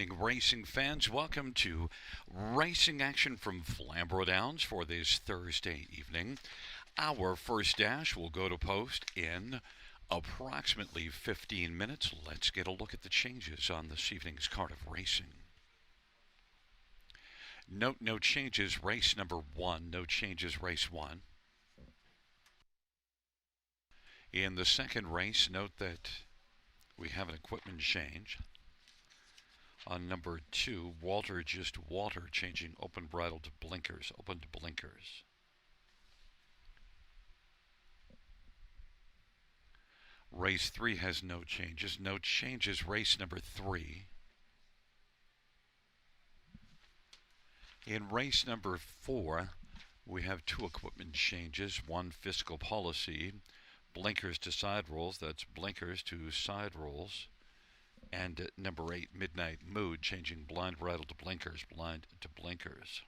evening, racing fans. Welcome to Racing Action from Flamboro Downs for this Thursday evening. Our first dash will go to post in approximately 15 minutes. Let's get a look at the changes on this evening's card of racing. Note no changes, race number 1. No changes, race 1. In the second race, note that we have an equipment change. On number 2, Walter changing open bridle to blinkers, open to blinkers. Race 3 has no changes. No changes, race number 3. In race number 4, we have 2 equipment changes. 1, fiscal policy, blinkers to side rolls, that's blinkers to side rolls. And number 8, midnight mood, changing blind bridle to blinkers, blind to blinkers.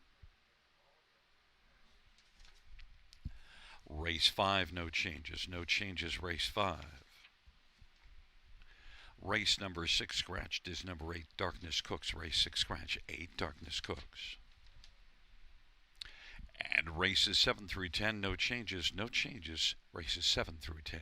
Race 5, no changes. No changes, race 5. Race number 6 scratched is number 8, Darkness Cooks. Race 6 scratch 8, Darkness Cooks. And races 7 through 10, no changes. No changes, races 7 through 10.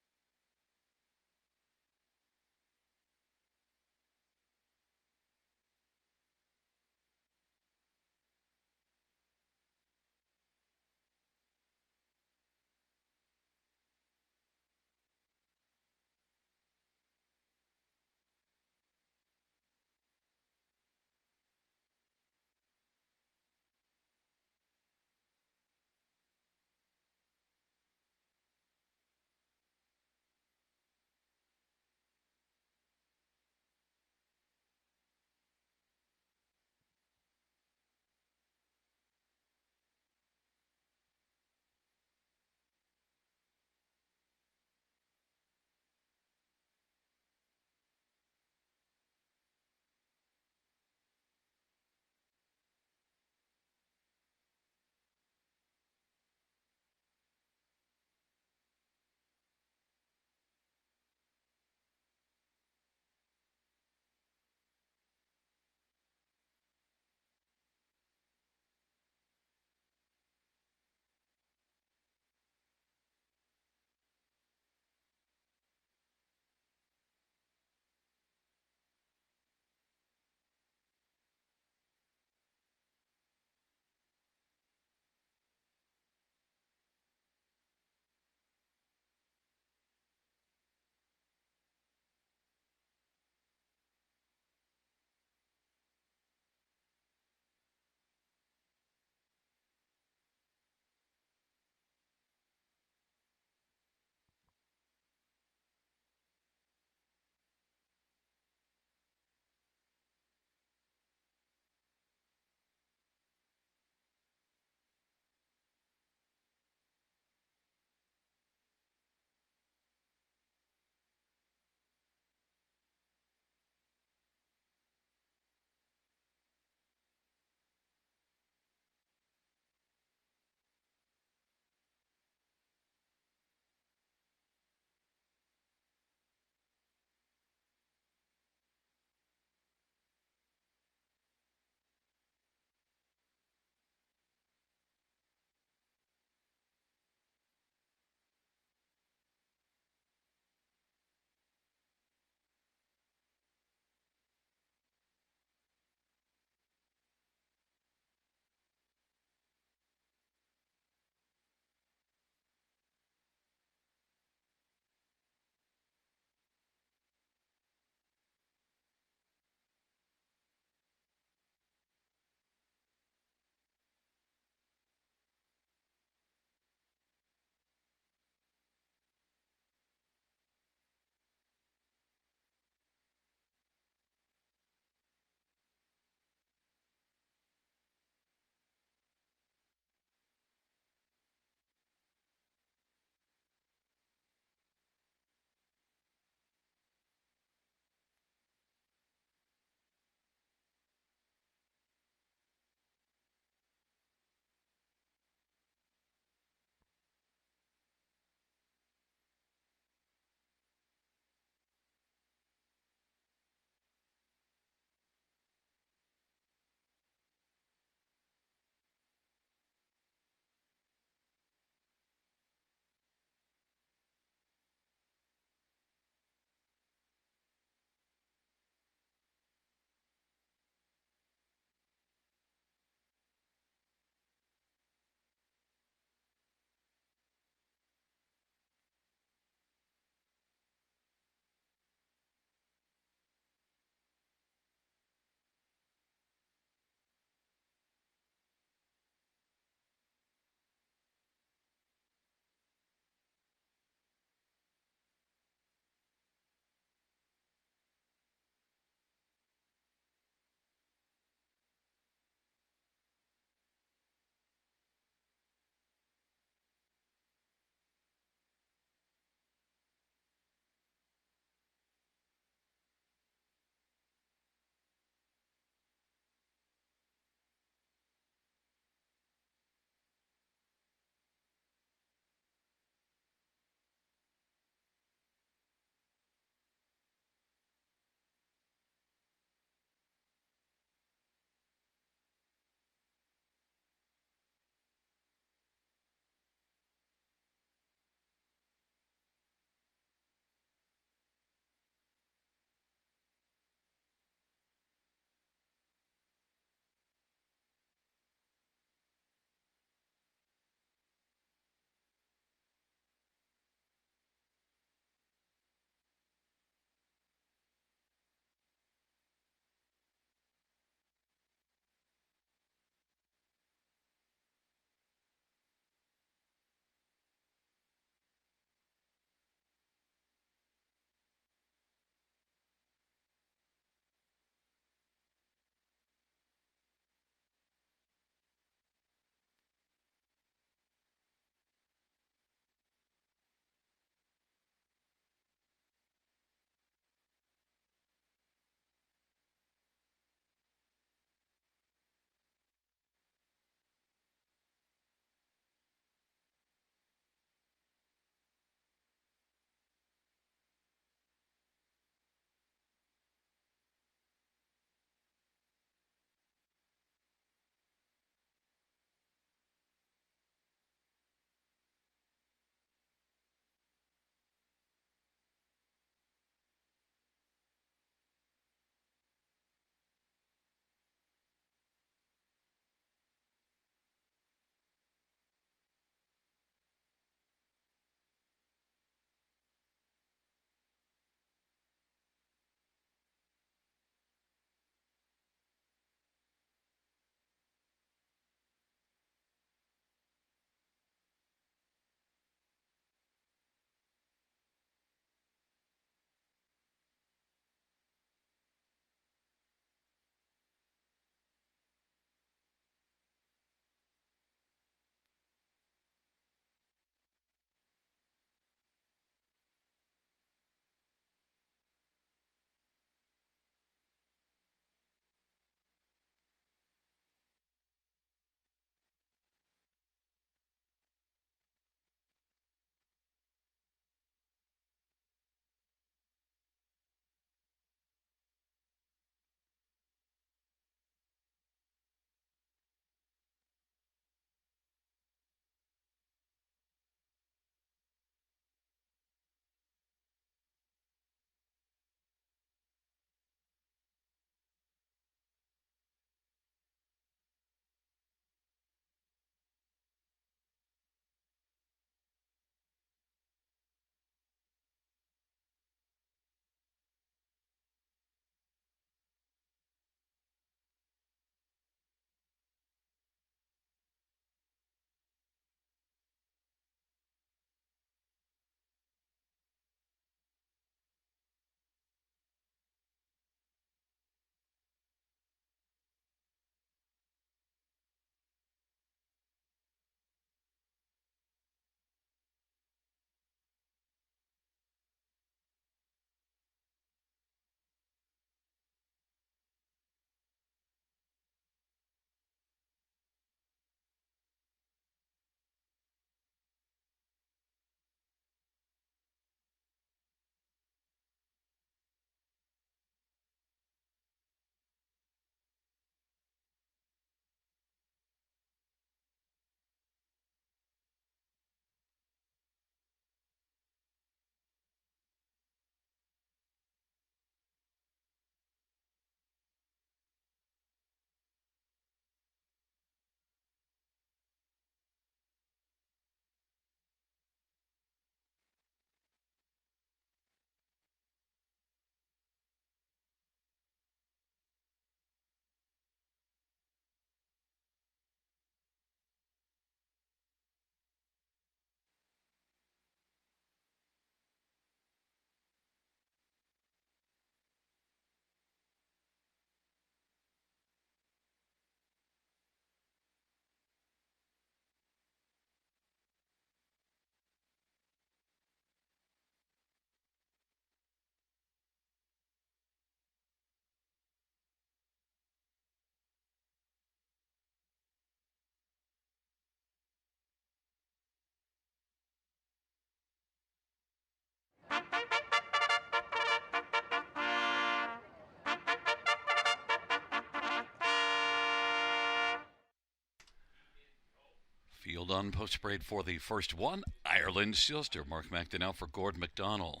Field on post parade for the first one. Ireland Sealster. Mark McDonnell for Gord McDonald.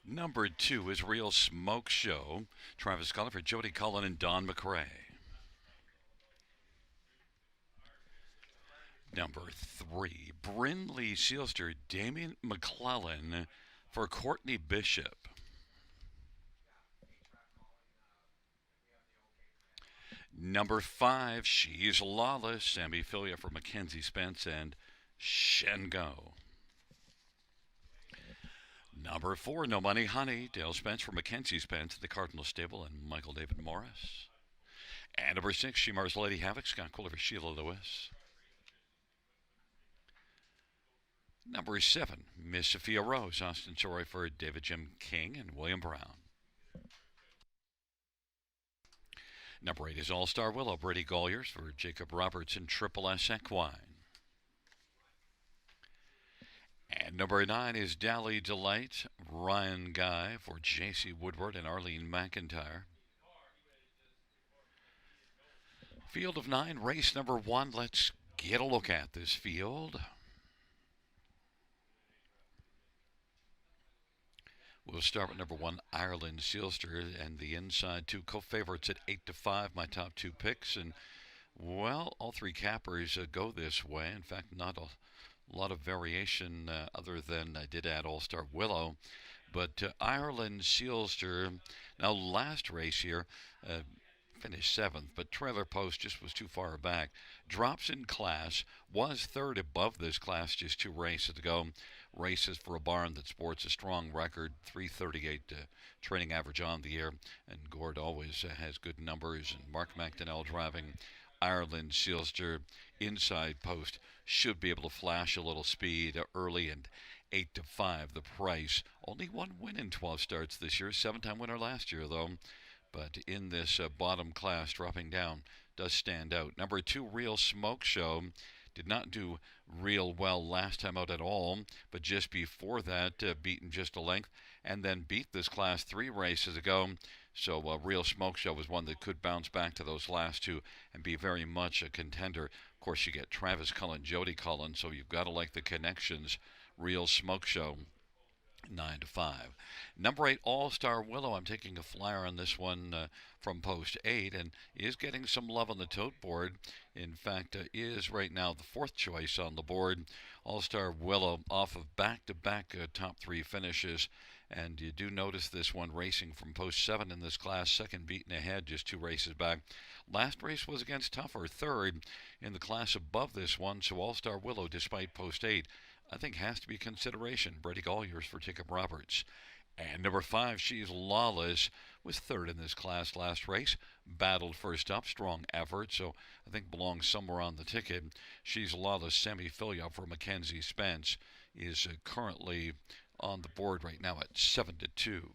Number 2 is Real Smoke Show. Travis Cullen for Jody Cullen and Don McRae. Number 3, Brindley Sealster, Damien McClellan for Courtney Bishop. Number 5, She's Lawless, Sammy Filia for Mackenzie Spence and Shengo. Number 4, No Money Honey, Dale Spence for Mackenzie Spence, the Cardinal Stable, and Michael David Morris. And number 6, Shemar's Lady Havoc, Scott Quiller for Sheila Lewis. Number 7, Miss Sophia Rose, Austin Soroy for David Jim King and William Brown. Number 8 is All-Star Willow, Brady Golliers for Jacob Roberts and Triple S Equine. And number 9 is Dally Delight, Ryan Guy for J.C. Woodward and Arlene McIntyre. Field of 9, race number 1. Let's get a look at this field. We'll start with number 1, Ireland Sealster, and the inside 2 co-favorites at 8-5, my top 2 picks. And, well, all 3 cappers go this way. In fact, not a lot of variation other than I did add All-Star Willow. But Ireland Sealster, now last race here, finished 7th, but Trailer Post just was too far back. Drops in class, was 3rd above this class just 2 races ago. Races for a barn that sports a strong record, 338 training average on the year, and Gord always has good numbers. And Mark McDonnell driving Ireland Sealster inside post should be able to flash a little speed early, and 8-5 the price. Only 1 win in 12 starts this year, 7-time winner last year though. But in this bottom class, dropping down, does stand out. Number 2, Real Smoke Show, did not do real well last time out at all, but just before that, beaten just a length, and then beat this class 3 races ago. So Real Smoke Show was one that could bounce back to those last 2 and be very much a contender. Of course, you get Travis Cullen, Jody Cullen, so you've got to like the connections. Real Smoke Show, 9-5. Number 8, All-Star Willow. I'm taking a flyer on this one from post 8, and is getting some love on the tote board. In fact, is right now the 4th choice on the board. All-Star Willow off of back-to-back top 3 finishes. And you do notice this one racing from post 7 in this class, 2nd beaten ahead, just 2 races back. Last race was against Tougher, 3rd in the class above this one. So All-Star Willow, despite post 8, I think has to be consideration. Brady Golliers for Jacob Roberts. And number 5, She's Lawless, was 3rd in this class last race. Battled first up, strong effort, so I think belongs somewhere on the ticket. She's Lawless, Semi-Filia for Mackenzie Spence, is currently on the board right now at 7-2.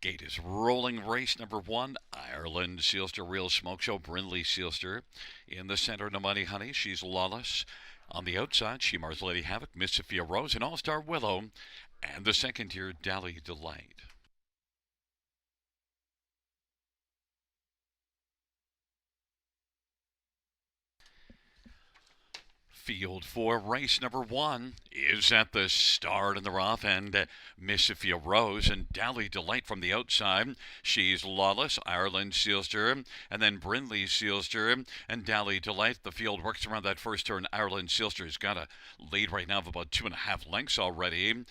Gate is rolling. Race number 1, Ireland Sealster Real Smoke Show. Brindley Sealster in the center. No Money Honey. She's Lawless. On the outside, Shemar's Lady Havoc, Miss Sophia Rose, and All Star Willow. And the second tier, Dally Delight. Field 4, race number 1 is at the start in the rough, and Miss Sophia Rose and Dally Delight from the outside. She's Lawless, Ireland Sealster, and then Brindley Sealster and Dally Delight. The field works around that first turn. Ireland Sealster's got a lead right now of about 2.5 lengths already.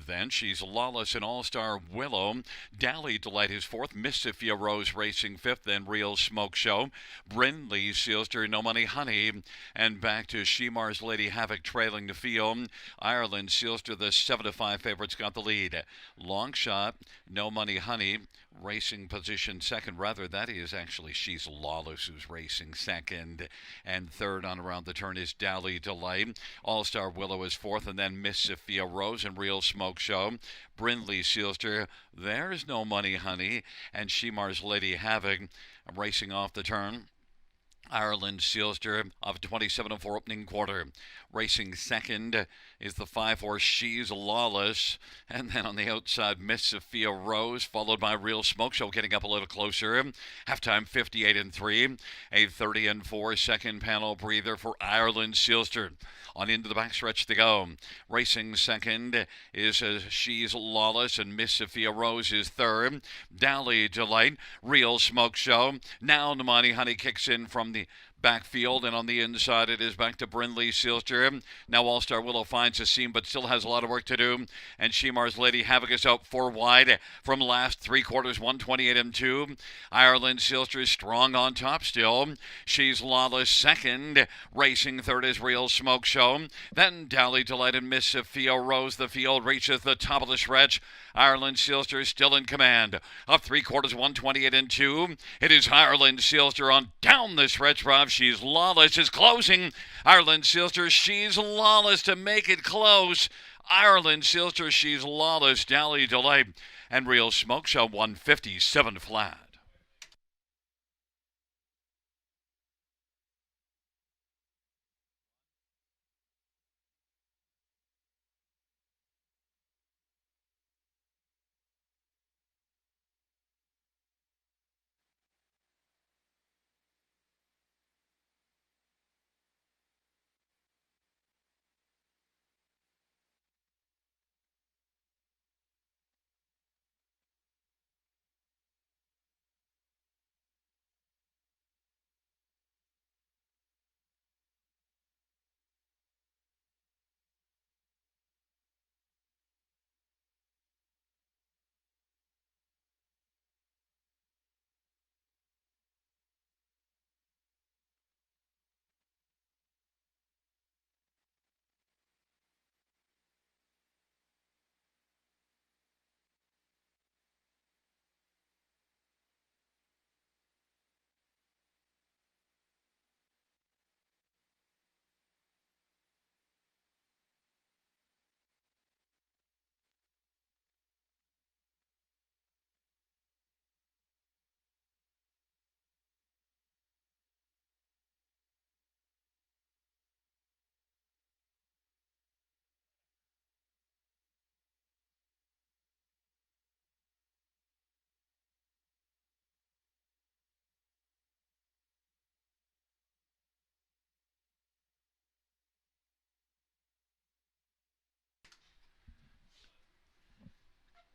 Then she's Lawless and All-Star Willow. Dally Delight is 4th. Miss Sophia Rose racing 5th. Then Real Smoke Show. Brindley Sealster, No Money Honey, and back to Shemar's Lady Havoc trailing the field. Ireland Sealster, the 7-5 favorites, got the lead. Long Shot, No Money Honey, racing position second. Rather, that is actually She's Lawless who's racing second. And third on around the turn is Dally Delight. All-Star Willow is 4th, and then Miss Sophia Rose and Real Smoke Show. Brindley Sealster, there's No Money Honey, and Shemar's Lady Havoc racing off the turn. Ireland Sealster of 27-4 opening quarter. Racing second is the 5-4 She's Lawless. And then on the outside, Miss Sophia Rose, followed by Real Smoke Show, getting up a little closer. Halftime 58-3. A 30-4 second panel breather for Ireland Sealster. On into the backstretch to go. Racing second is She's Lawless, and Miss Sophia Rose is third. Dally Delight, Real Smoke Show. Now Namani Honey kicks in from the backfield, and on the inside it is back to Brindley Sealster. Now All-Star Willow finds a seam but still has a lot of work to do, and Shemar's Lady Havoc is out 4 wide from last 3 quarters, 128-2. Ireland Sealster is strong on top still. She's Lawless second. Racing third is Real Smoke Show. Then Dally Delight and Miss Sophia Rose. The field reaches the top of the stretch. Ireland Sealster is still in command. Up 3 quarters, 128-2. It is Ireland Sealster on down the stretch. Rob, She's Lawless is closing. Ireland Sealster, She's Lawless to make it close. Ireland Sealster, She's Lawless, Dally Delight, and Real Smoke Show 157 flat.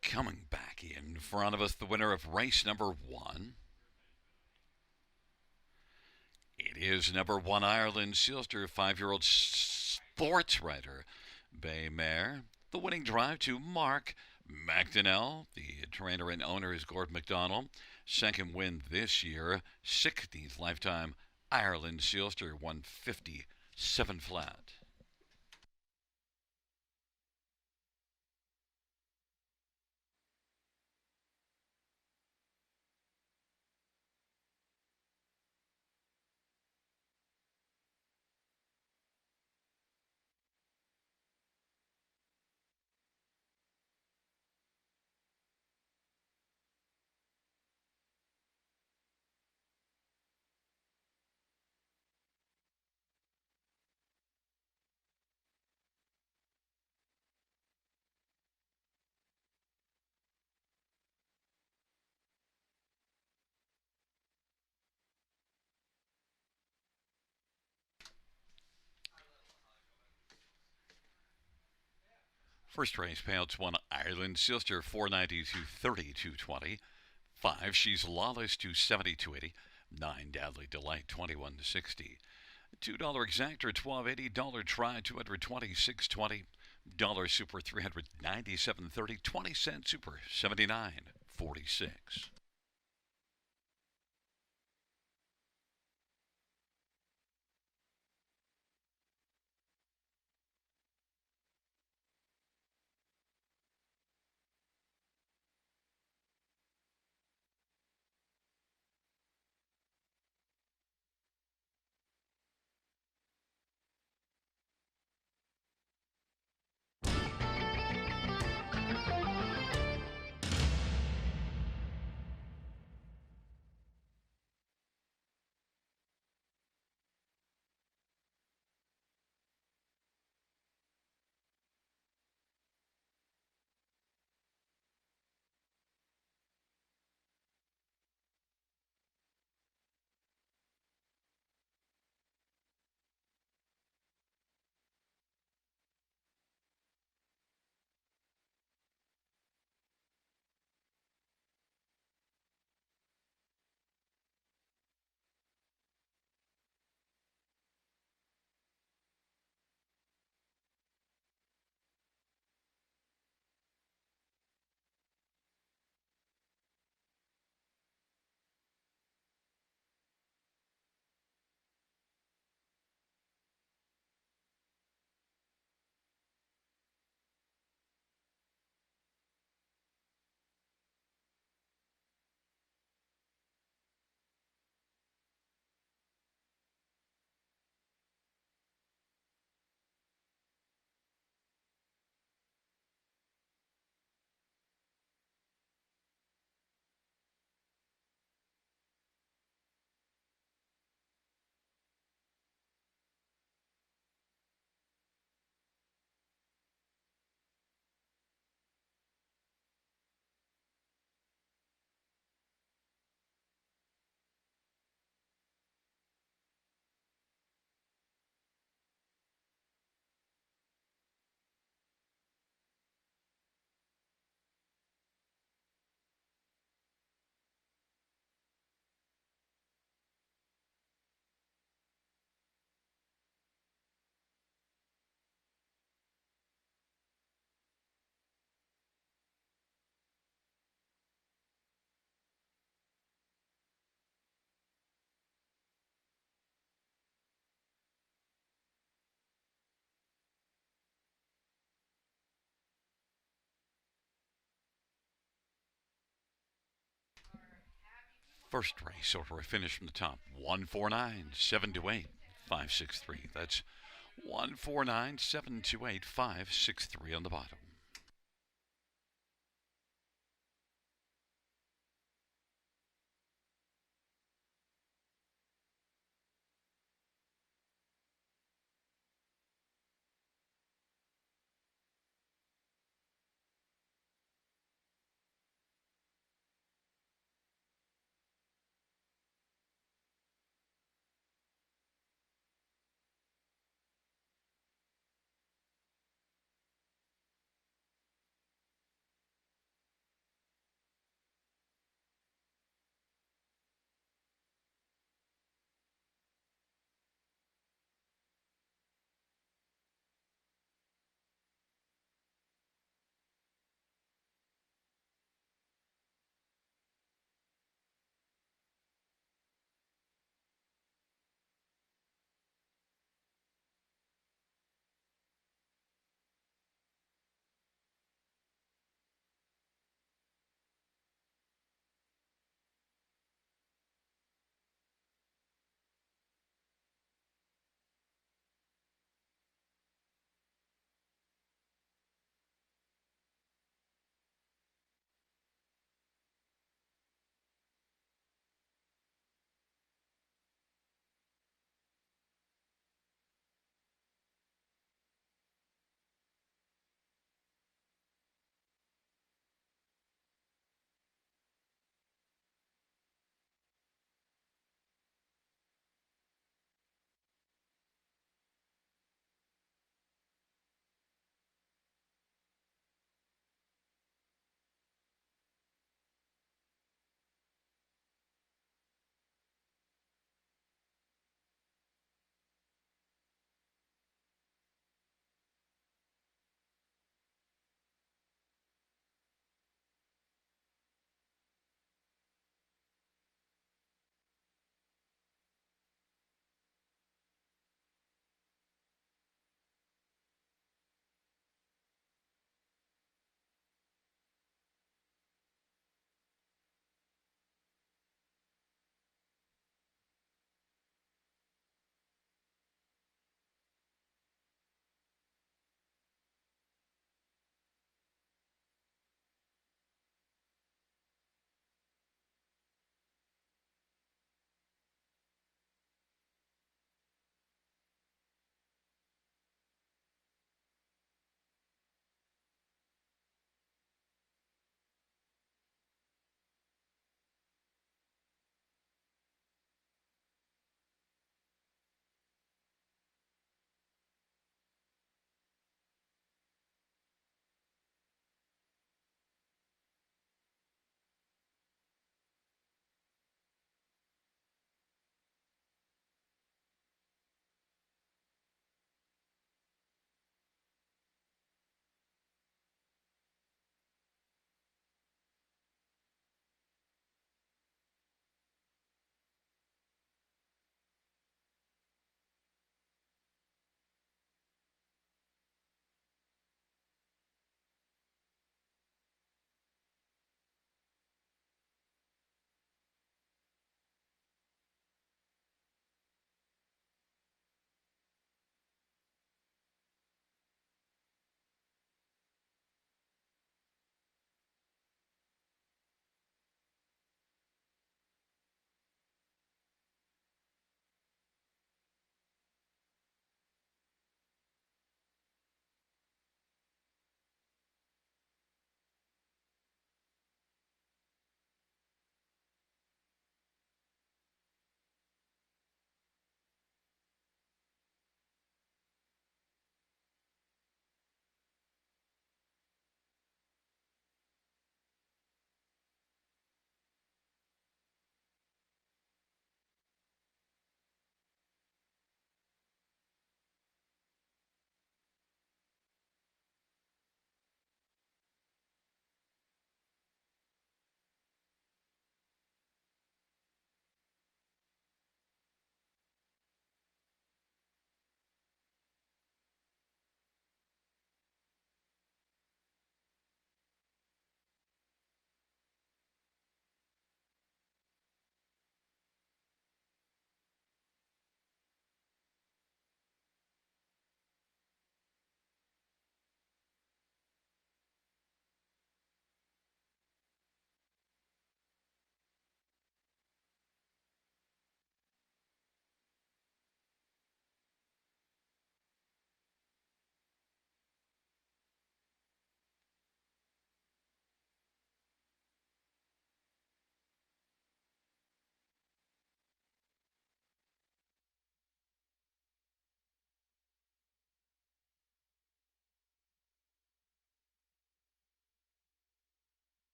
Coming back in front of us, the winner of race number 1. It is number 1 Ireland Sealster, 5-year-old sports writer, Bay Mare. The winning drive to Mark McDonnell. The trainer and owner is Gord McDonald. Second win this year, 16th lifetime Ireland Sealster, 157 flat. First race payouts 1 Ireland Sister 490 to 3220. 5 She's Lawless to 7280. 9 Deadly Delight 21 to 60. $2 exactor 1280. Dollar try 220 620. Dollar super 397.30. 20-cent super 79.46. First race order finish from the top 149 728 563. That's 149 728 563 on the bottom.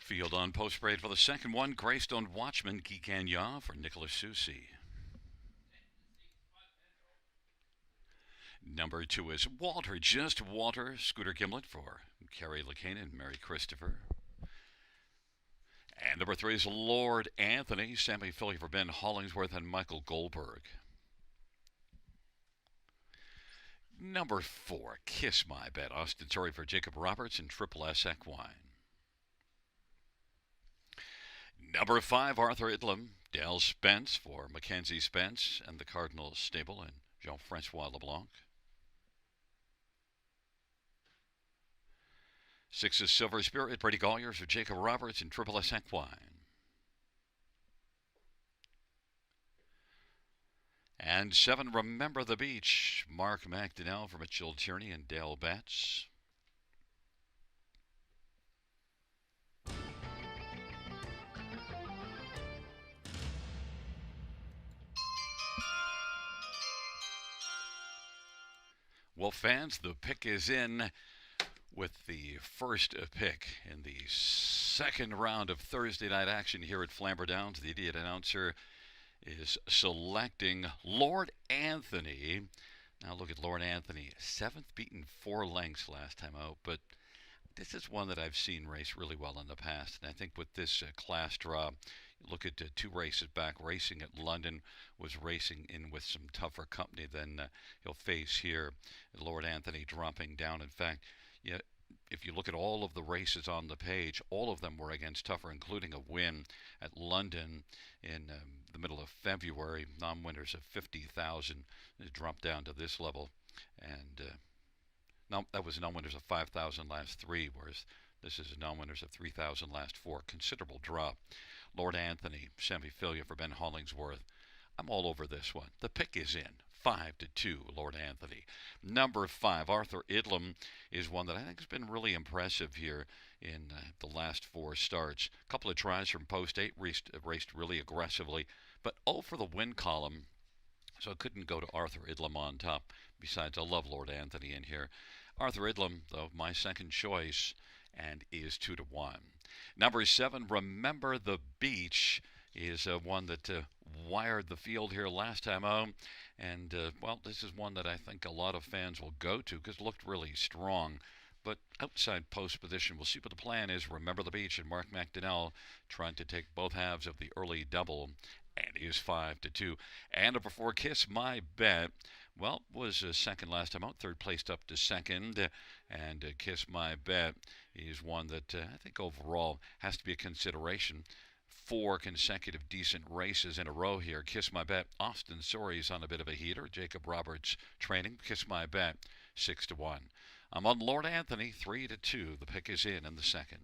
Field on post parade for the second one. Greystone Watchman, Giganya for Nicholas Susi. Number 2 is Walter, just Walter, Scooter Gimlet for Carrie Lacane and Mary Christopher. And number 3 is Lord Anthony, Sammy Philly for Ben Hollingsworth and Michael Goldberg. Number 4, Kiss My Bet, Austin Sorry for Jacob Roberts and Triple S Equine. Number 5, Arthur Idlam, Dale Spence for Mackenzie Spence and the Cardinal Stable and Jean-Francois LeBlanc. 6 is Silver Spirit, Brady Collier for Jacob Roberts and Triple S Equine. And 7, Remember the Beach, Mark McDonnell for Mitchell Tierney and Dale Betts. Well, fans, the pick is in with the first pick in the second round of Thursday night action here at Flamboro Downs. The idiot announcer is selecting Lord Anthony. Now look at Lord Anthony, 7th beaten 4 lengths last time out, but this is one that I've seen race really well in the past. And I think with this class draw, you look at 2 races back, racing at London, was racing in with some tougher company than he'll face here. Lord Anthony dropping down. In fact, yeah, if you look at all of the races on the page, all of them were against tougher, including a win at London in the middle of February. Non-winners of 50,000 dropped down to this level. And no, that was non-winners of 5,000 last 3, whereas this is non-winners of 3,000 last 4. Considerable drop. Lord Anthony, semi-failure for Ben Hollingsworth. I'm all over this one. The pick is in. 5-2, Lord Anthony. Number 5, Arthur Idlam, is one that I think has been really impressive here in the last 4 starts. A couple of tries from post 8, raced really aggressively, but 0 for the win column, so it couldn't go to Arthur Idlam on top. Besides, I love Lord Anthony in here. Arthur Idlam, though, my second choice, and is 2-1. Number 7, Remember the Beach, is one that wired the field here last time out. And, well, this is one that I think a lot of fans will go to because it looked really strong. But outside post position, we'll see what the plan is. Remember the Beach and Mark McDonnell trying to take both halves of the early double, and is 5-2. And number 4, Kiss My Bet, well, was second last time out, third placed up to second. And Kiss My Bet is one that I think overall has to be a consideration. 4 consecutive decent races in a row here. Kiss My Bet, Austin Sorry's on a bit of a heater. Jacob Roberts training. Kiss My Bet, 6-1. I'm on Lord Anthony, 3-2. The pick is in the second.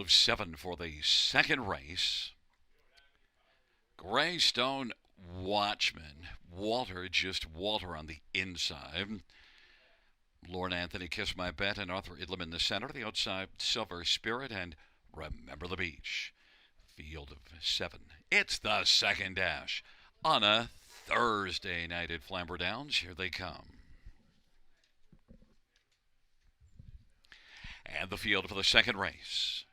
Field of 7 for the second race. Greystone Watchman. Walter, just Walter on the inside. Lord Anthony, Kiss My Bet, and Arthur Idlam in the center. The outside, Silver Spirit and Remember the Beach. Field of 7. It's the second dash on a Thursday night at Flamboro Downs. Here they come. And the field for the second race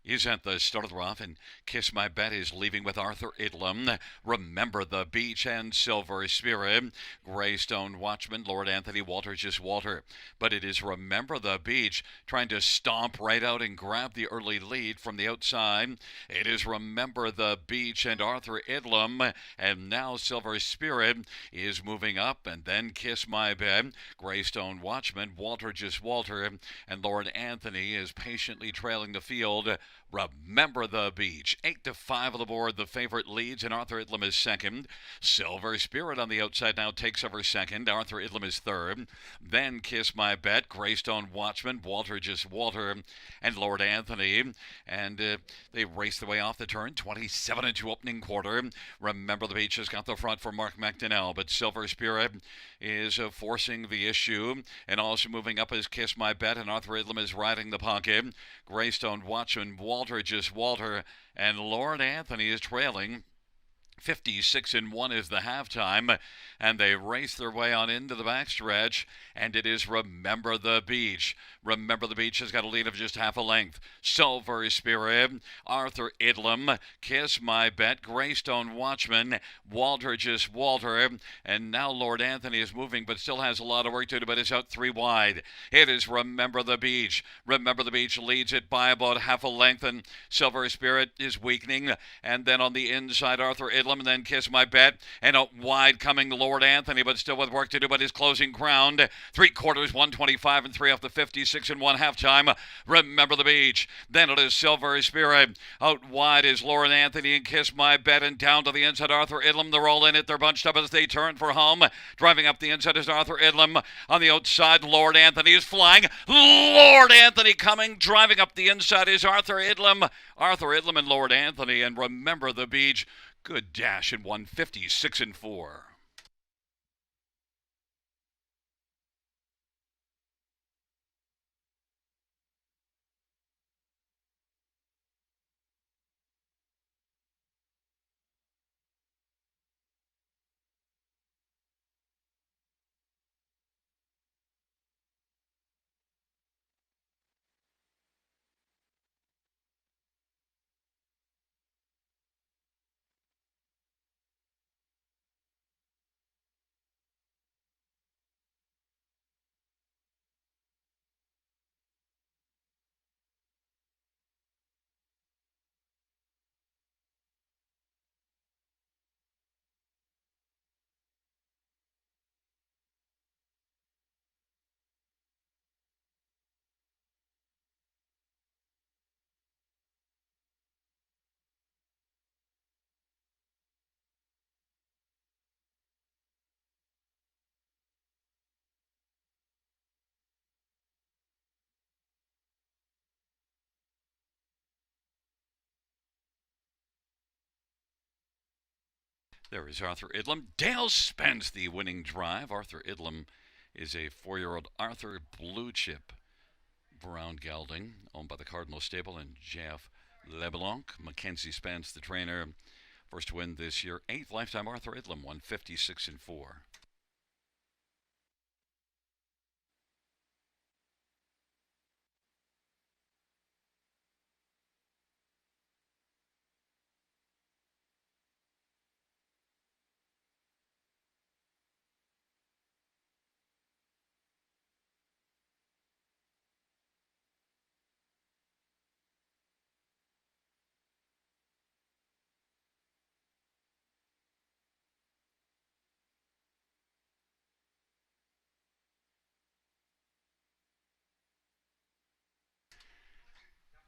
is at the start of the rough, and Kiss My Bet is leaving with Arthur Idlam. Remember the Beach and Silver Spirit. Greystone Watchman, Lord Anthony, Walter, just Walter. But it is Remember the Beach trying to stomp right out and grab the early lead from the outside. It is Remember the Beach and Arthur Idlam. And now Silver Spirit is moving up, and then Kiss My Bet. Greystone Watchman, Walter, just Walter. And Lord Anthony is patiently trailing the field. Remember the Beach. 8-5 on the board. The favorite leads, and Arthur Idlam is second. Silver Spirit on the outside now takes over second. Arthur Idlam is third. Then Kiss My Bet, Greystone Watchman, Walter, just Walter, and Lord Anthony. And they race their way off the turn. 27-2 opening quarter. Remember the Beach has got the front for Mark McDonnell, but Silver Spirit is forcing the issue. And also moving up is Kiss My Bet, and Arthur Idlam is riding the pocket. Greystone Watchman, Walter, just Walter, and Lord Anthony is trailing. 56-1 is the halftime, and they race their way on into the backstretch, and it is Remember the Beach. Remember the Beach has got a lead of just half a length. Silver Spirit, Arthur Idlam, Kiss My Bet, Greystone Watchman, Walter, just Walter, and now Lord Anthony is moving, but still has a lot of work to do, but is out 3 wide. It is Remember the Beach. Remember the Beach leads it by about half a length, and Silver Spirit is weakening, and then on the inside, Arthur Idlam, and then Kiss My Bet, and out wide coming Lord Anthony, but still with work to do, but his closing ground. 3/4, 125 and 3 off the 56-1 halftime. Remember the Beach. Then it is Silver Spirit. Out wide is Lord Anthony and Kiss My Bet, and down to the inside Arthur Idlam. They're all in it. They're bunched up as they turn for home. Driving up the inside is Arthur Idlam. On the outside, Lord Anthony is flying. Lord Anthony coming. Driving up the inside is Arthur Idlam. Arthur Idlam and Lord Anthony, and Remember the Beach. Good dash in 156-4. There is Arthur Idlam. Dale Spence, the winning drive. Arthur Idlam is a 4-year-old Arthur Blue Chip Brown Gelding, owned by the Cardinal Stable and Jeff LeBlanc. Mackenzie Spence, the trainer. First win this year. 8th lifetime Arthur Idlam, 156-4.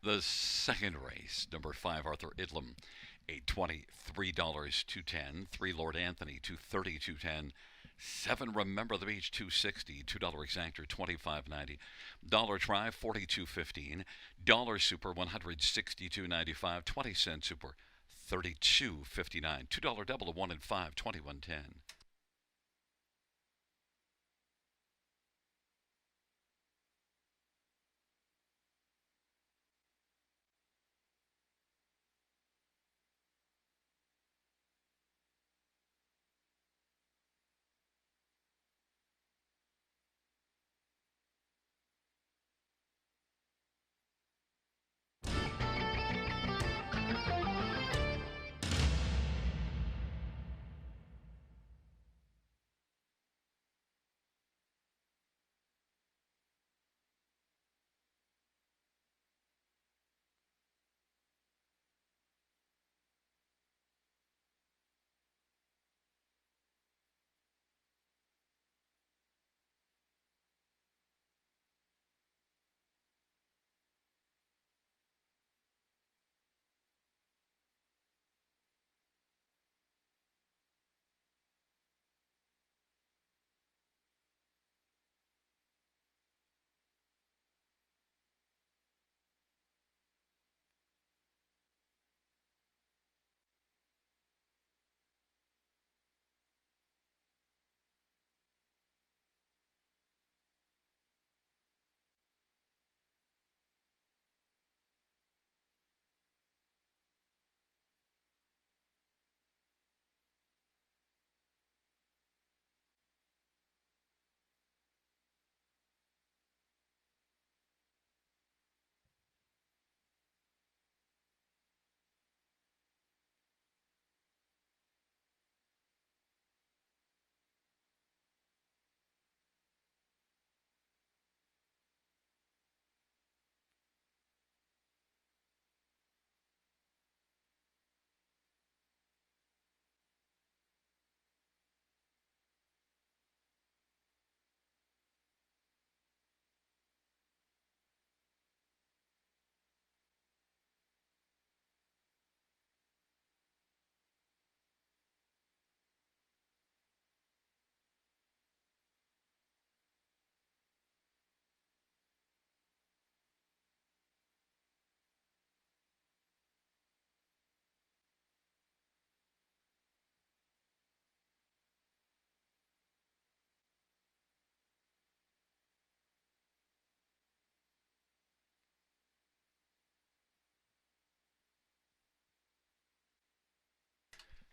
The second race, number 5, Arthur Idlam, $8.20, $3 210. 3 Lord Anthony, $230, 210. 7, Remember the Beach, 260. $2 exactor, 25.90. Dollar Try, 42.15. Dollar Super, 162.95. 20-cent Super, 32.59. $2 double, a 1 and 5, 21.10.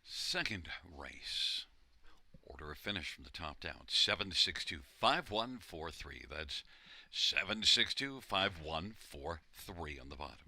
Second race. Order of finish from the top down. 7625143. That's 7625143 on the bottom.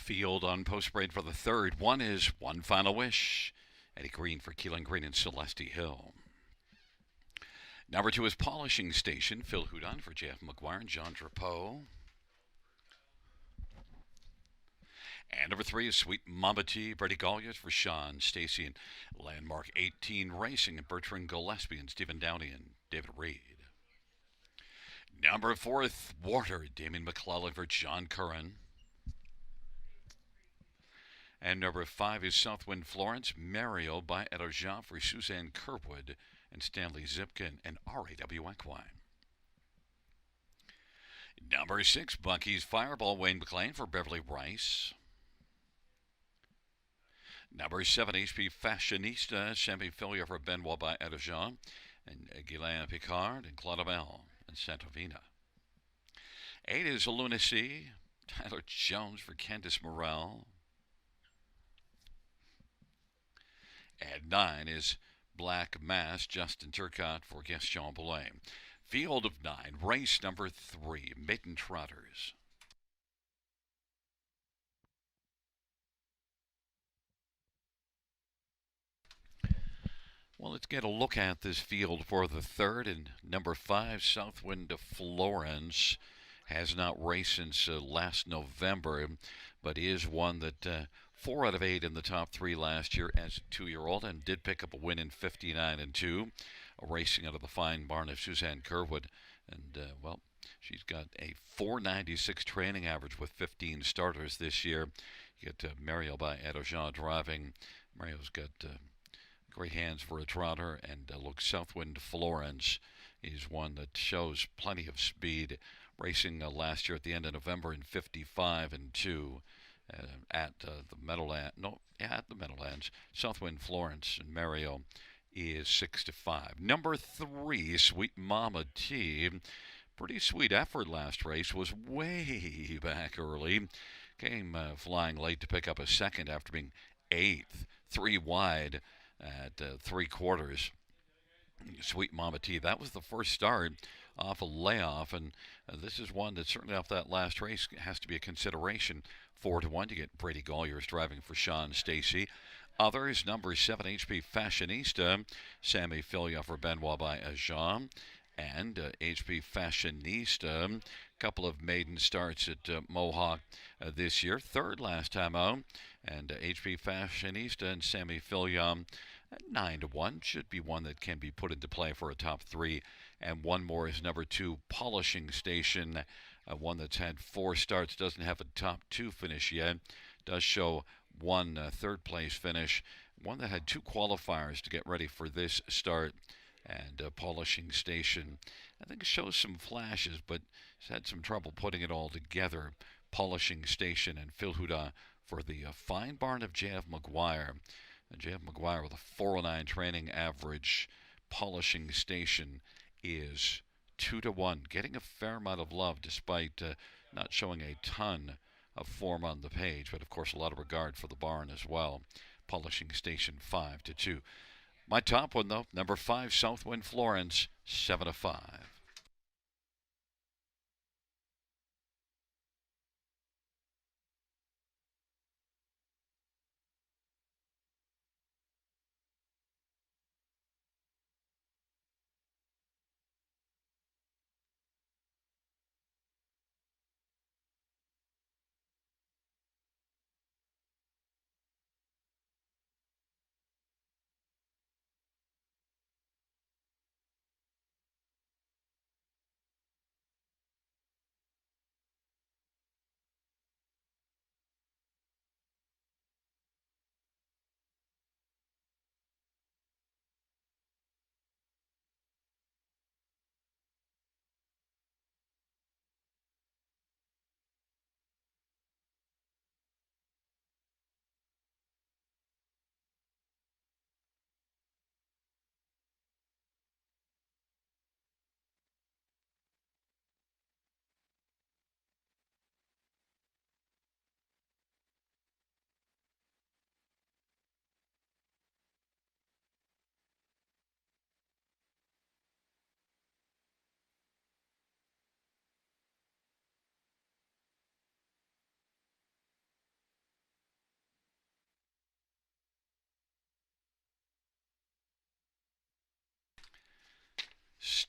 Field on post parade for the third. One is One Final Wish. Eddie Green for Keelan Green and Celeste Hill. Number 2 is Polishing Station. Phil Houdon for J.F. McGuire and John Drapeau. And number 3 is Sweet Mama T. Brady Golliers for Sean Stacy and Landmark 18 Racing and Bertrand Gillespie and Stephen Downey and David Reed. Number 4, Thwarter, Damien McClellan for John Curran. And number 5 is Southwind Florence, Mario by Ederjean for Suzanne Kerwood and Stanley Zipkin and R.A.W. Equine. Number 6, Bucky's Fireball, Wayne McLean for Beverly Rice. Number 7, HP Fashionista, Sammy Filia for Benoit by Ederjean and Guylain Picard and Claude Bell and Santovina. 8 is Lunacy, Tyler Jones for Candice Morrell. And 9 is Black Mass, Justin Turcotte for Gaston Boulay. Field of 9, race number 3, Maiden Trotters. Well, let's get a look at this field for the third. And number 5, Southwind Florence, has not raced since last November, but is one that 4 out of 8 in the top 3 last year as a 2-year-old, and did pick up a win in 59-2, racing out of the fine barn of Suzanne Kerwood. And, well, she's got a 496 training average with 15 starters this year. You get Mario by Ederjean driving. Mario's got great hands for a trotter, and look, Southwind Florence is one that shows plenty of speed, racing last year at the end of November in 55-2 at the Meadowlands. No, yeah, at the Meadowlands. Southwind Florence and Mario is 6-5. Number 3, Sweet Mama T. Pretty sweet effort last race. Was way back early. Came flying late to pick up a second after being 8th, 3 wide at 3/4. Sweet Mama T. That was the first start off a layoff, and this is one that certainly off that last race has to be a consideration. 4-1 to get Brady Golliers driving for Sean Stacy. Others, number 7, HP Fashionista, Sammy Filia for Benoit by Ajan, and HP Fashionista, couple of maiden starts at Mohawk this year, 3rd last time out, and HP Fashionista and Sammy Filia, 9-1, should be one that can be put into play for a top 3. And one more is number 2, Polishing Station, one that's had 4 starts, doesn't have a top 2 finish yet, does show one 3rd place finish, one that had 2 qualifiers to get ready for this start. And Polishing Station, I think, shows some flashes, but has had some trouble putting it all together. Polishing Station and Phil Huda for the fine barn of J.F. McGuire. J.F. McGuire with a 409 training average. Polishing Station is 2-1, getting a fair amount of love despite not showing a ton of form on the page, but of course a lot of regard for the barn as well. Polishing Station 5-2. My top one, though, number 5, Southwind Florence, 7-5.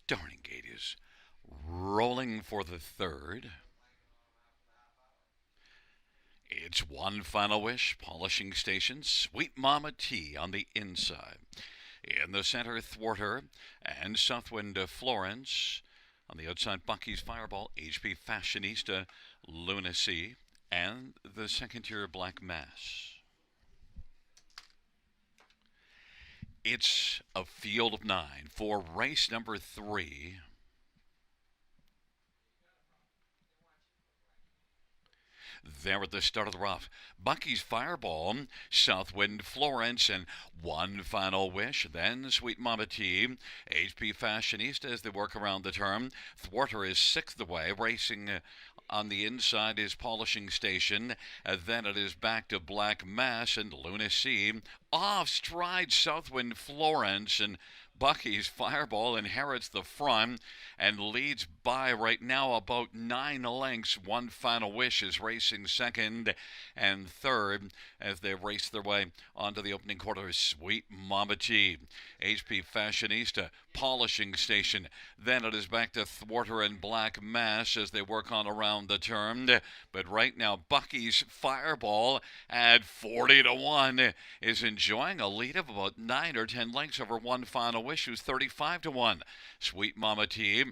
Darning Gate is rolling for the third. It's One Final Wish, Polishing Station, Sweet Mama T on the inside. In the center, Thwarter and Southwind Florence. On the outside, Bucky's Fireball, HP Fashionista, Lunacy, and the second tier Black Mass. It's a field of 9 for race number 3. There at the start of the rough, Bucky's Fireball, Southwind Florence, and One Final Wish. Then Sweet Mama T, HP Fashionista as they work around the turn. Thwarter is 6th away, racing on the inside is Polishing Station. Then it is back to Black Mass and Lunacy. Off stride Southwind Florence, and Bucky's Fireball inherits the front and leads by right now about 9 lengths. One Final Wish is racing second and third as they race their way onto the opening quarter. Sweet Mama T, HP Fashionista, Polishing Station. Then it is back to Thwarter and Black Mass as they work on around the turn. But right now, Bucky's Fireball at 40-1 is enjoying a lead of about 9 or 10 lengths over One Final Wish, who's 35-1. Sweet Mama T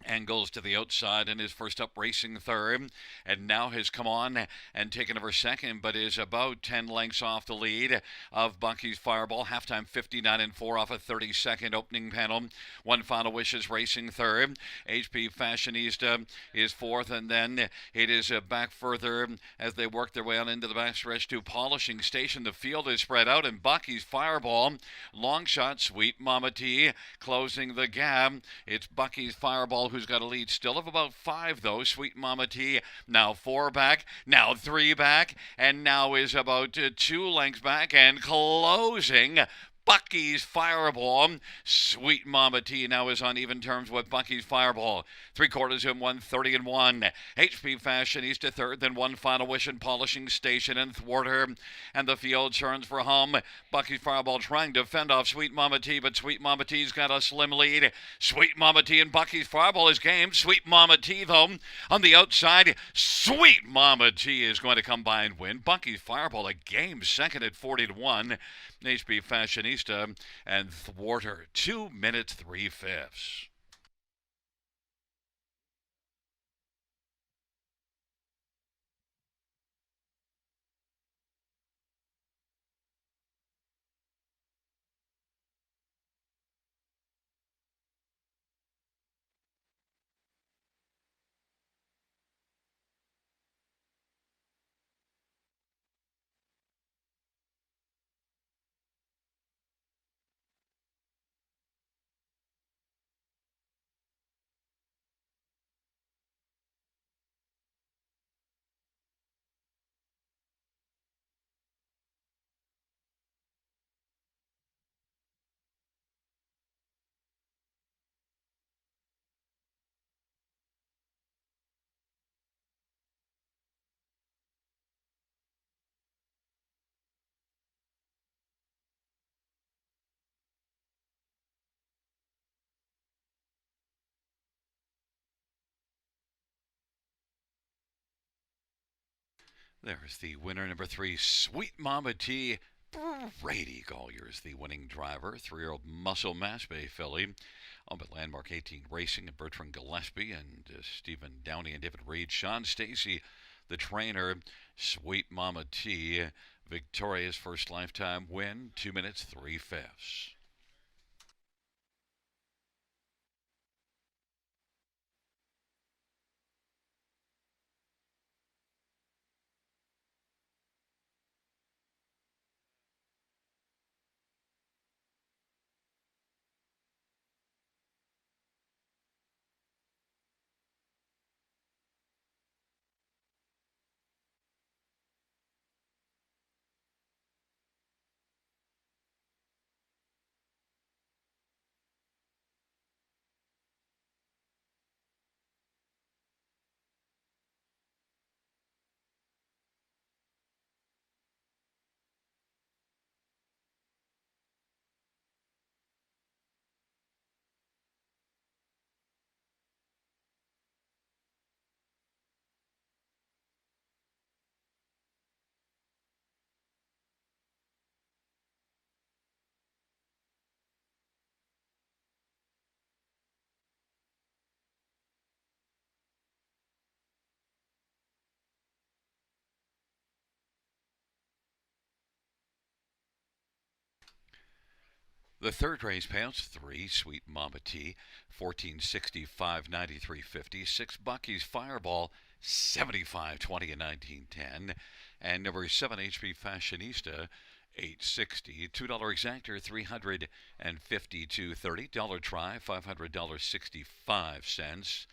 angles to the outside and is first up, racing third, and now has come on and taken over second, but is about 10 lengths off the lead of Bucky's Fireball. Halftime 59-4 off a 32nd opening panel. One Final Wish is racing third. HP Fashionista is fourth, and then it is back further as they work their way on into the backstretch to Polishing Station. The field is spread out, and Bucky's Fireball, long shot, Sweet Mama T closing the gap. It's Bucky's Fireball who's got a lead still of about 5, though. Sweet Mama T now 4 back, now 3 back, and now is about 2 lengths back and closing. Bucky's Fireball. Sweet Mama T now is on even terms with Bucky's Fireball. 3/4 in 130-1. HP Fashionista third, then One Final Wish and Polishing Station and Thwarter. And the field turns for home. Bucky's Fireball trying to fend off Sweet Mama T, but Sweet Mama T's got a slim lead. Sweet Mama T and Bucky's Fireball is game. Sweet Mama T, though, on the outside. Sweet Mama T is going to come by and win. Bucky's Fireball a game second at 40-1. HP Fashionista and Thwarter, 2 minutes 3/5. There's the winner, number 3, Sweet Mama T. Brady Collier's the winning driver, 3-year-old Muscle Mass Bay filly. Owned by Landmark 18 Racing and Bertrand Gillespie and Stephen Downey and David Reed. Sean Stacy, the trainer. Sweet Mama T, Victoria's first lifetime win, 2 minutes 3/5. The third race payouts: 3 Sweet Mama Tea, 1465 93.50. 6 Bucky's Fireball, 75.20 and 19.10. And number 7 HP Fashionista, 860. $2 exactor, 352.30. Dollar try, $500.65.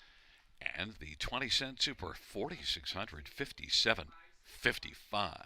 And the 20-cent super, 4,657.55.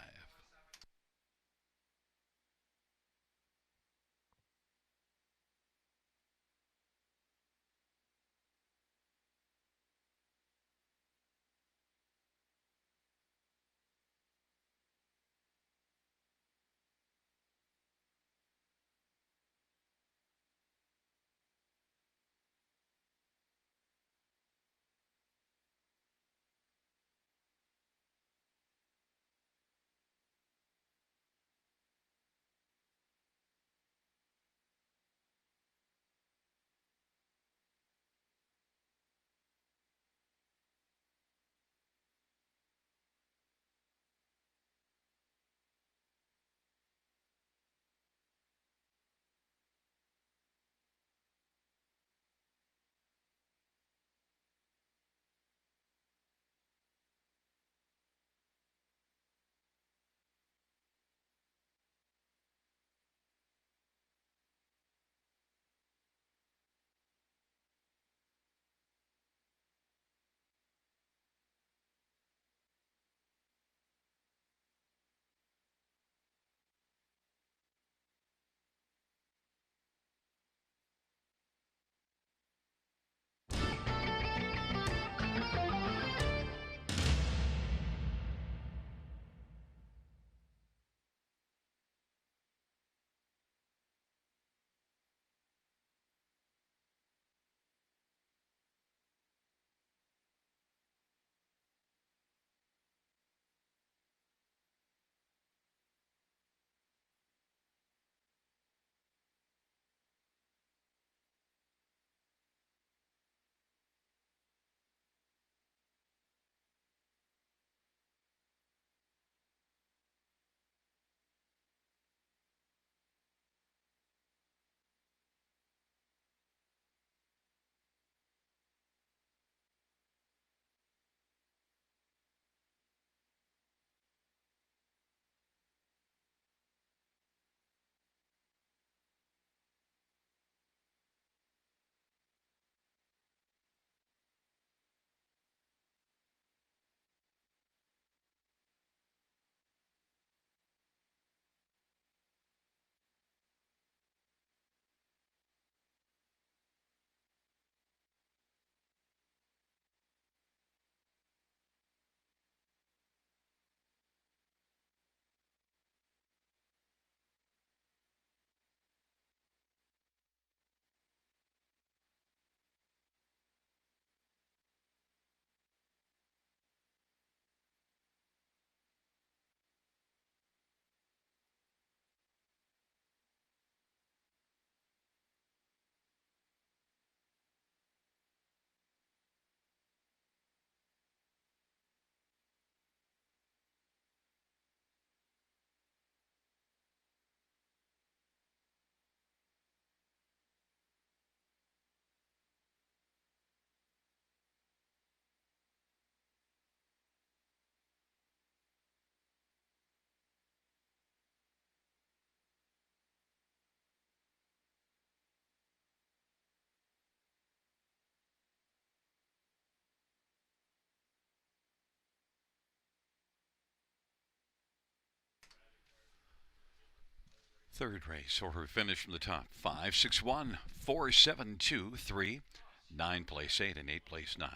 Third race order finish from the top: 5, 6, 1, 4, 7, 2, 3. 9 place 8 and 8 place 9.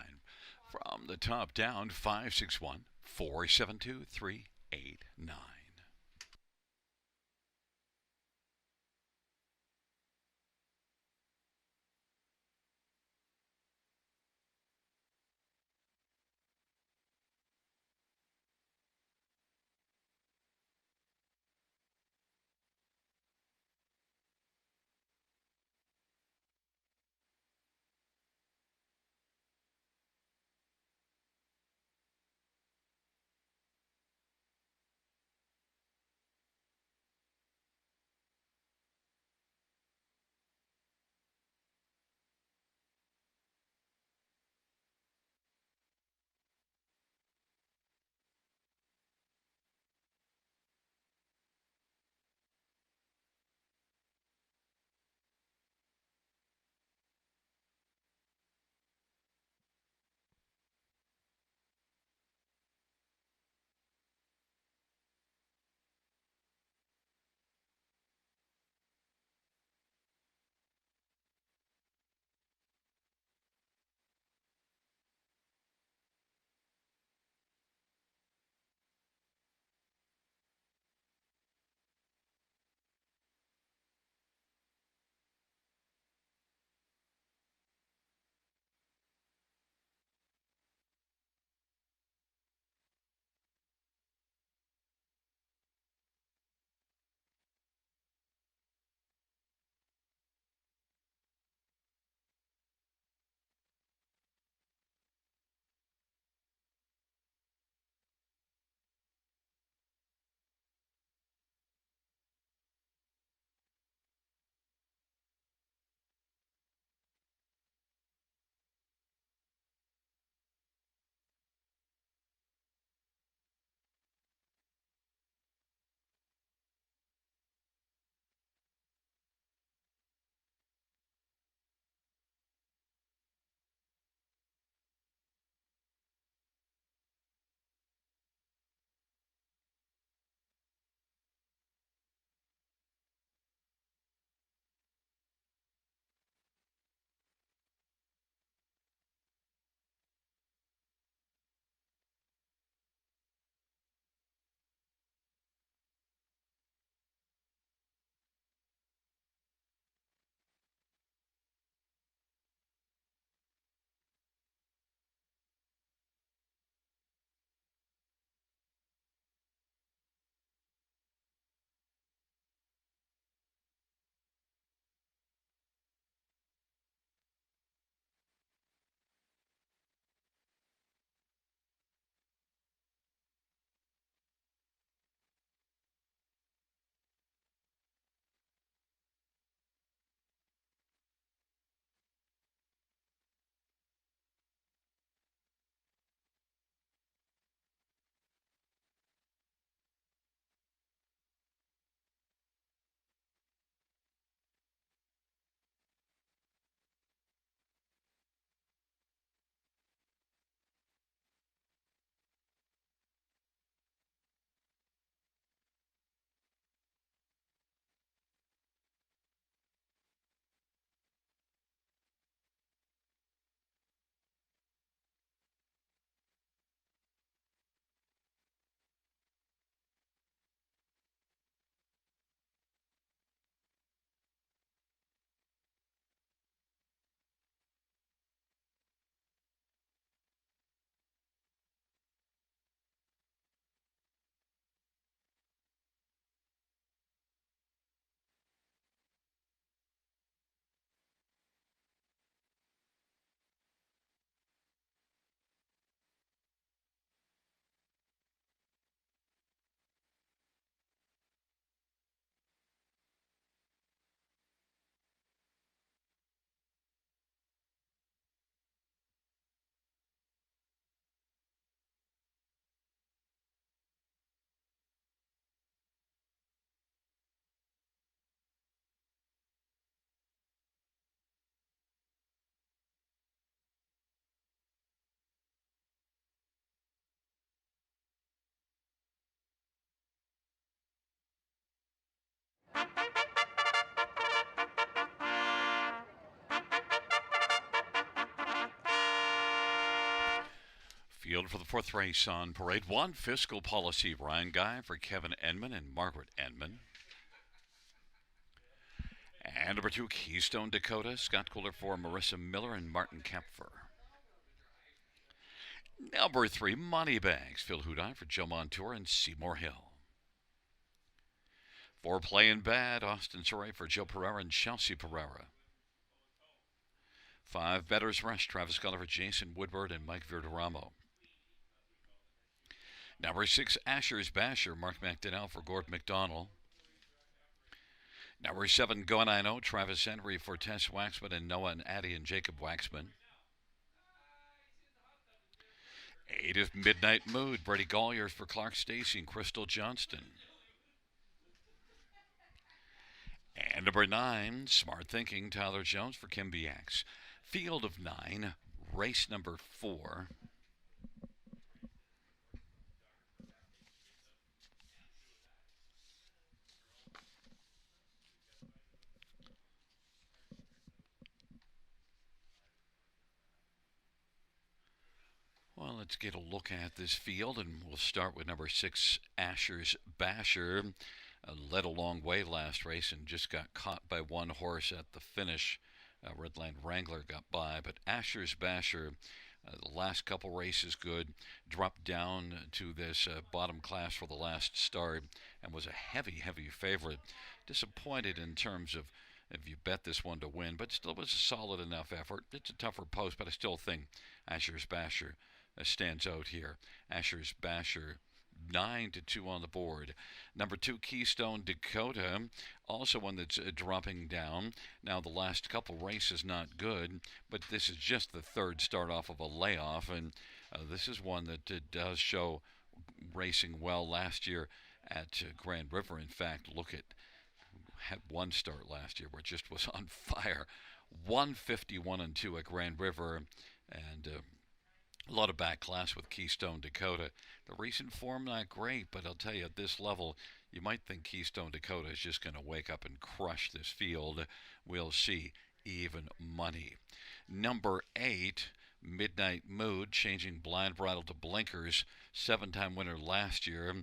From the top down: 5, 6, 1, 4, 7, 2, 3, 8, 9. Field for the fourth race on parade. One, Fiscal Policy, Ryan Guy for Kevin Enman and Margaret Enman. And number 2, Keystone Dakota, Scott Kohler for Marissa Miller and Martin Kempfer. Number 3, Moneybags, Phil Hudai for Joe Montour and Seymour Hill. 4, Playin' Bad, Austin Soray for Joe Pereira and Chelsea Pereira. 5, Better's Rush, Travis Sculler for Jason Woodward and Mike Verderamo. Number 6, Asher's Basher, Mark McDonnell for Gord McDonald. Number 7, Going I Know, Travis Henry for Tess Waxman and Noah and Addie and Jacob Waxman. 8 is Midnight Mood, Brady Gollier for Clark Stacy and Crystal Johnston. And number 9, Smart Thinking, Tyler Jones for Kim Biax. Field of 9, race number 4. Well, let's get a look at this field, and we'll start with number 6, Asher's Basher. Led a long way last race and just got caught by one horse at the finish. Redland Wrangler got by, but Asher's Basher, the last couple races good, dropped down to this bottom class for the last start and was a heavy favorite. Disappointed in terms of if you bet this one to win, but still was a solid enough effort. It's a tougher post, but I still think Asher's Basher stands out here. Asher's Basher 9-2 on the board. Number 2, Keystone Dakota, also one that's dropping down. Now the last couple races not good, but this is just the third start off of a layoff, and this is one that does show racing well last year at Grand River. In fact, look at had one start last year where it just was on fire. 151-2 at Grand River, and a lot of back class with Keystone Dakota. The recent form not great, but I'll tell you at this level, you might think Keystone Dakota is just going to wake up and crush this field. We'll see. Even money. Number 8, Midnight Mood, changing Blind Bridle to Blinkers. 7-time winner last year.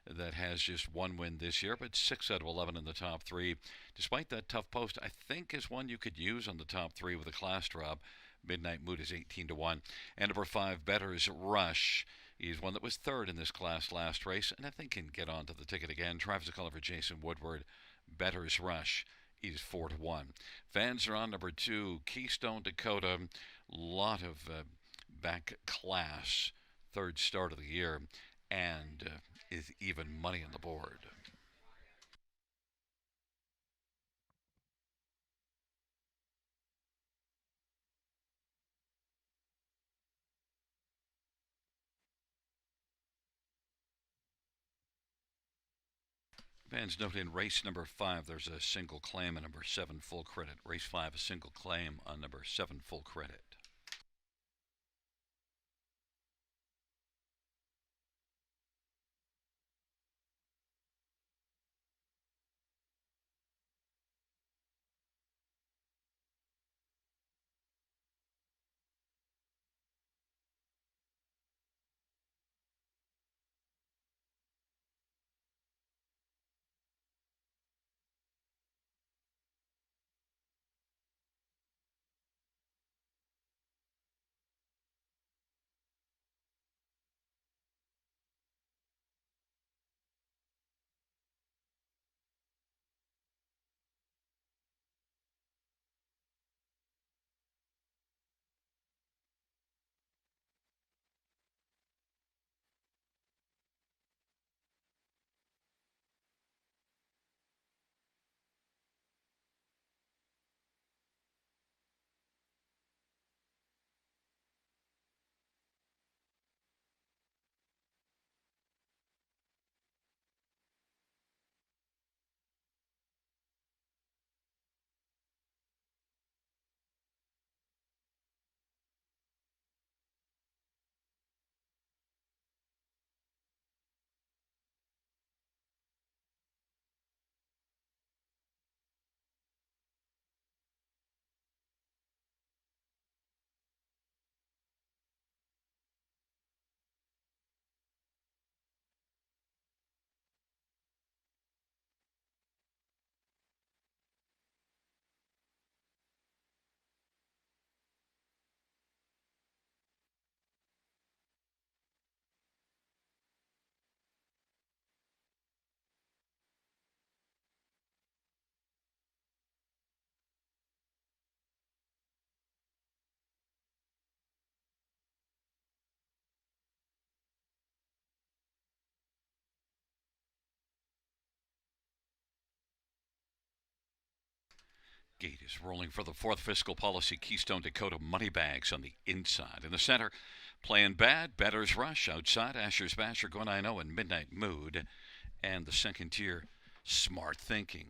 That has just one win this year, but 6 out of 11 in the top 3. Despite that tough post, I think is one you could use on the top 3 with a class drop. Midnight Mood is 18-1. And number 5, Better's Rush. He's one that was third in this class last race, and I think can get onto the ticket again. Travis Cullen for Jason Woodward. Better's Rush. He's 4-1. Fans are on number 2, Keystone Dakota. Lot of back class. Third start of the year, and is even money on the board. Fans note in race number 5, there's a single claim on number 7 full credit. Race 5, a single claim on number 7 full credit. Gate is rolling for the fourth fiscal policy. Keystone Dakota Moneybags on the inside. In the center, Playing Bad, Better's Rush. Outside, Asher's Basher, Going I Know, and Midnight Mood. And the second tier, Smart Thinking.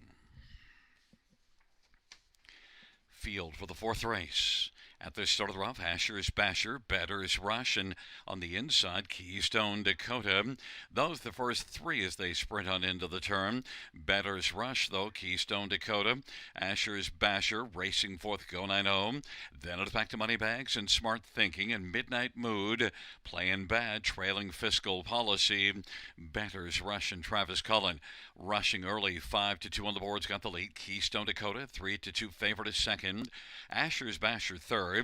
Field for the fourth race. At the start of the rough, Asher's Basher, Better's Rush, and on the inside, Keystone Dakota. Those the first three as they sprint on into the turn. Better's Rush, though, Keystone Dakota, Asher's Basher, racing fourth, Go 9-0. Then it's back to Moneybags and Smart Thinking and Midnight Mood. Playing Bad, trailing Fiscal Policy. Better's Rush and Travis Cullen rushing early, 5-2 on the boards, got the lead. Keystone Dakota, 3-2 favorite is second. Asher's Basher third.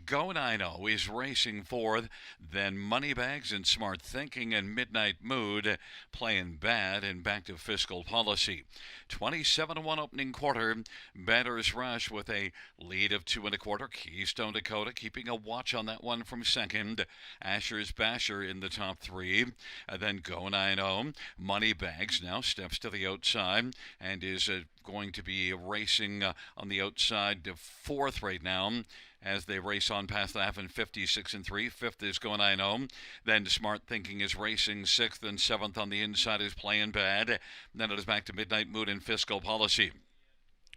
Go 9-0 is racing fourth. Then Moneybags and Smart Thinking and Midnight Mood. Playing Bad and back to Fiscal Policy. 27-1 opening quarter. Better's Rush with a lead of 2 1/4. Keystone Dakota keeping a watch on that one from second. Asher's Basher in the top three. Then Go 9-0. Moneybags now steps to the outside and is going to be racing on the outside to fourth right now as they race on past the half in 56-3. Fifth is Go 9-0. Then Smart Thinking is racing sixth, and seventh on the inside is Playing Bad. Then it is back to Midnight Mood and Fiscal Policy.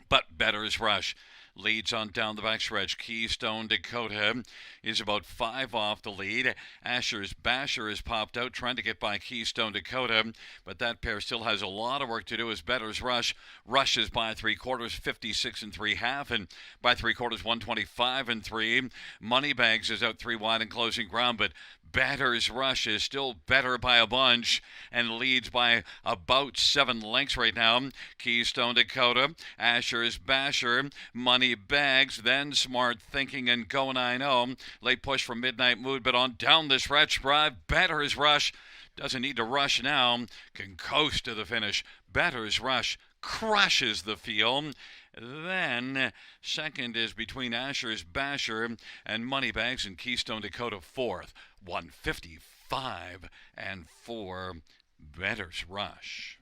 But Better's Rush leads on down the backstretch. Keystone Dakota is about 5 off the lead. Asher's Basher has popped out trying to get by Keystone Dakota, but that pair still has a lot of work to do as Better's Rush rushes by 3/4, 56-3.5, and by 3/4, 125-3. Moneybags is out 3 wide and closing ground, but Better's Rush is still better by a bunch and leads by about 7 lengths right now. Keystone Dakota, Asher's Basher, Moneybags, then Smart Thinking and Go 9-0. Late push from Midnight Mood, but on down the stretch drive, Better's Rush doesn't need to rush now, can coast to the finish. Better's Rush crushes the field. Then second is between Asher's Basher and Moneybags and Keystone Dakota fourth. 155-4, Better's Rush.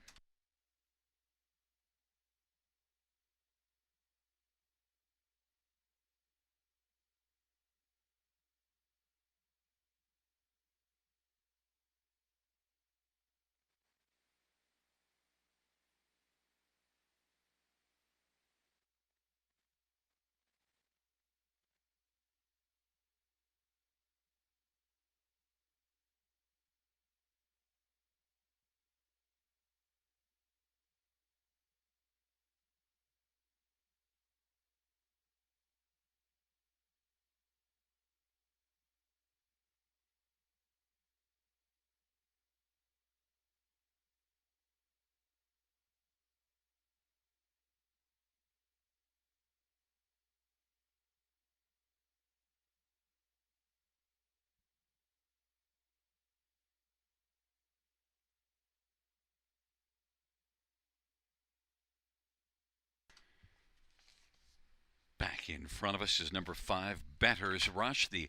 Back in front of us is number 5, Better's Rush, the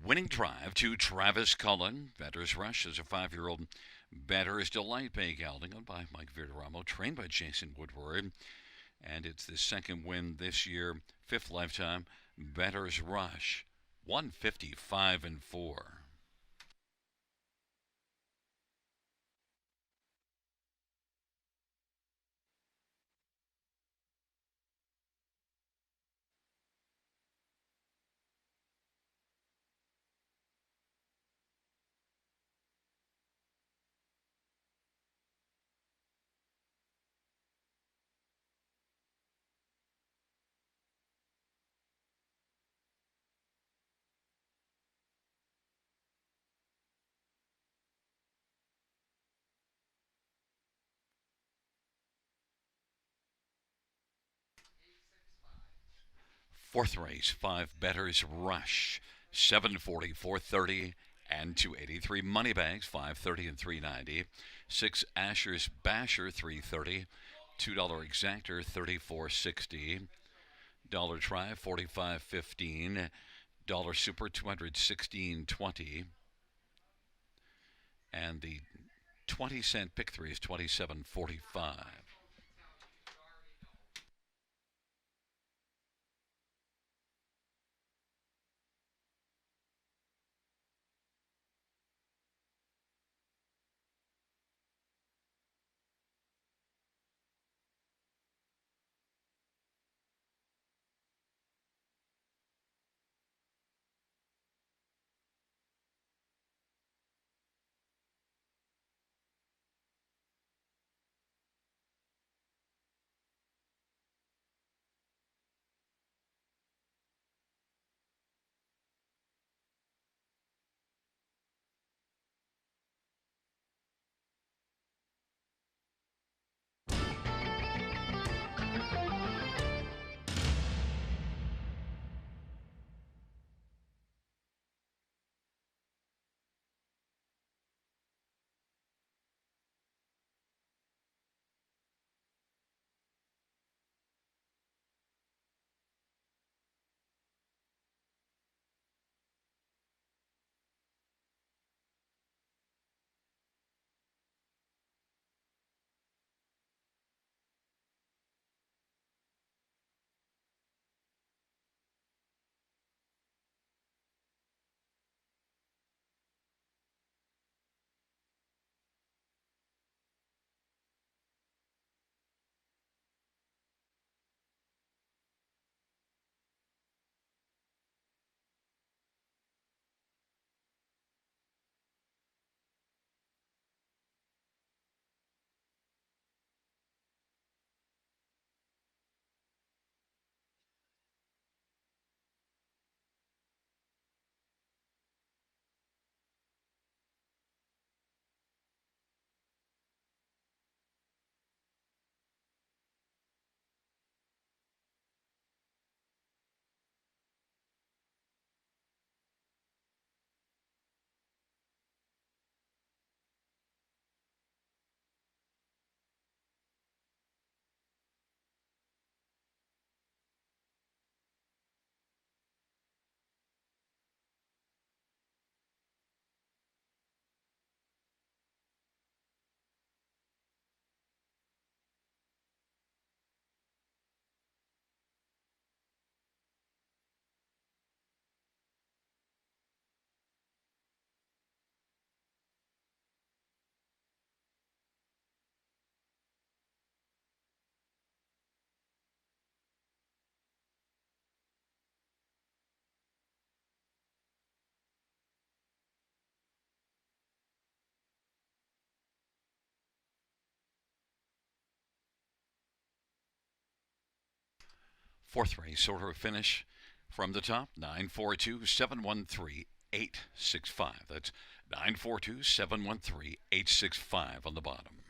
winning drive to Travis Cullen. Better's Rush is a 5-year-old Better's Delight Bay gelding owned by Mike Verderamo, trained by Jason Woodward. And it's the second win this year, 5th lifetime. Better's Rush, 155-4. Fourth race, 5, Better's Rush, 740, 430, and 283. Moneybags, 530 and 390. 6, Asher's Basher, 330. $2 Exactor, 34.60. Dollar Try, 45.15. Dollar Super, 216.20. And the 20-cent pick 3 is 27.45. Fourth race order finish from the top 942-713-865. That's 942-713-865 on the bottom.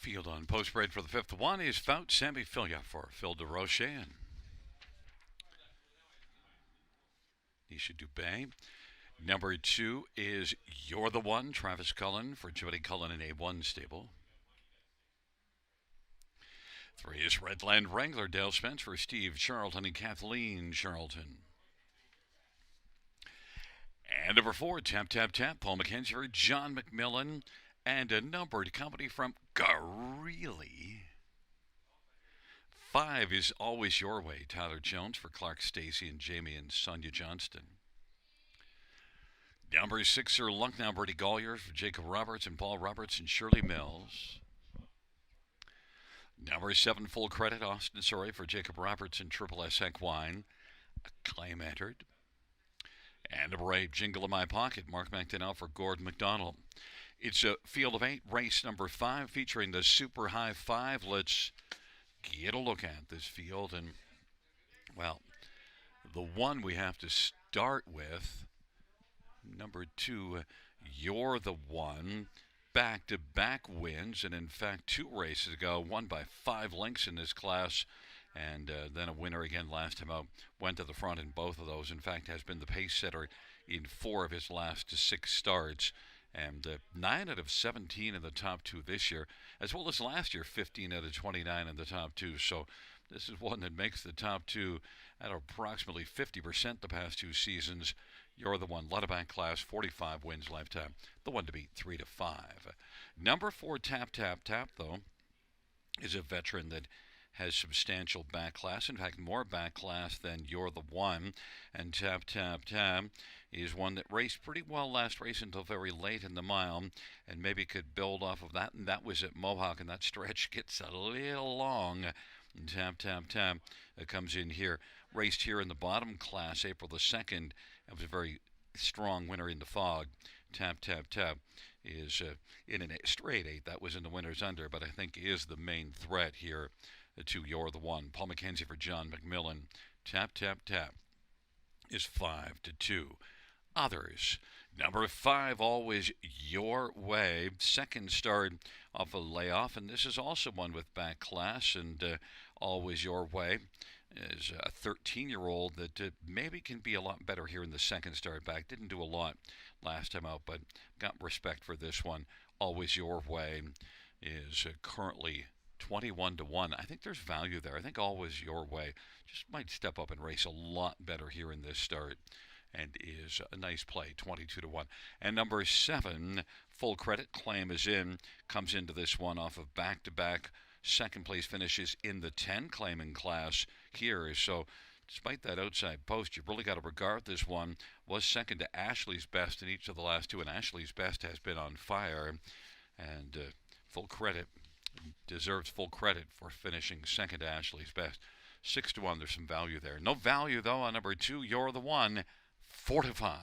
Field on post parade for the fifth one is Fout Sammy Filia for Phil DeRoche and Nisha Dubé. Number 2 is You're the One, Travis Cullen for Jody Cullen in A1 stable. 3 is Redland Wrangler, Dale Spence for Steve Charlton and Kathleen Charlton. And number 4, Tap Tap Tap, Paul McKenzie for John McMillan. And a numbered company from Greeley. 5 is Always Your Way, Tyler Jones for Clark Stacy and Jamie and Sonia Johnston. Number 6 are Lucknow Bertie Gollier for Jacob Roberts and Paul Roberts and Shirley Mills. Number 7, Full Credit, Austin Surrey for Jacob Roberts and Triple S Equine. A claim entered. And number 8, Jingle in My Pocket, Mark McDonnell for Gordon McDonald. It's a field of 8, race number 5, featuring the Super High 5. Let's get a look at this field. And, well, the one we have to start with, number 2, You're the One. Back-to-back wins, and in fact 2 races ago, won by 5 lengths in this class, and then a winner again last time out. Went to the front in both of those. In fact, has been the pace setter in 4 of his last 6 starts, and 9 out of 17 in the top 2 this year, as well as last year, 15 out of 29 in the top 2. So this is one that makes the top 2 at approximately 50% the past 2 seasons. You're the One, Leatherback class, 45 wins lifetime. The one to beat, 3-5. Number 4, Tap Tap Tap, though, is a veteran that has substantial back class. In fact, more back class than You're the One. And Tap Tap Tap is one that raced pretty well last race until very late in the mile, and maybe could build off of that. And that was at Mohawk, and that stretch gets a little long. And Tap Tap Tap comes in here. Raced here in the bottom class April the 2nd. It was a very strong winner in the fog. Tap Tap Tap is in a straight 8. That was in the winner's under, but I think is the main threat here to You're the One. Paul McKenzie for John McMillan. Tap Tap Tap is 5-2. Others. Number 5, Always Your Way. Second start off a layoff, and this is also one with back class, and Always Your Way is a 13-year-old that maybe can be a lot better here in the second start back. Didn't do a lot last time out, but got respect for this one. Always Your Way is currently 21-1. I think there's value there. I think Always Your Way just might step up and race a lot better here in this start, and is a nice play, 22-1. And number 7, Full Credit, Claim is in, comes into this one off of back-to-back second place finishes in the 10 claiming class here. So despite that outside post, you've really got to regard this one. Was second to Ashley's Best in each of the last 2, and Ashley's Best has been on fire. And Full Credit deserves full credit for finishing second to Ashley's Best. 6-1, there's some value there. No value, though, on number 2, You're the One, 4-5.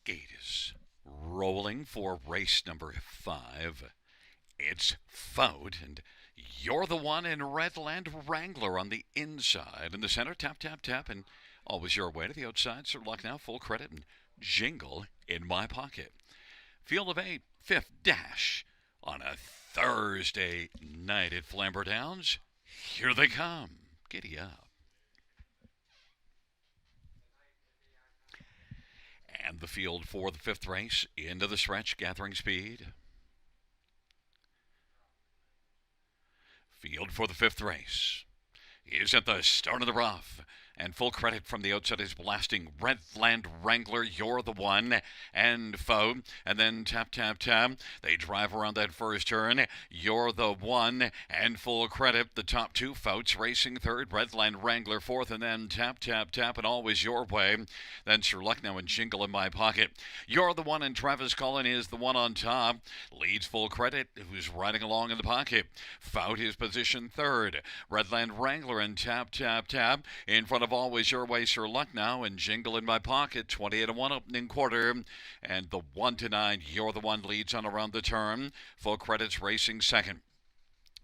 Gate is rolling for race number 5. It's Fout, and you're the one in Redland Wrangler on the inside. In the center, tap, tap, tap, and always your way to the outside. Sir Luck now, full credit, and Jingle in my pocket. Field of 8, fifth dash on a Thursday night at Flamboro Downs. Here they come. Giddy up. And the field for the 5th race into the stretch, gathering speed. Field for the 5th race is at the start of the rough. And full credit from the outside is blasting Redland Wrangler, you're the one, and Foe. And then tap, tap, tap. They drive around that first turn. You're the one, and full credit. The top 2 Fouts racing third, Redland Wrangler fourth, and then tap, tap, tap, and always your way. Then Sir Lucknow and Jingle in my pocket. You're the one, and Travis Cullen is the one on top. Leads full credit, who's riding along in the pocket. Fout is position third. Redland Wrangler and tap, tap, tap. In front of always your way, Sir Lucknow, and Jingle in my pocket. 28-1 opening quarter, and the 1-9. You're the one leads on around the turn. Full credits racing second.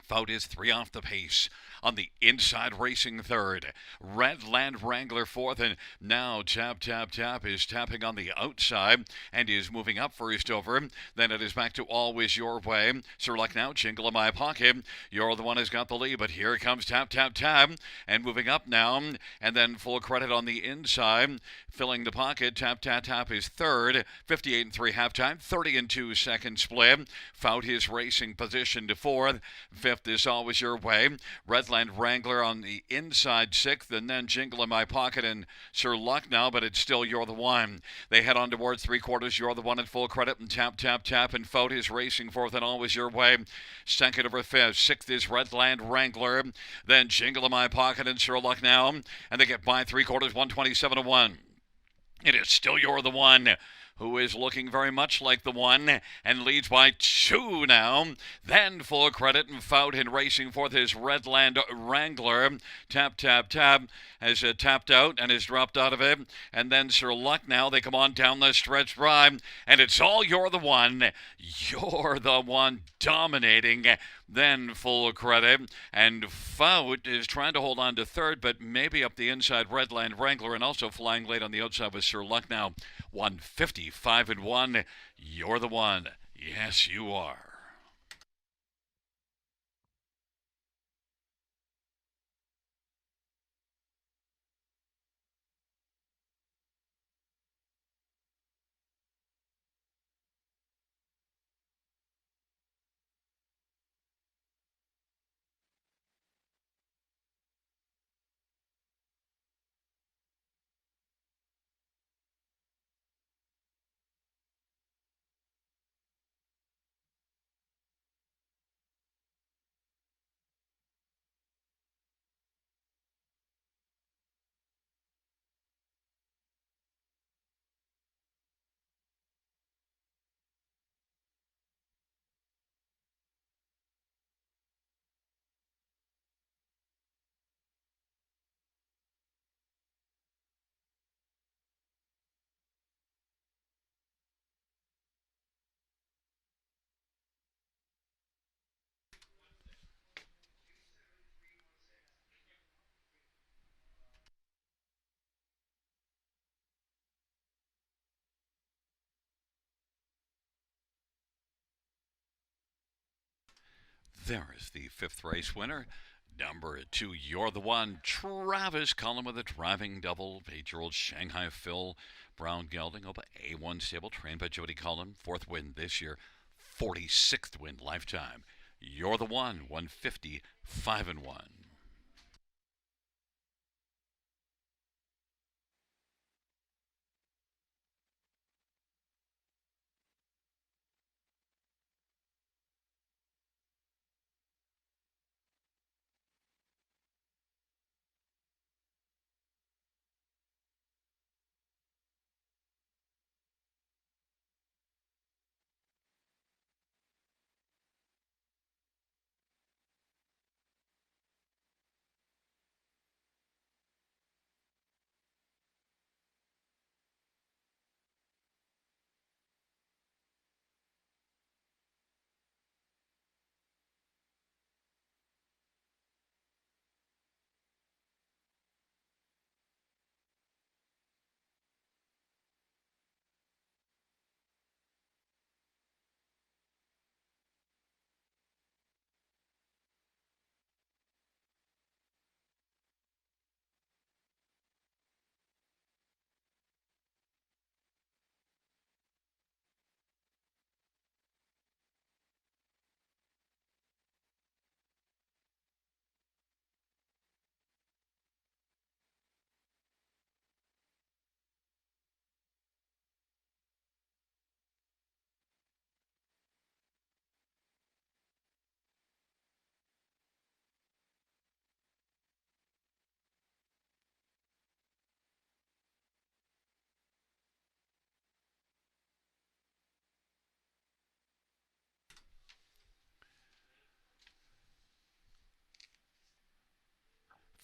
Fout is 3 off the pace. On the inside, racing third. Redland Wrangler fourth, and now tap, tap, tap is tapping on the outside and is moving up first over. Then it is back to always your way. Sir Lucknow, Jingle in my pocket. You're the one who's got the lead, but here comes tap, tap, tap, and moving up now. And then full credit on the inside, filling the pocket. Tap, tap, tap is third. 58-3 halftime. 30-2 second split. Fout his racing position to fourth. Fifth is always your way. Redland Wrangler on the inside sixth, and then Jingle in my pocket and Sir Lucknow, but it's still you're the one. They head on towards 3/4. You're the one at full credit, and tap, tap, tap, and Fout is racing fourth and always your way. Second over fifth. Sixth is Redland Wrangler. Then Jingle in my pocket and Sir Lucknow, and they get by 3/4, 127-1. It is still you're the one, who is looking very much like the one and leads by 2 now. Then full credit and Fout in racing fourth is Redland Wrangler. Tap, tap, tap has tapped out and has dropped out of it. And then Sir Lucknow, they come on down the stretch drive, and it's all you're the one. You're the one dominating. Then full credit, and Fout is trying to hold on to third, but maybe up the inside Redland Wrangler, and also flying late on the outside with Sir Lucknow. 155-1. You're the one. Yes, you are. There is the 5th race winner. Number 2, you're the one. Travis Cullen with a driving double. 8-year-old Shanghai Phil Brown gelding over A1 stable, trained by Jody Cullen. 4th win this year. 46th win lifetime. You're the one. 155-1.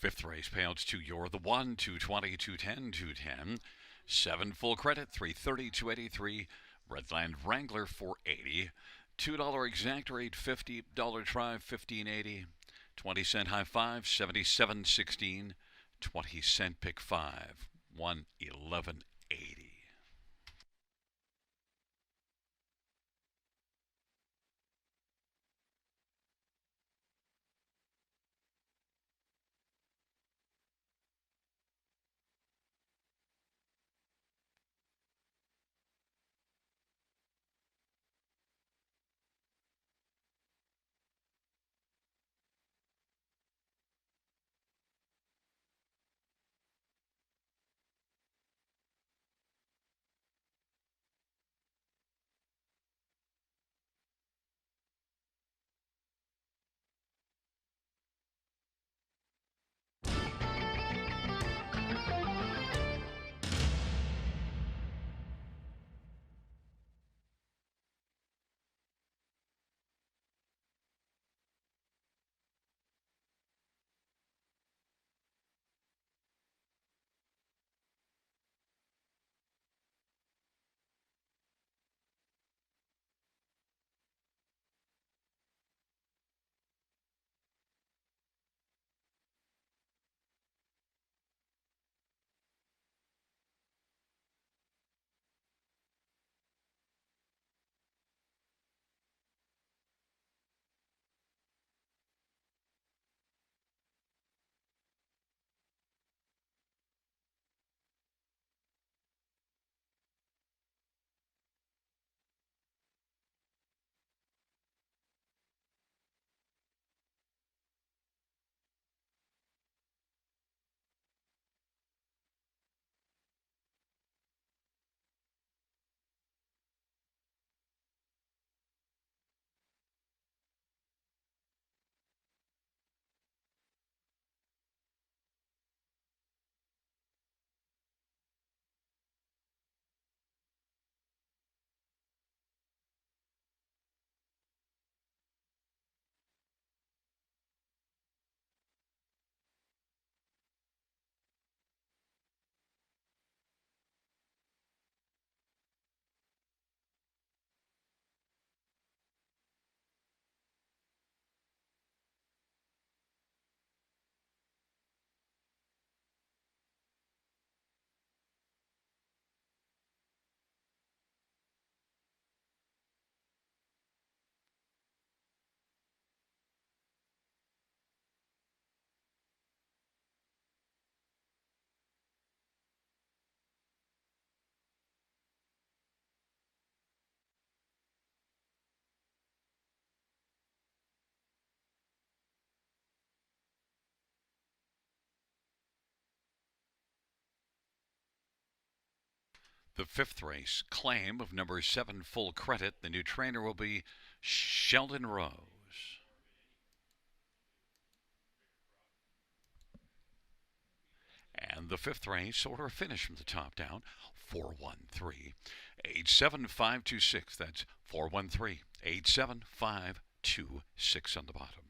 Fifth race payouts to You're the One, 220, 210, 210. 7 full credit, 330, 283. Redland Wrangler, 480. $2 exact rate, $50 try, 1580. 20-cent high five, 77.16. 20-cent pick five, 111.80. The fifth race, claim of number 7 full credit. The new trainer will be Sheldon Rose. And the fifth race, order finish from the top down, 413 87526. That's 413 87526 on the bottom.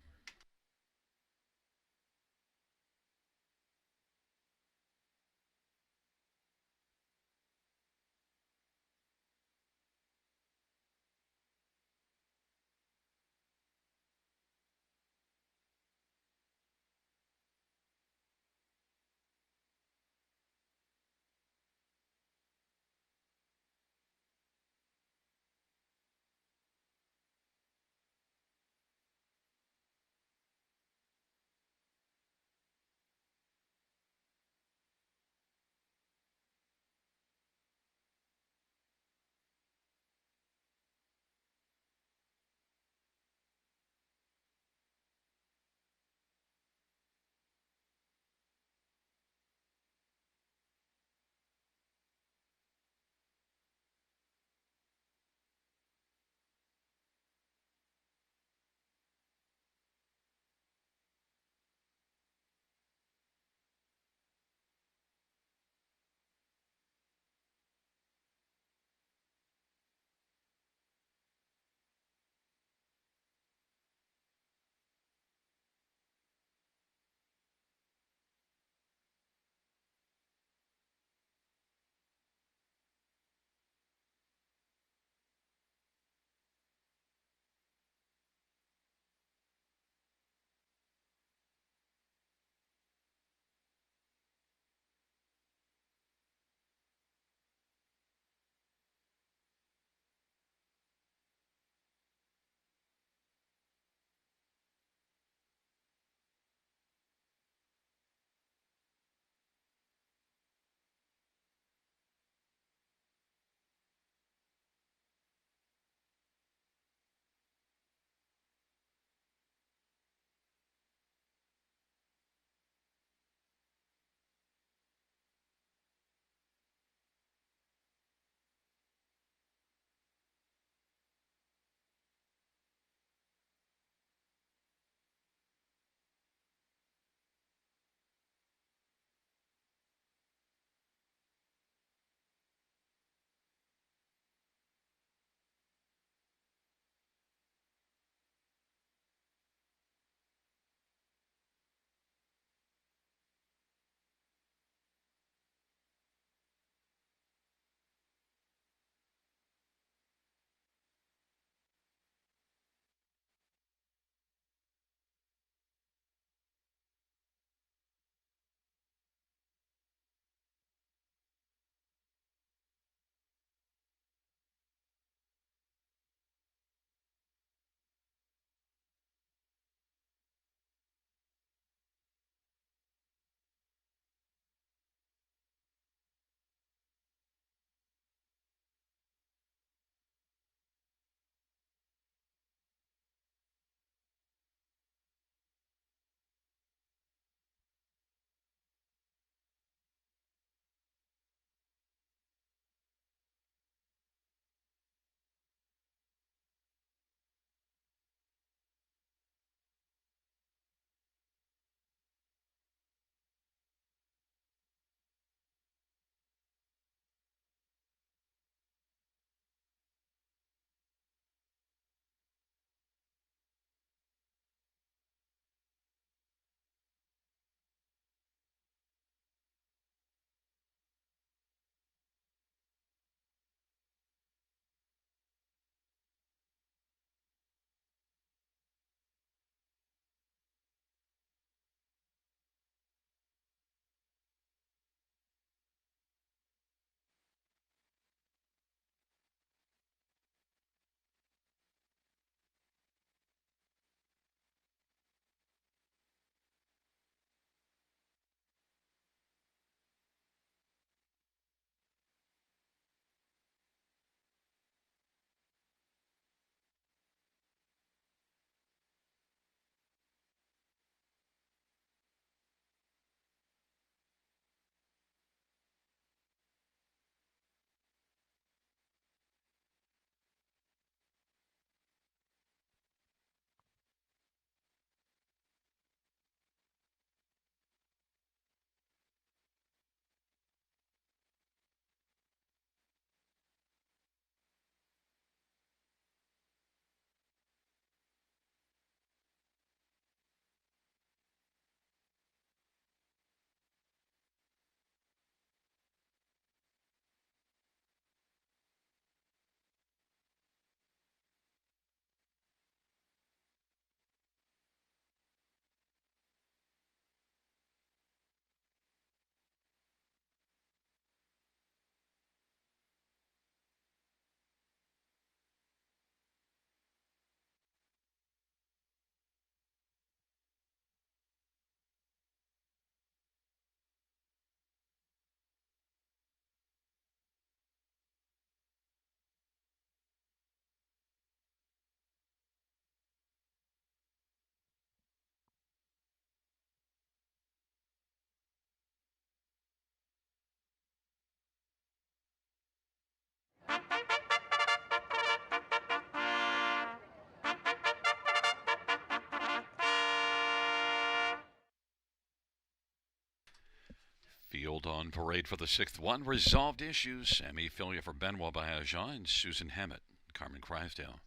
on parade for the sixth one. Resolved issues. Sammy Filia for Benoit Bayajan and Susan Hammett. Carmen Crysdale.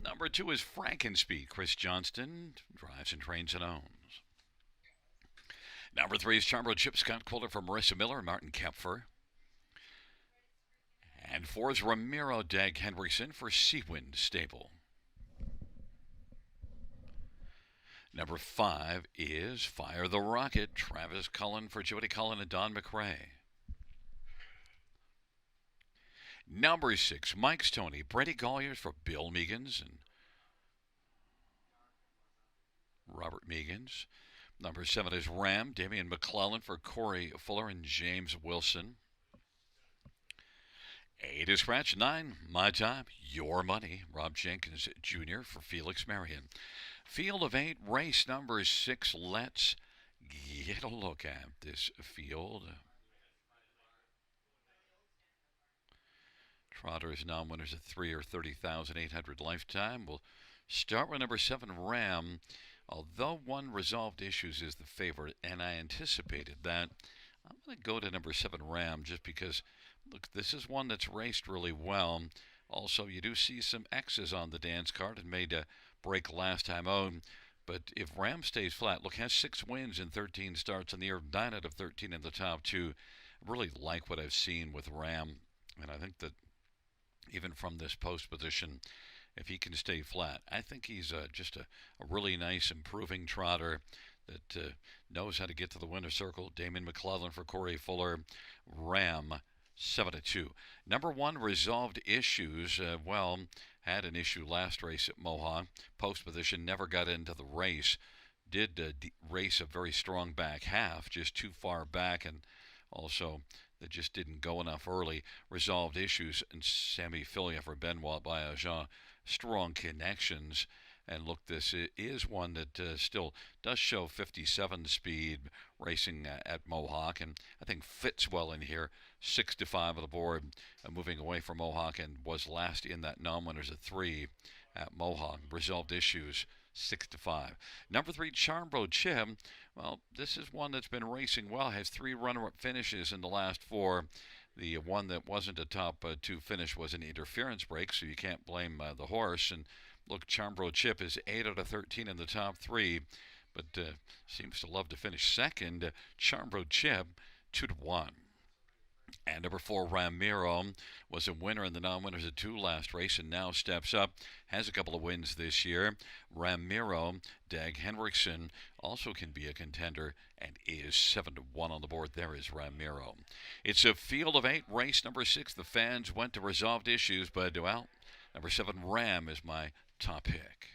Number 2 is Frankenspeed. Chris Johnston drives and trains and owns. Number 3 is Charbroil Chip. Scott Quilter for Marissa Miller. Martin Kepfer. And 4 is Ramiro Dag Henriksen for Seawind Stable. Number 5 is Fire the Rocket. Travis Cullen for Jody Cullen and Don McRae. Number 6, Mike Stoney. Brady Colliers for Bill Meegans and Robert Meegans. Number 7 is Ram. Damian McClellan for Corey Fuller and James Wilson. 8 is Scratch. 9, My Time, Your Money. Rob Jenkins Jr. for Felix Marion. Field of 8, race number 6. Let's get a look at this field. Trotters non-winners at 3 or 30,800 lifetime. We'll start with number 7, Ram. Although one resolved issues is the favorite, and I anticipated that, I'm going to go to number 7, Ram, just because, look, this is one that's raced really well. Also, you do see some X's on the dance card and made a break last time out. But if Ram stays flat, look, has 6 wins in 13 starts in the year, 9 out of 13 in the top 2. I really like what I've seen with Ram, and I think that even from this post position, if he can stay flat, I think he's just a really nice improving trotter that knows how to get to the winner's circle. Damon McClellan for Corey Fuller. Ram, 7-2. Number 1, resolved issues. Had an issue last race at Mohawk. Post position, never got into the race. Did race a very strong back half, just too far back, and also that just didn't go enough early. Resolved issues, and Sammy Filia for Benoit Bayajan. Strong connections. And look, this is one that still does show 57 speed racing at Mohawk, and I think fits well in here. 6-5 on the board, moving away from Mohawk, and was last in that non-winners at 3 at Mohawk. Resolved issues, 6-5. Number 3, Charbroil Chip. Well, this is one that's been racing well, has 3 runner-up finishes in the last 4. The one that wasn't a top 2 finish was an interference break, so you can't blame the horse. And look, Charbroil Chip is 8 out of 13 in the top 3, but seems to love to finish second. Charbroil Chip, 2-1. And number 4, Ramiro, was a winner in the non-winners at 2 last race and now steps up. Has a couple of wins this year. Ramiro, Dag Henriksen, also can be a contender and is 7-1 on the board. There is Ramiro. It's a field of 8, race number 6. The fans went to resolved issues, but, well, number 7, Ram, is my top pick.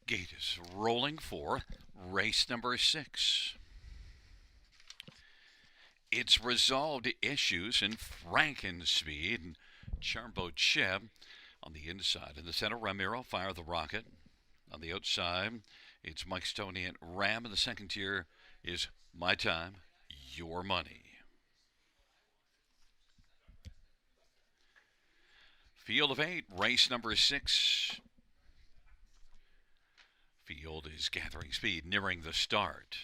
Gate is rolling for race number 6. It's resolved issues in Frankenspeed and Charmbo Cheb on the inside. In the center, Ramiro, Fire the Rocket. On the outside, it's Mike Stoney and Ram. In the second tier is My Time, Your Money. Field of 8, race number 6. Field is gathering speed, nearing the start.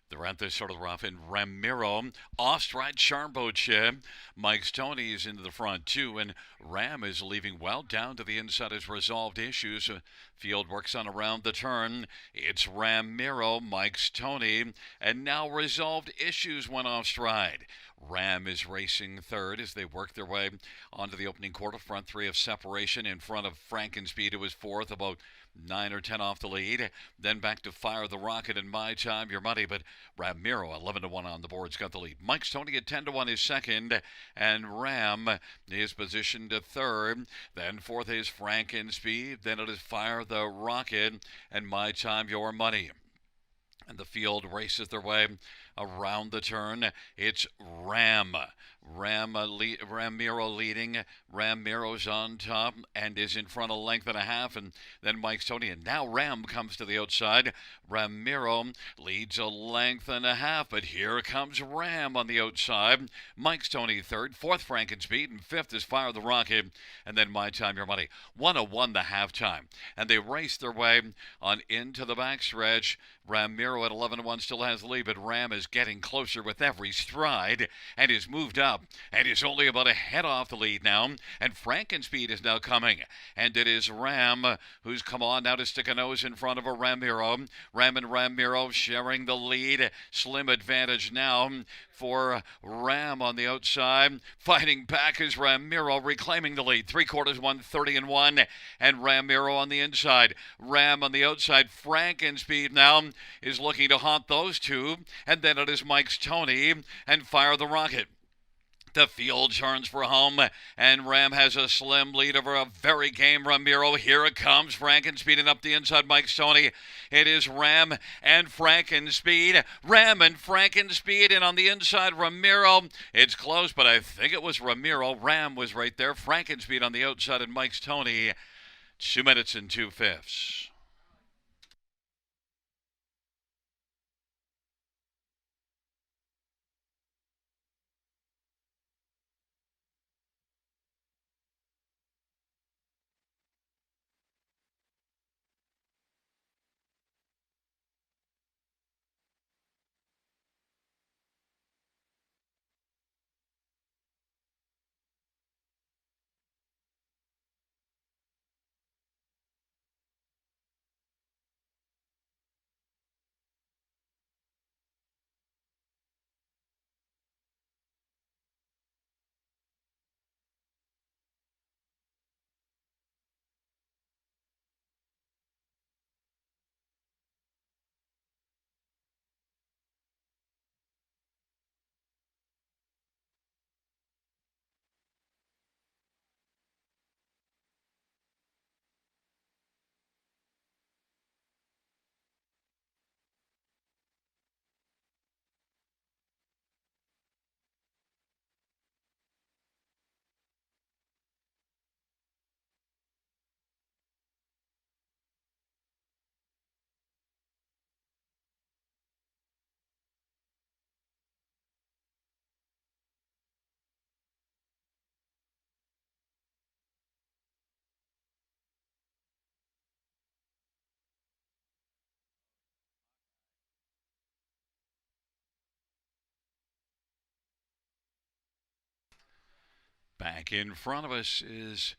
They're at the start of the rough, and Ramiro, off-stride Charmboche. Mike Stoney is into the front, too, and Ram is leaving well down to the inside as resolved issues. Field works on around the turn. It's Ramiro, Mike Stoney, and now resolved issues went off-stride. Ram is racing third as they work their way onto the opening quarter. Front three of separation in front of Frankenspeed, who was fourth, about 9 or 10 off the lead. Then back to Fire the Rocket and My Time, Your Money. But Ramiro, 11-1 on the board's got the lead. Mike Stoney at 10-1 is second. And Ram is positioned to third. Then fourth is Frankenspeed. Then it is Fire the Rocket and My Time, Your Money. And the field races their way around the turn. It's Ramiro leading. Ramiro's on top and is in front a length and a half. And then Mike Stoney. And now Ram comes to the outside. Ramiro leads a length and a half. But here comes Ram on the outside. Mike Stoney third. Fourth Frankenspeed. And fifth is Fire the Rocket. And then My Time, Your Money. 101 the halftime. And they race their way on into the backstretch. Ramiro at 11-1 still has the lead, but Ram is getting closer with every stride and is moved up and is only about a head off the lead now. And Frankenspeed is now coming. And it is Ram who's come on now to stick a nose in front of a Ramiro. Ram and Ramiro sharing the lead. Slim advantage now for Ram on the outside. Fighting back is Ramiro reclaiming the lead. 3/4, 130-1. And Ramiro on the inside. Ram on the outside. Frankenspeed now is looking to haunt those two. And then it is Mike Stoney and Fire the Rocket. The field turns for home, and Ram has a slim lead over a very game Ramiro. Here it comes, Frankenspeed and up the inside, Mike Stoney. It is Ram and Frankenspeed. Ram and Frankenspeed, and on the inside, Ramiro. It's close, but I think it was Ramiro. Ram was right there. Frankenspeed on the outside, and Mike Stoney, 2 minutes and 2/5. Back in front of us is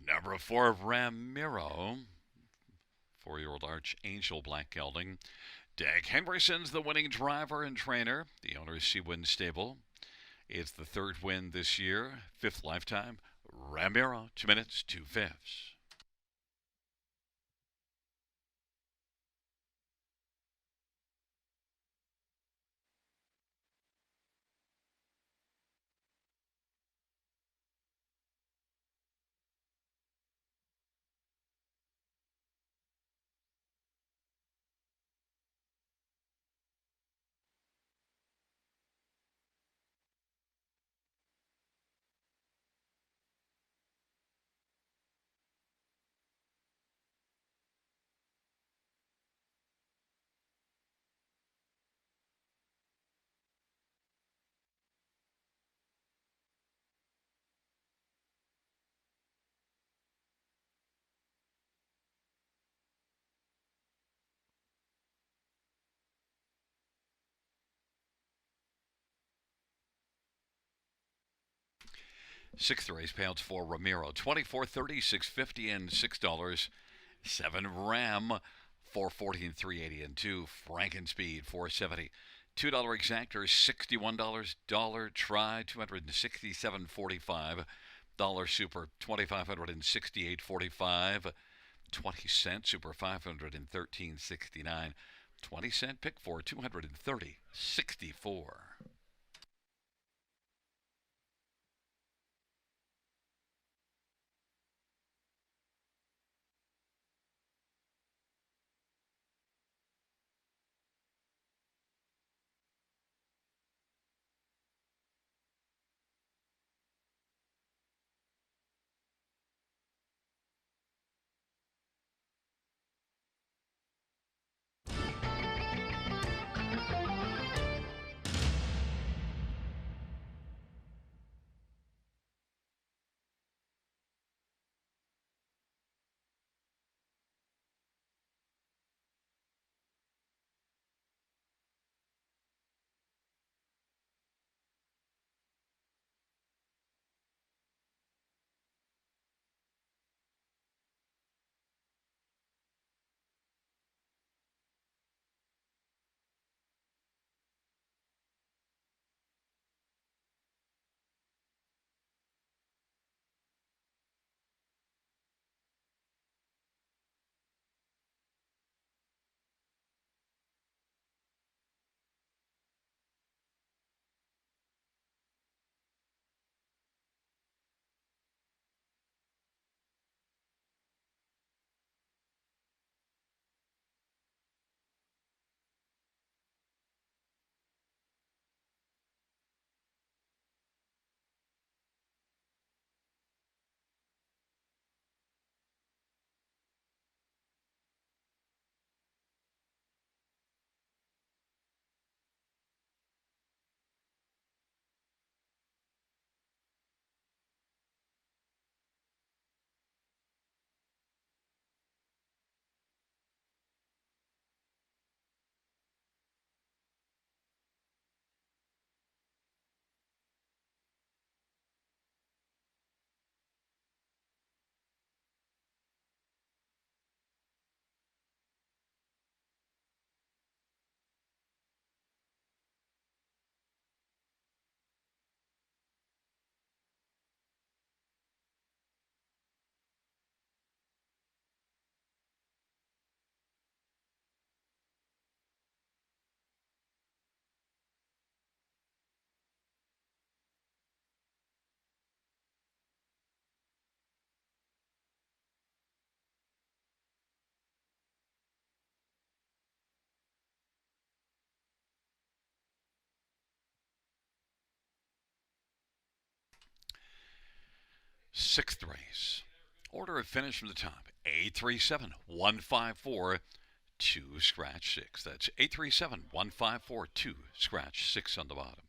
number 4, Ramiro. 4-year-old Archangel Black Gelding. Dag Henderson's the winning driver and trainer. The owner is Seawind Stable. It's the third win this year, 5th lifetime. Ramiro, 2 minutes, 2/5. Sixth race, payouts for Ramiro, 24.30, 6.50, and $6. 7 Ram, 4.40 and 3.80, and 2 Frankenspeed, 4.70. $2 exactor, $61. Dollar try, 267.45. Dollar super, 2,568.45. 20-cent super, 513.69. 20-cent pick for 230.64. Sixth race. Order of finish from the top. 837-154-2 scratch 6. That's 837-154-2 scratch 6 on the bottom.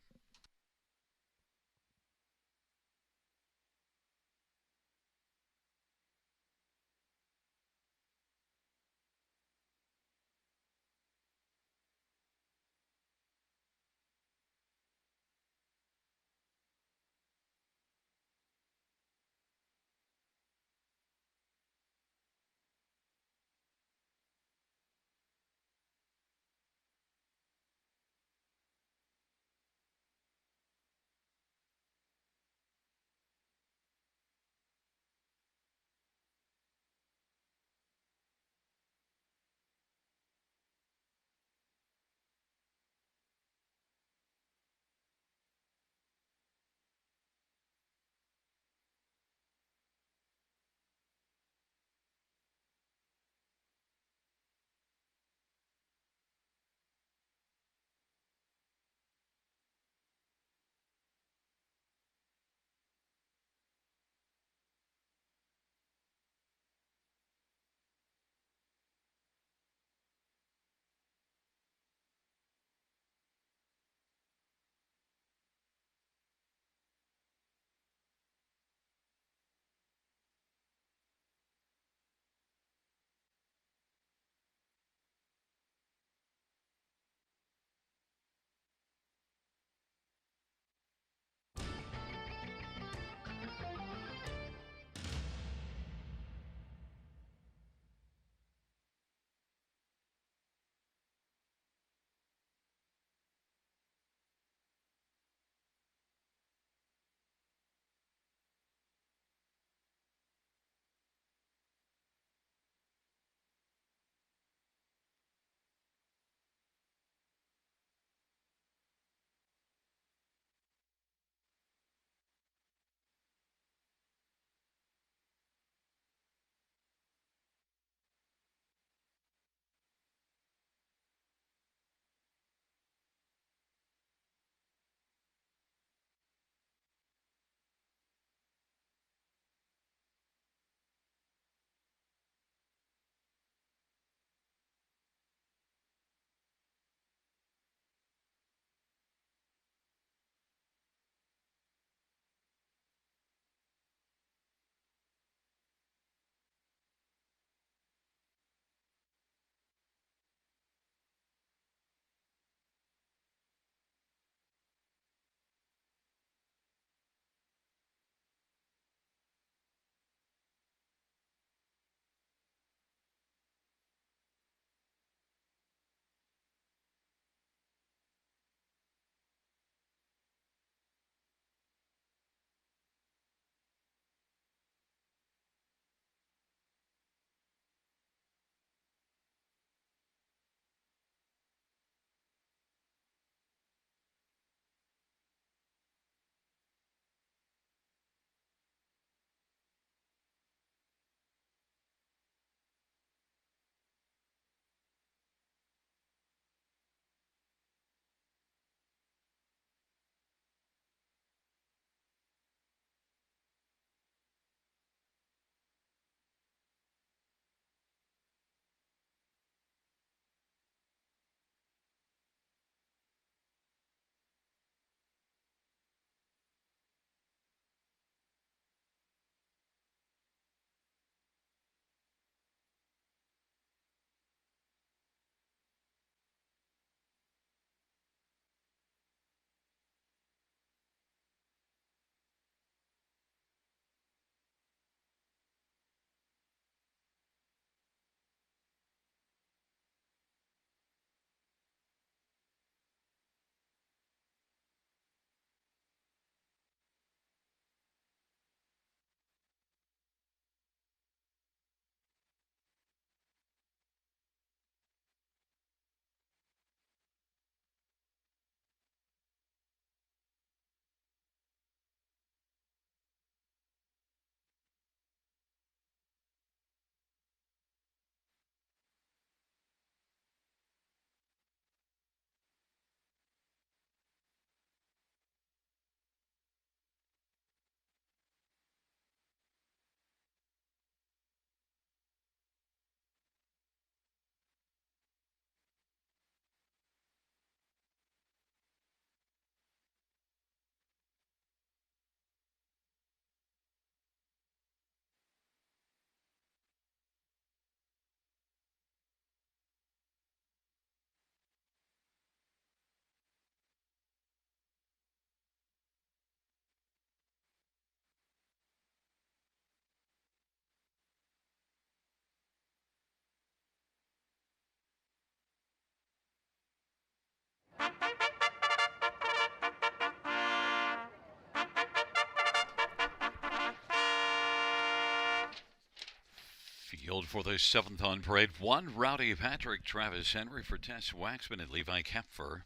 Field for the seventh on parade. One, Rowdy Patrick, Travis Henry for Tess Waxman and Levi Kepfer.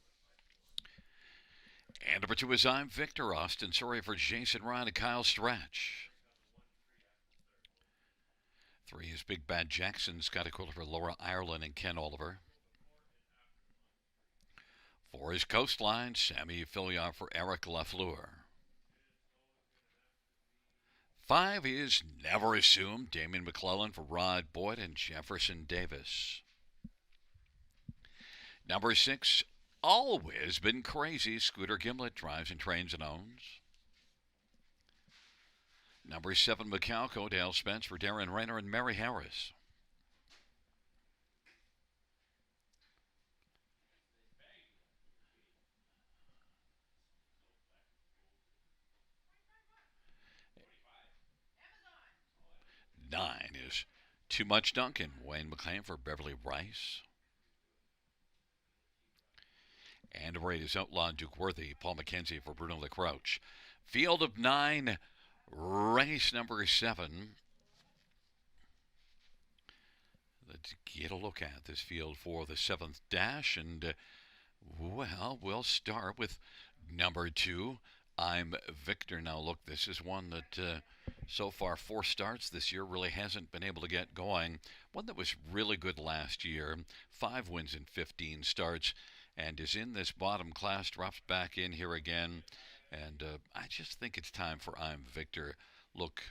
And number two is I'm Victor, Austin Surrey for Jason Ryan and Kyle Stretch. Three is Big Bad Jackson, Scotty Quiller for Laura Ireland and Ken Oliver. Four is Coastline, Sammy Filion for Eric Lafleur. Five is Never Assume, Damien McClellan for Rod Boyd and Jefferson Davis. Number six, Always Been Crazy, Scooter Gimlet drives and trains and owns. Number seven, McCalco, Dale Spence for Darren Rayner and Mary Harris. Nine is Too Much Duncan, Wayne McLean for Beverly Rice. And number eight is Outlaw Duke Worthy, Paul McKenzie for Bruno LaCroix. Field of nine, race number seven. Let's get a look at this field for the seventh dash. And, well, we'll start with number two. I'm Victor. Now, look, this is one that so far, 4 starts this year, really hasn't been able to get going. One that was really good last year, 5 wins in 15 starts, and is in this bottom class, drops back in here again. And I just think it's time for I'm Victor. Look,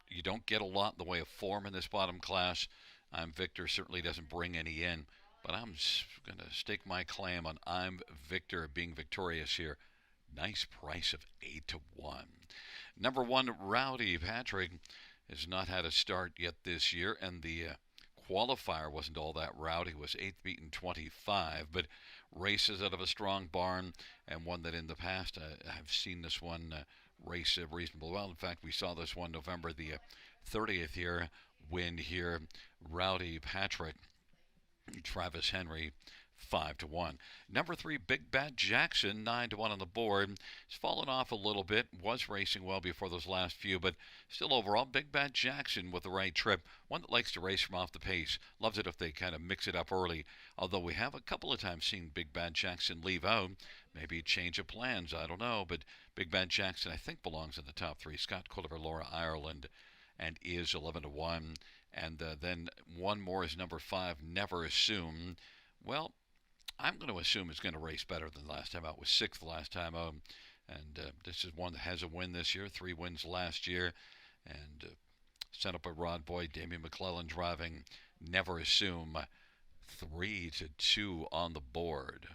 you don't get a lot in the way of form in this bottom class. I'm Victor certainly doesn't bring any in, but I'm going to stake my claim on I'm Victor being victorious here. Nice price of 8 to 1. Number one, Rowdy Patrick has not had a start yet this year, and the qualifier wasn't all that rowdy. It was 8th beaten 25, but races out of a strong barn, and one that in the past I've seen this one race reasonably well. In fact, we saw this one November the 30th here, win here, Rowdy Patrick, Travis Henry, 5 to 1. Number 3, Big Bad Jackson, 9 to 1 on the board. It's fallen off a little bit. Was racing well before those last few, but still overall, Big Bad Jackson with the right trip. One that likes to race from off the pace. Loves it if they kind of mix it up early. Although we have a couple of times seen Big Bad Jackson leave out. Maybe change of plans, I don't know. But Big Bad Jackson, I think, belongs in the top 3. Scott Culliver, Laura Ireland, and is 11 to 1. And then one more is number 5, Never Assume. Well, I'm going to assume it's going to race better than last time out. It was 6th last time out. And this is one that has a win this year, 3 wins last year. And sent up by Rod Boyd, Damien McClellan driving. Never Assume, 3 to 2 on the board.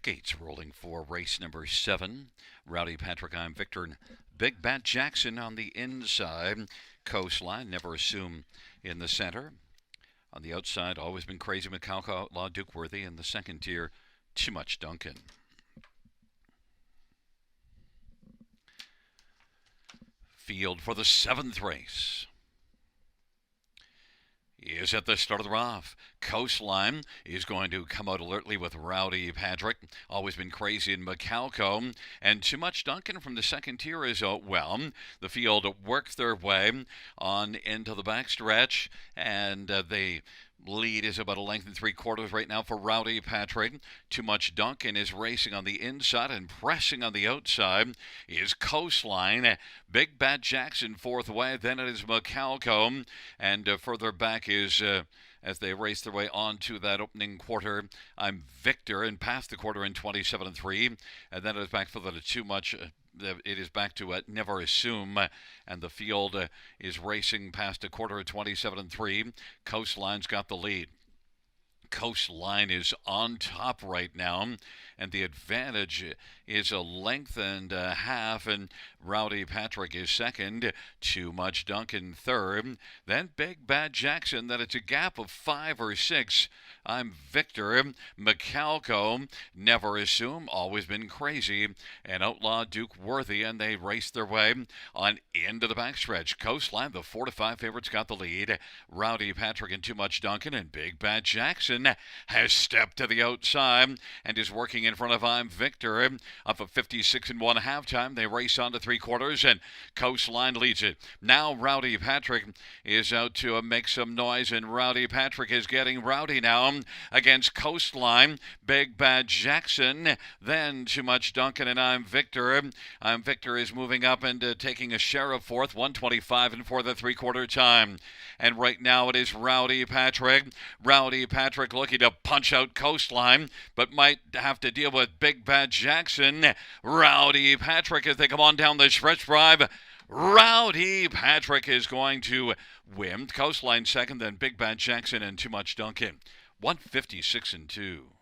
Skates rolling for race number 7. Rowdy Patrick, I'm Victor. And Big Bat Jackson on the inside. Coastline, Never Assume in the center. On the outside, Always Been Crazy, McCalco, Outlaw, Duke Worthy. In the second tier, Too Much Duncan. Field for the 7th race is at the start of the rough. Coastline is going to come out alertly with Rowdy Patrick, Always Been Crazy in McCalco, and Too Much Duncan from the second tier is well. The field works their way on into the backstretch, and they lead is about a length and 3/4 right now for Rowdy Patrick. Too Much Duncan is racing on the inside, and pressing on the outside is Coastline. Big Bat Jackson 4th away, then it is McCalco, and further back is as they race their way on to that opening quarter, I'm Victor, and past the quarter in 27-3, and then it is back for the Too Much. It is back to Never Assume, and the field is racing past a quarter of 27-3. Coastline's got the lead. Coastline is on top right now, and the advantage is a length and a half, and Rowdy Patrick is second, Too Much Duncan third, then Big Bad Jackson. Then it's a gap of 5 or 6. I'm Victor, McCalco, Never Assume, Always Been Crazy, and Outlaw Duke Worthy, and they race their way on into the backstretch. Coastline, the 4-5 favorites, got the lead. Rowdy Patrick and Too Much Duncan, and Big Bad Jackson has stepped to the outside and is working in front of I'm Victor. Up of 56-1 halftime, they race on to 3/4, and Coastline leads it. Now Rowdy Patrick is out to make some noise, and Rowdy Patrick is getting rowdy now against Coastline. Big Bad Jackson, then Too Much Duncan, and I'm Victor. I'm Victor is moving up and taking a share of 4th, 125 and for the 3/4 time. And right now it is Rowdy Patrick. Rowdy Patrick looking to punch out Coastline, but might have to deal with Big Bad Jackson. Rowdy Patrick as they come on down the stretch drive. Rowdy Patrick is going to win. Coastline second, then Big Bad Jackson and Too Much Duncan. 156-2.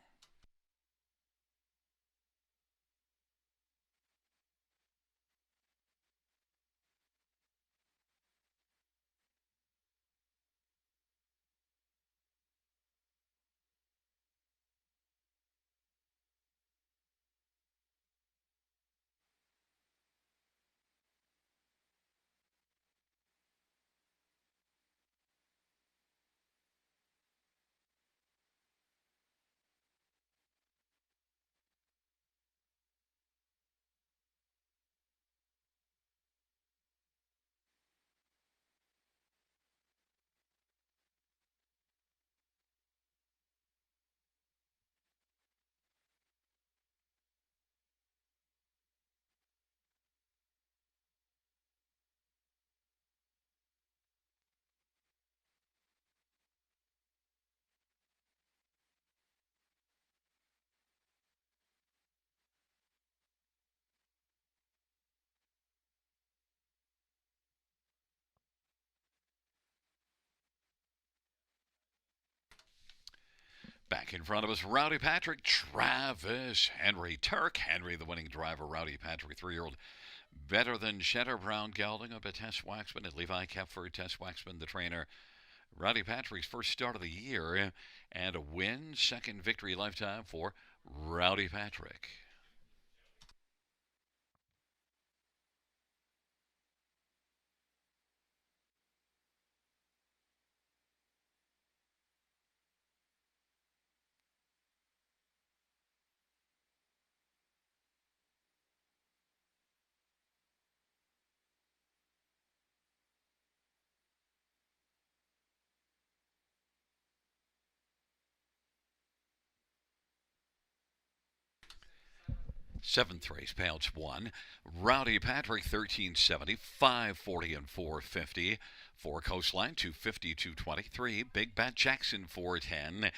Back in front of us, Rowdy Patrick, Travis Henry, Turk Henry, the winning driver. Rowdy Patrick, 3-year-old, better than Cheddar Brown gelding up at Tess Waxman and Levi Kepfer, Tess Waxman, the trainer. Rowdy Patrick's first start of the year and a win, second victory lifetime for Rowdy Patrick. Seventh race, payouts 1. Rowdy Patrick, 1370, 540 and 450. 4 Coastline, 250, 223. Big Bat Jackson, 410.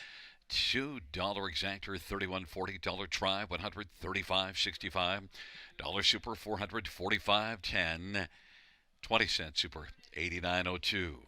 $2 exactor, 31.40. Dollar try, 135.65. Dollar super, 445.10. 20-cent super, 89.02.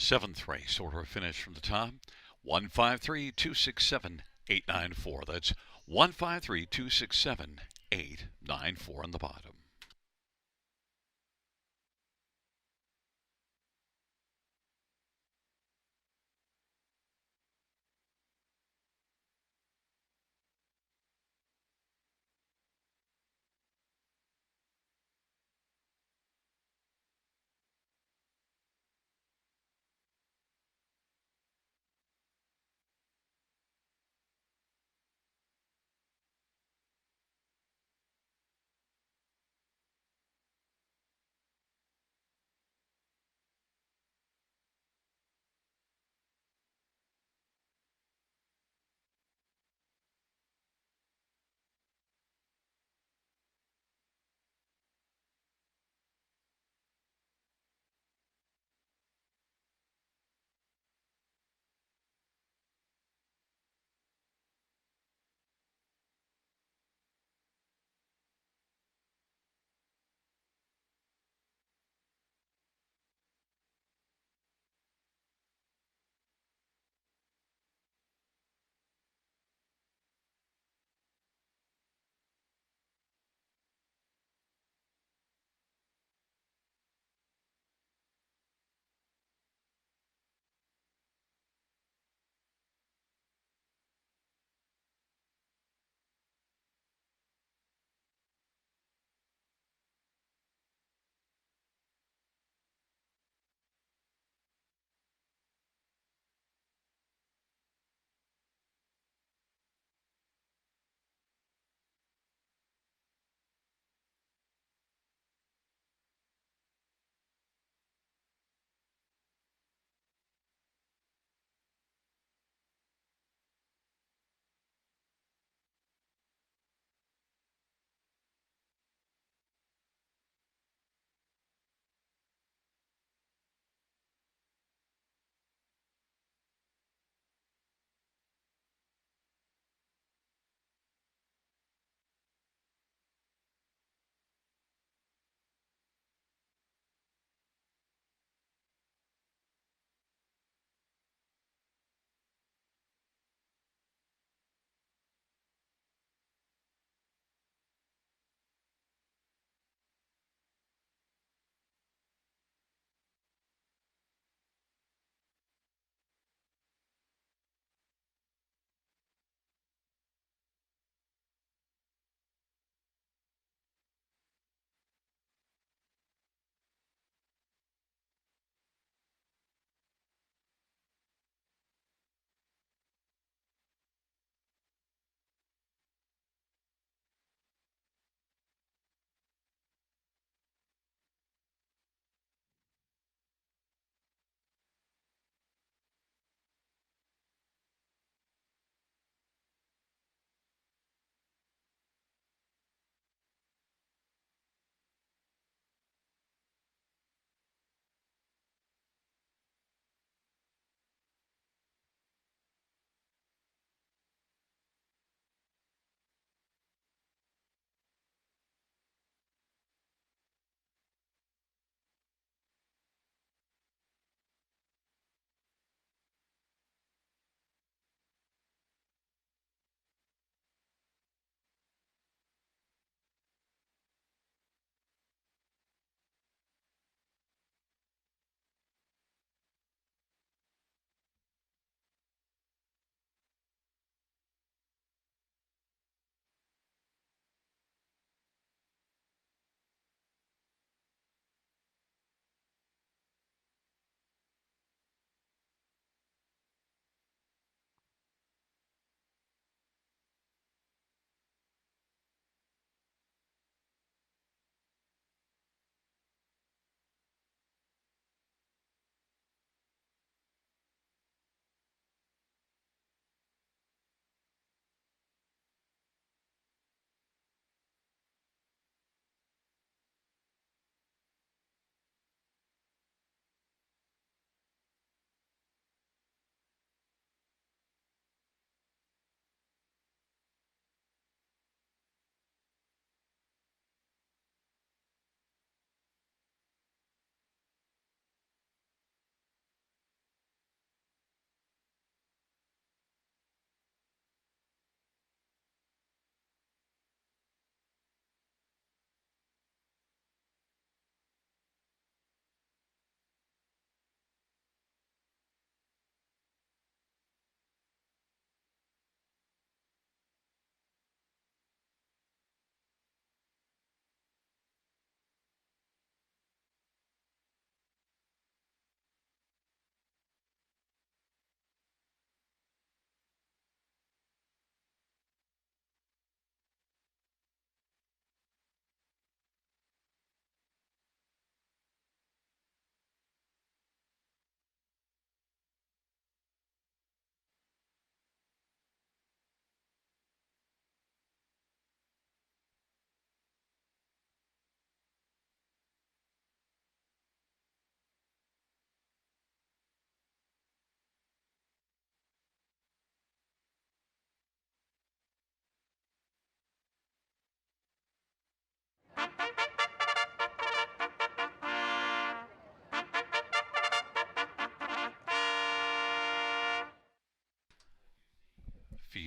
Seventh race, order of finish from the top. 153-267-894. That's 153-267-894 on the bottom.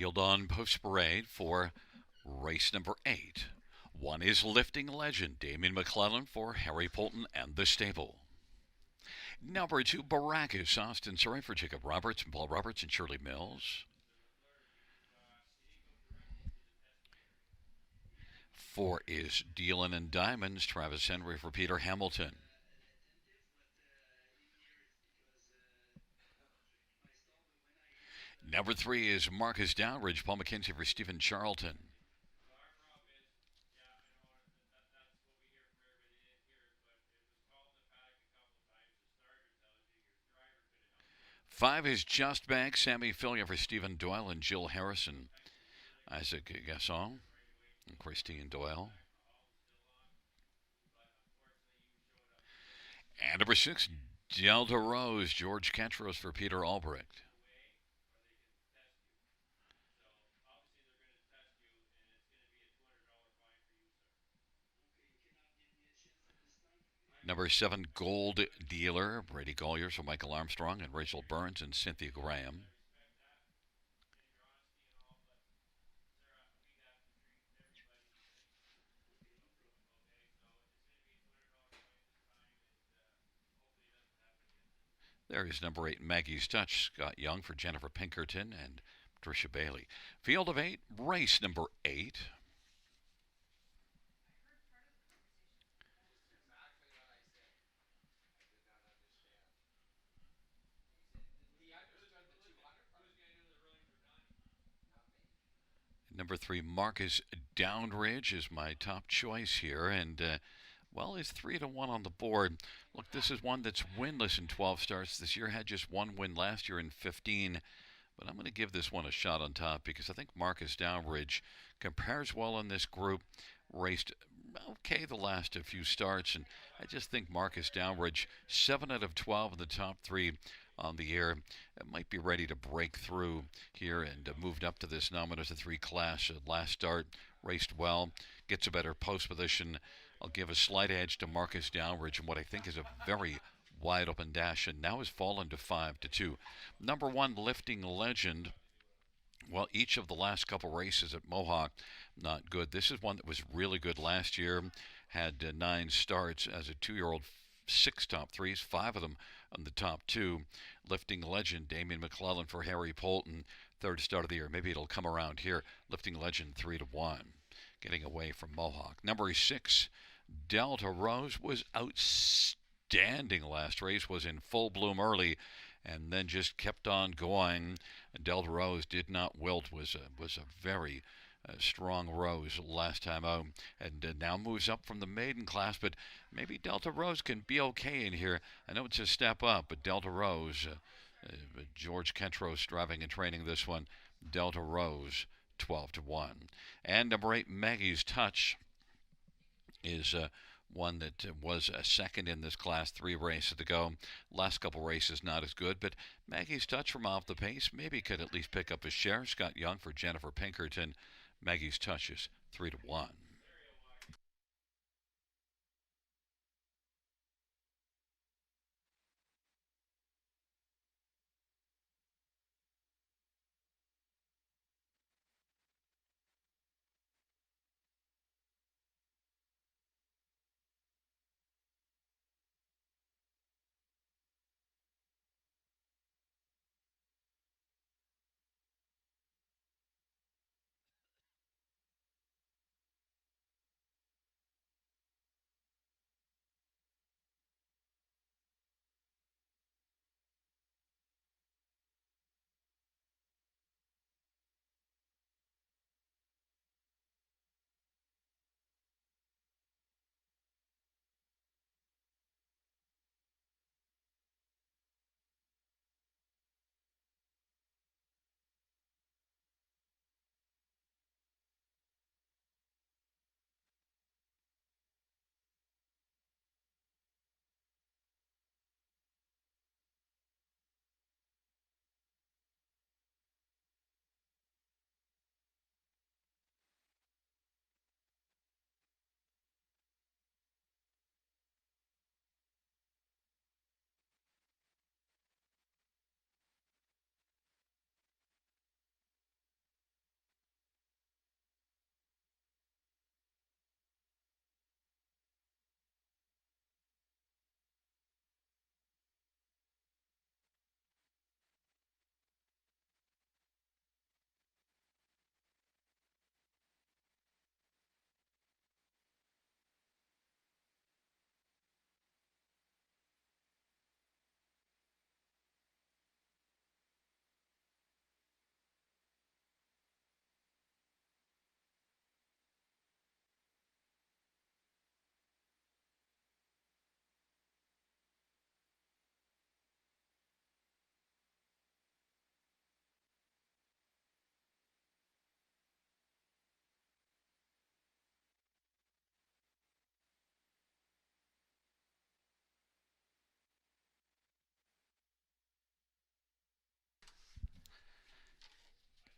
Field on Post Parade for race number 8. One is Lifting Legend, Damien McClellan for Harry Polton and the stable. Number 2, Baracus, Austin Surrey for Jacob Roberts and Paul Roberts and Shirley Mills. 4 is Dealin' and Diamonds, Travis Henry for Peter Hamilton. Number 3 is Marcus Downridge, Paul McKenzie for Stephen Charlton. 5 is Just Bank, Sammy Fillion for Stephen Doyle and Jill Harrison. Isaac Gasson and Christine Doyle. And number 6, Delta Rose, George Ketros for Peter Albrecht. Number 7, Gold Dealer, Brady Colliers for Michael Armstrong and Rachel Burns and Cynthia Graham. There is number 8, Maggie's Touch, Scott Young for Jennifer Pinkerton and Patricia Bailey. Field of 8, race number 8. Number 3, Marcus Downridge is my top choice here, and well, is 3-1 on the board. Look, this is one that's winless in 12 starts this year. Had just one win last year in 15. But I'm going to give this one a shot on top because I think Marcus Downridge compares well in this group. Raced okay the last few starts, and I just think Marcus Downridge, 7 out of 12 in the top 3 on the year, might be ready to break through here and moved up to this nominator 3 class. Last start, raced well, gets a better post position. I'll give a slight edge to Marcus Downridge in what I think is a very wide open dash, and now has fallen to 5-2. Number 1, Lifting Legend. Well, each of the last couple races at Mohawk, not good. This is one that was really good last year. Had 9 starts as a 2-year-old, 6 top 3s, 5 of them on the top 2. Lifting Legend, Damien McClellan for Harry Polton, 3rd start of the year. Maybe it'll come around here. Lifting Legend, 3-1. Getting away from Mohawk. Number 6, Delta Rose was outstanding last race, was in full bloom early, and then just kept on going. Delta Rose did not wilt, was a very strong Rose last time out, and now moves up from the maiden class, but maybe Delta Rose can be okay in here. I know it's a step up, but Delta Rose, George Ketros driving and training this one, Delta Rose, 12-1. And number 8, Maggie's Touch, is one that was a second in this class, 3 races to go. Last couple races not as good, but Maggie's Touch from off the pace maybe could at least pick up a share. Scott Young for Jennifer Pinkerton. Maggie's Touch is 3-1.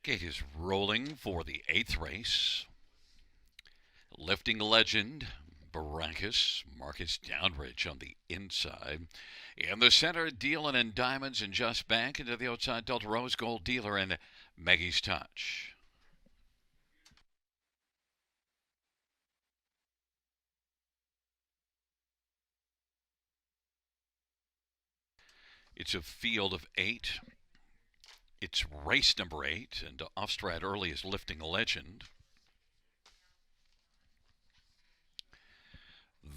Gate is rolling for the 8th race. Lifting Legend, Baracus, Marcus Downridge on the inside. In the center, Dealin' and Diamonds and Just Bank. Into the outside, Delta Rose, Gold Dealer, and Maggie's Touch. It's a field of 8. It's race number 8, and off-stride early is Lifting Legend.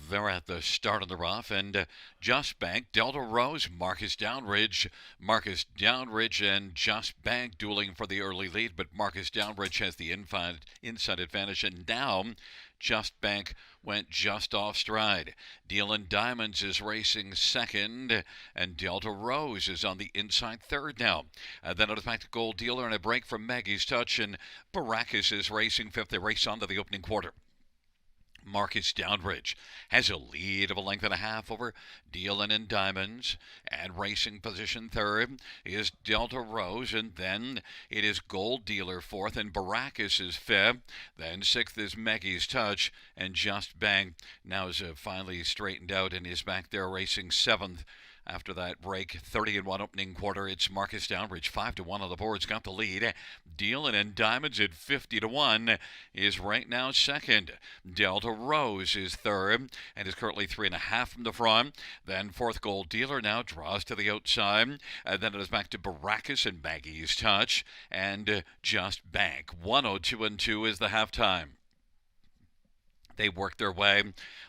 They're at the start of the rough, and Just Bank, Delta Rose, Marcus Downridge, and Just Bank dueling for the early lead, but Marcus Downridge has the inside advantage, and now Just Bank went just off stride. Dealin' Diamonds is racing second, and Delta Rose is on the inside third now. Then it is back to Gold Dealer and a break from Maggie's Touch, and Baracus is racing fifth. They race on to the opening quarter. Marcus Downridge has a lead of a length and a half over Dealin' and Diamonds, and racing position third is Delta Rose, and then it is Gold Dealer fourth, and Baracus is fifth. Then sixth is Maggie's Touch, and Just Bang now is finally straightened out and is back there racing seventh. After that break, 30-1 opening quarter, it's Marcus Downridge, 5-1 on the boards, got the lead. Dealin' and Diamonds at 50-1 is right now second. Delta Rose is third and is currently 3.5 from the front. Then fourth, Gold Dealer now draws to the outside. Then it is back to Baracus and Maggie's Touch and Just Bank. 102-2 is the halftime. They work their way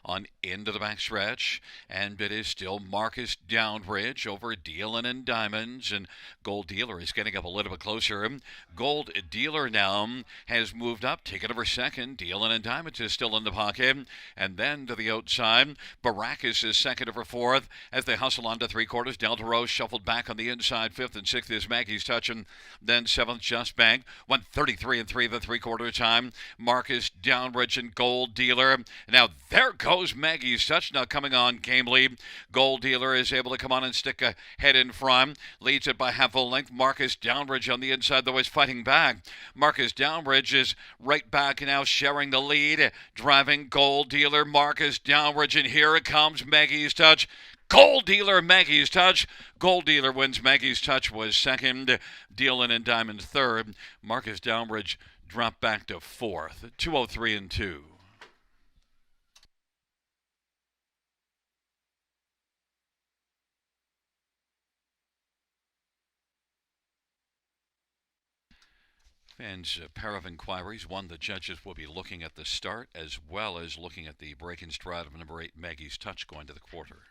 on into the backstretch, and it is still Marcus Downridge over Dealin' and Diamonds, and Gold Dealer is getting up a little bit closer. Gold Dealer now has moved up, taken over second. Dealin' and Diamonds is still in the pocket, and then to the outside, Baracus is second over fourth as they hustle on to three quarters. Delta Rose shuffled back on the inside. Fifth and sixth is Maggie's Touch, and then seventh Just Bank. 1:33 the three-quarter time. Marcus Downridge and Gold Dealer. Now there goes Maggie's Touch now coming on gamely. Gold Dealer is able to come on and stick a head in front. Leads it by half a length. Marcus Downridge on the inside, though, is fighting back. Marcus Downridge is right back now, sharing the lead. Driving Gold Dealer, Marcus Downridge, and here it comes Maggie's Touch. Gold Dealer, Maggie's Touch. Gold Dealer wins. Maggie's Touch was second. Dealin' and Diamonds third. Marcus Downridge dropped back to fourth. 203-2. Fans, a pair of inquiries. One, the judges will be looking at the start as well as looking at the break in stride of number 8, Maggie's Touch, going to the quarter.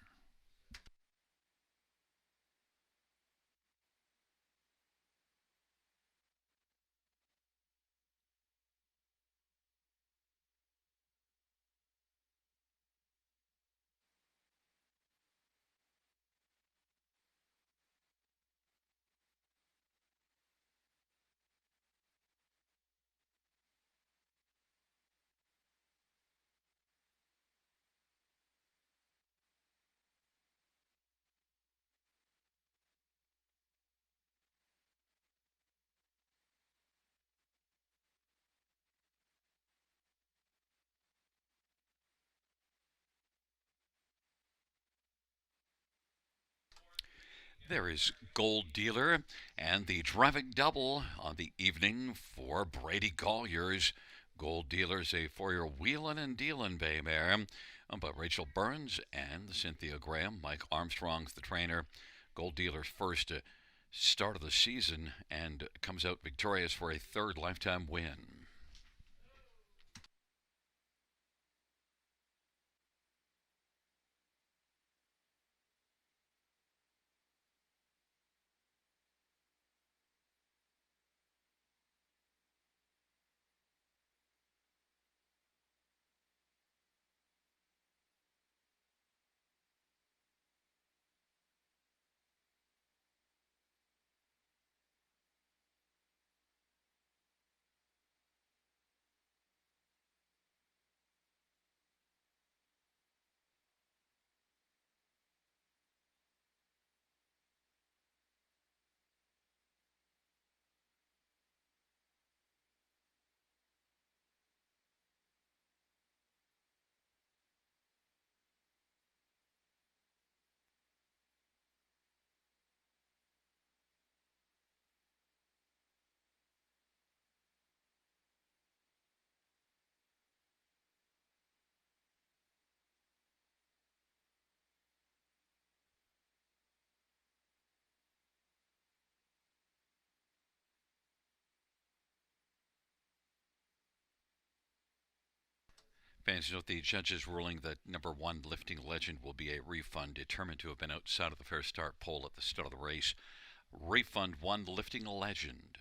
There is Gold Dealer and the driving double on the evening for Brady Collier's. Gold Dealer's a 4-year wheelin' and dealin' bay mare. But Rachel Burns and Cynthia Graham, Mike Armstrong's the trainer. Gold Dealer's first start of the season and comes out victorious for a third lifetime win. Fans note the judge's ruling that number 1 Lifting Legend will be a refund determined to have been outside of the fair start pole at the start of the race. Refund 1 Lifting Legend.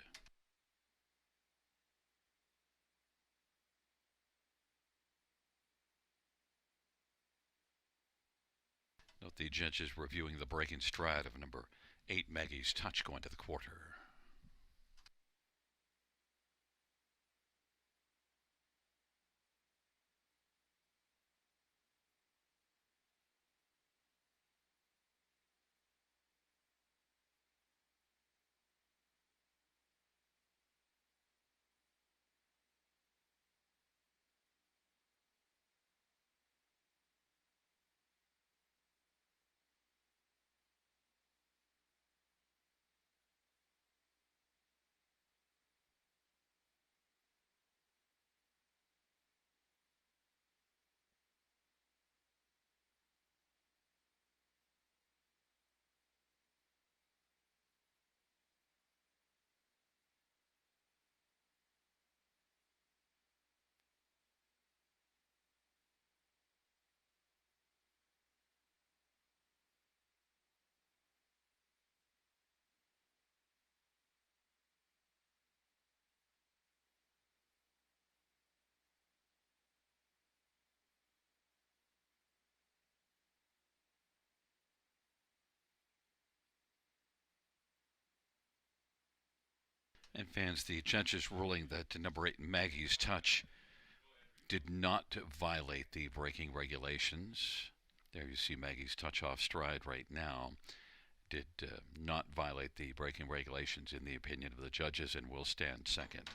Note the judges reviewing the breaking stride of number 8 Maggie's Touch going to the quarter. And fans, the judge's ruling that number 8 Maggie's Touch did not violate the braking regulations. There you see Maggie's Touch off stride right now. Did not violate the braking regulations in the opinion of the judges and will stand second.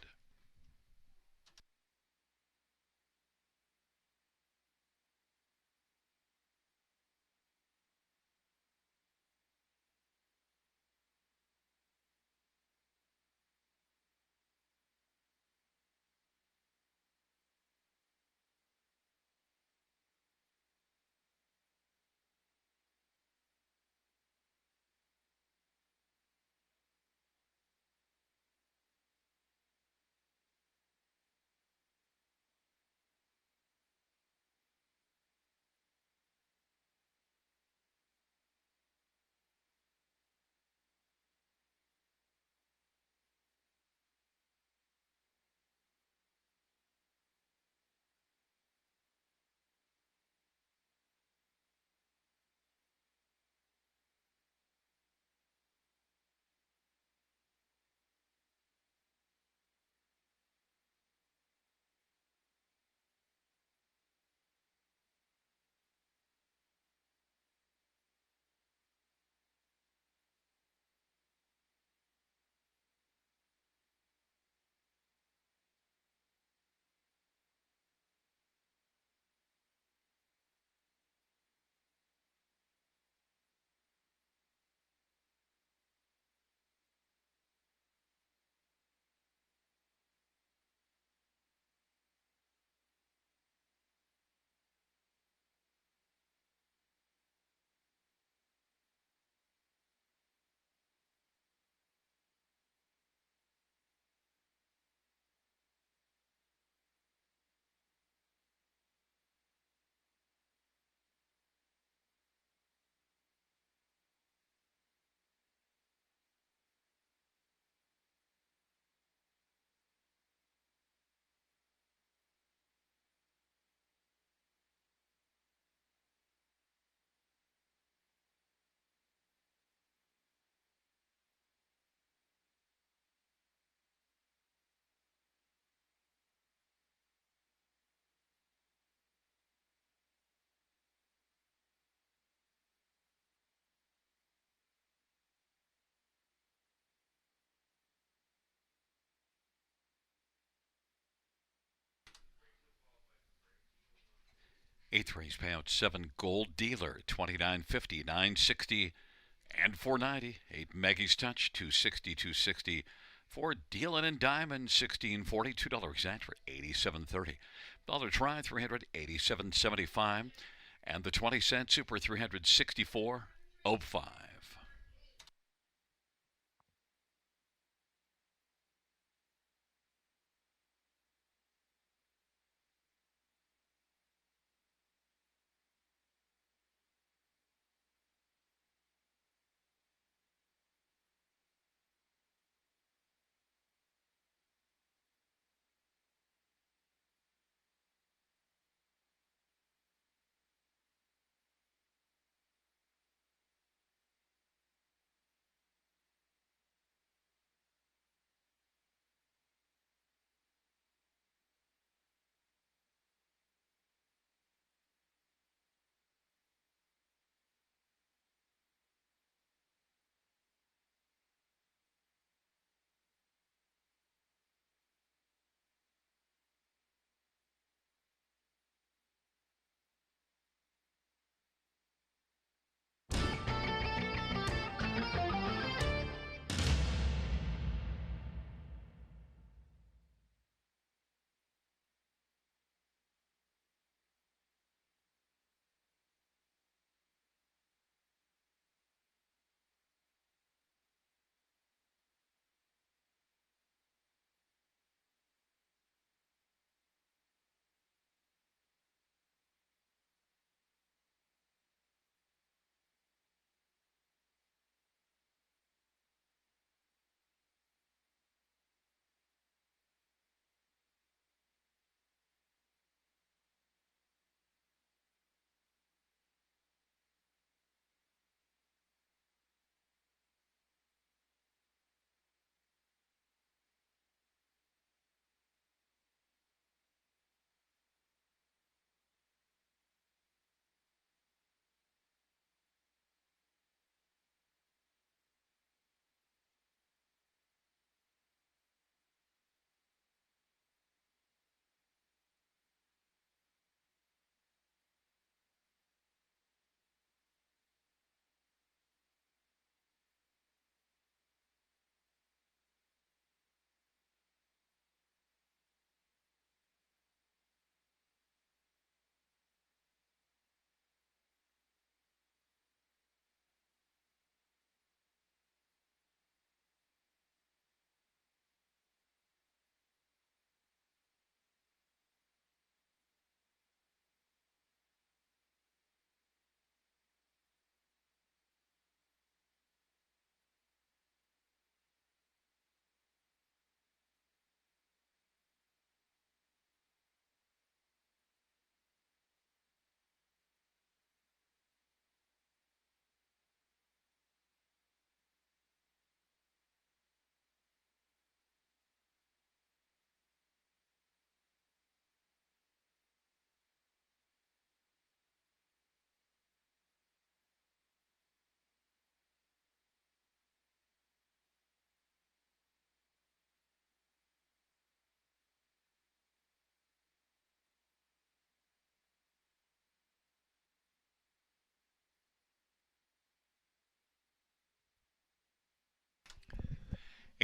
Eighth race payout 7 Gold Dealer 29.50, 9.60, and 4.90. 8 Maggie's Touch 2.60, 2.60. 4 Dealin' and Diamond 16.40, $2 exact for 87.30. Dollar Try 387.75, and the 20-cent Super 364.05.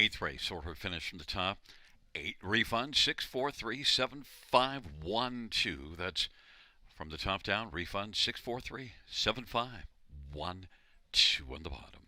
Eighth race, order finish from the top. 8 refund 6437512. That's from the top down. Refund 6437512 on the bottom.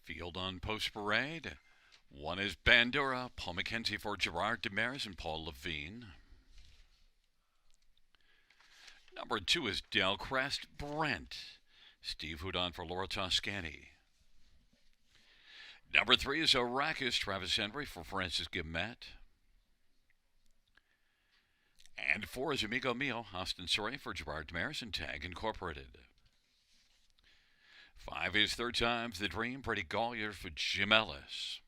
Field on Post Parade. One is Bandura, Paul McKenzie for Gerard Demers and Paul Levine. Number 2 is Del Crest Brent. Steve Houdon for Laura Toscani. Number 3 is Arrakis, Travis Henry for Francis Guillemette. And 4 is Amigo Mio, Austin Soray for Gerard Demers and Tag Incorporated. 5 is Third Time's the Dream, Brady Gollier for Jim Ellis.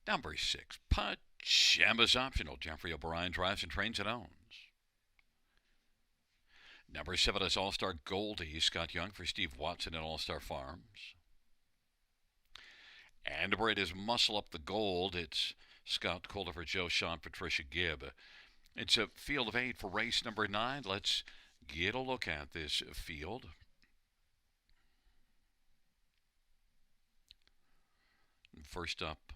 Number 6, Pajamas Optional. Jeffrey O'Brien drives and trains and owns. Number 7 is All-Star Goldie. Scott Young for Steve Watson at All-Star Farms. And number 8 is Muscle Up the Gold. It's Scott Calder for Joe Sean, Patricia Gibb. It's a field of 8 for race number 9. Let's get a look at this field. First up,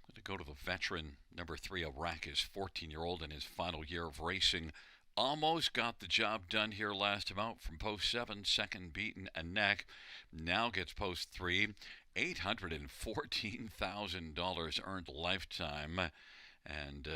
I'm going to go to the veteran, number 3, Arrakis, 14-year-old in his final year of racing. Almost got the job done here last time out from post 7, second beaten a neck. Now gets post 3, $814,000 earned lifetime. And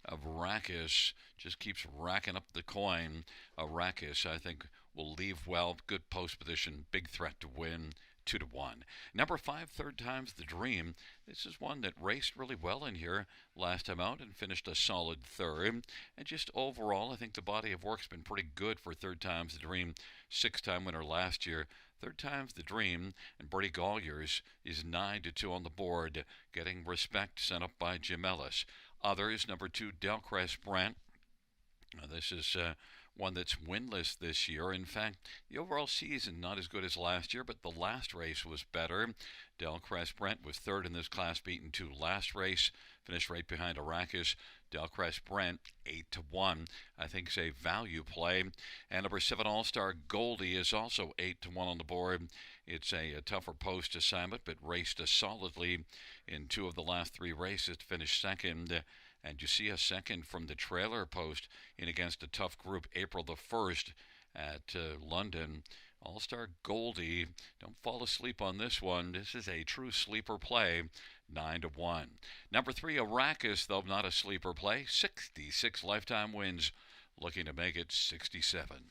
Arrakis just keeps racking up the coin. Arrakis, I think, will leave well. Good post position, big threat to win. 2-1. Number 5, Third Time's the Dream. This is one that raced really well in here last time out and finished a solid third. And just overall, I think the body of work's been pretty good for Third Time's the Dream. 6-time winner last year. Third Time's the Dream, and Bertie Golliers is 9-2 on the board, getting respect sent up by Jim Ellis. Others, number 2, Delcrest Brent. This is one that's winless this year. In fact, the overall season not as good as last year, but the last race was better. Delcrest Brent was 3rd in this class, beaten 2 last race, finished right behind Arrakis. Delcrest Brent 8-1. I think is a value play. And number 7, All-Star Goldie is also 8-1 on the board. It's a tougher post assignment, but raced solidly in 2 of the last 3 races to finish second. And you see a second from the trailer post in against a tough group April the 1st at London. All-Star Goldie, don't fall asleep on this one. This is a true sleeper play, 9-1. Number 3, Arrakis, though not a sleeper play, 66 lifetime wins, looking to make it 67.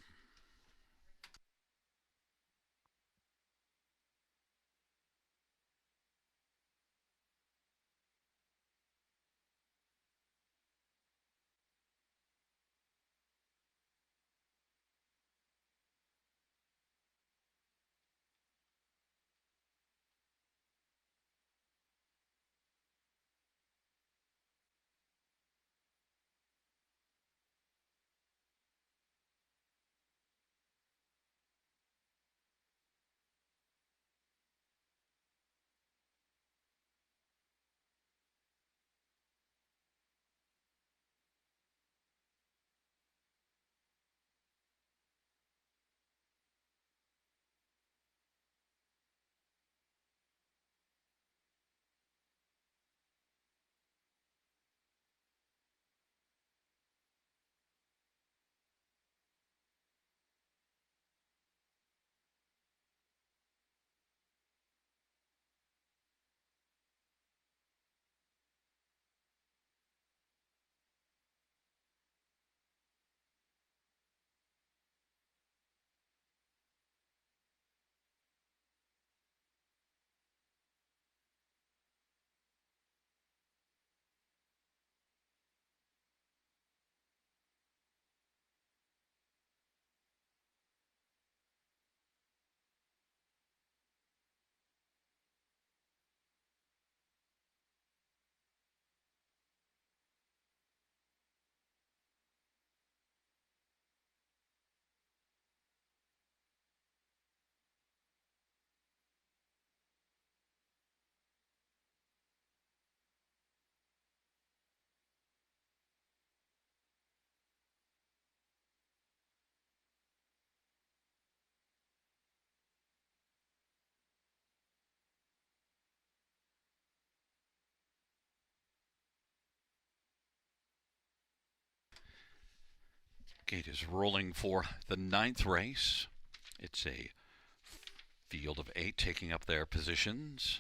Gate is rolling for the 9th race. It's a field of 8 taking up their positions.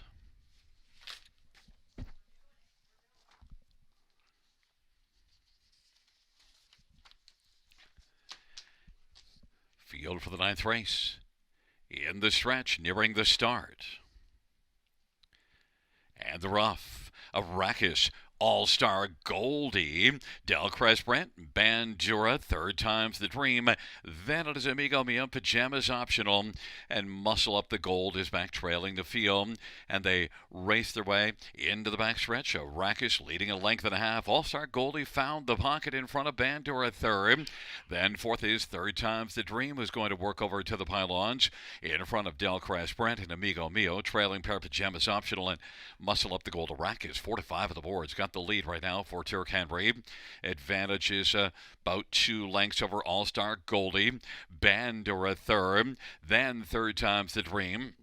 Field for the 9th race. In the stretch, nearing the start. And the rough. Arrakis All-Star Goldie, Del Brent, Bandura, third time's the dream. Then it is Amigo Mia, Pajamas optional, and Muscle Up the Gold is back trailing the field, and they race their way into the backstretch. Arrakis leading a length and a half. All-Star Goldie found the pocket in front of Bandura third. Then fourth is third time's the dream, who's going to work over to the pylons in front of Del Brent and Amigo Mio, trailing pair Pajamas optional and Muscle Up the Gold. Arrakis 4 to 5 of the boards. Got the lead right now for Turk Henry. Advantage is about 2 lengths over All-Star Goldie. Bandura third. Then third time's the dream.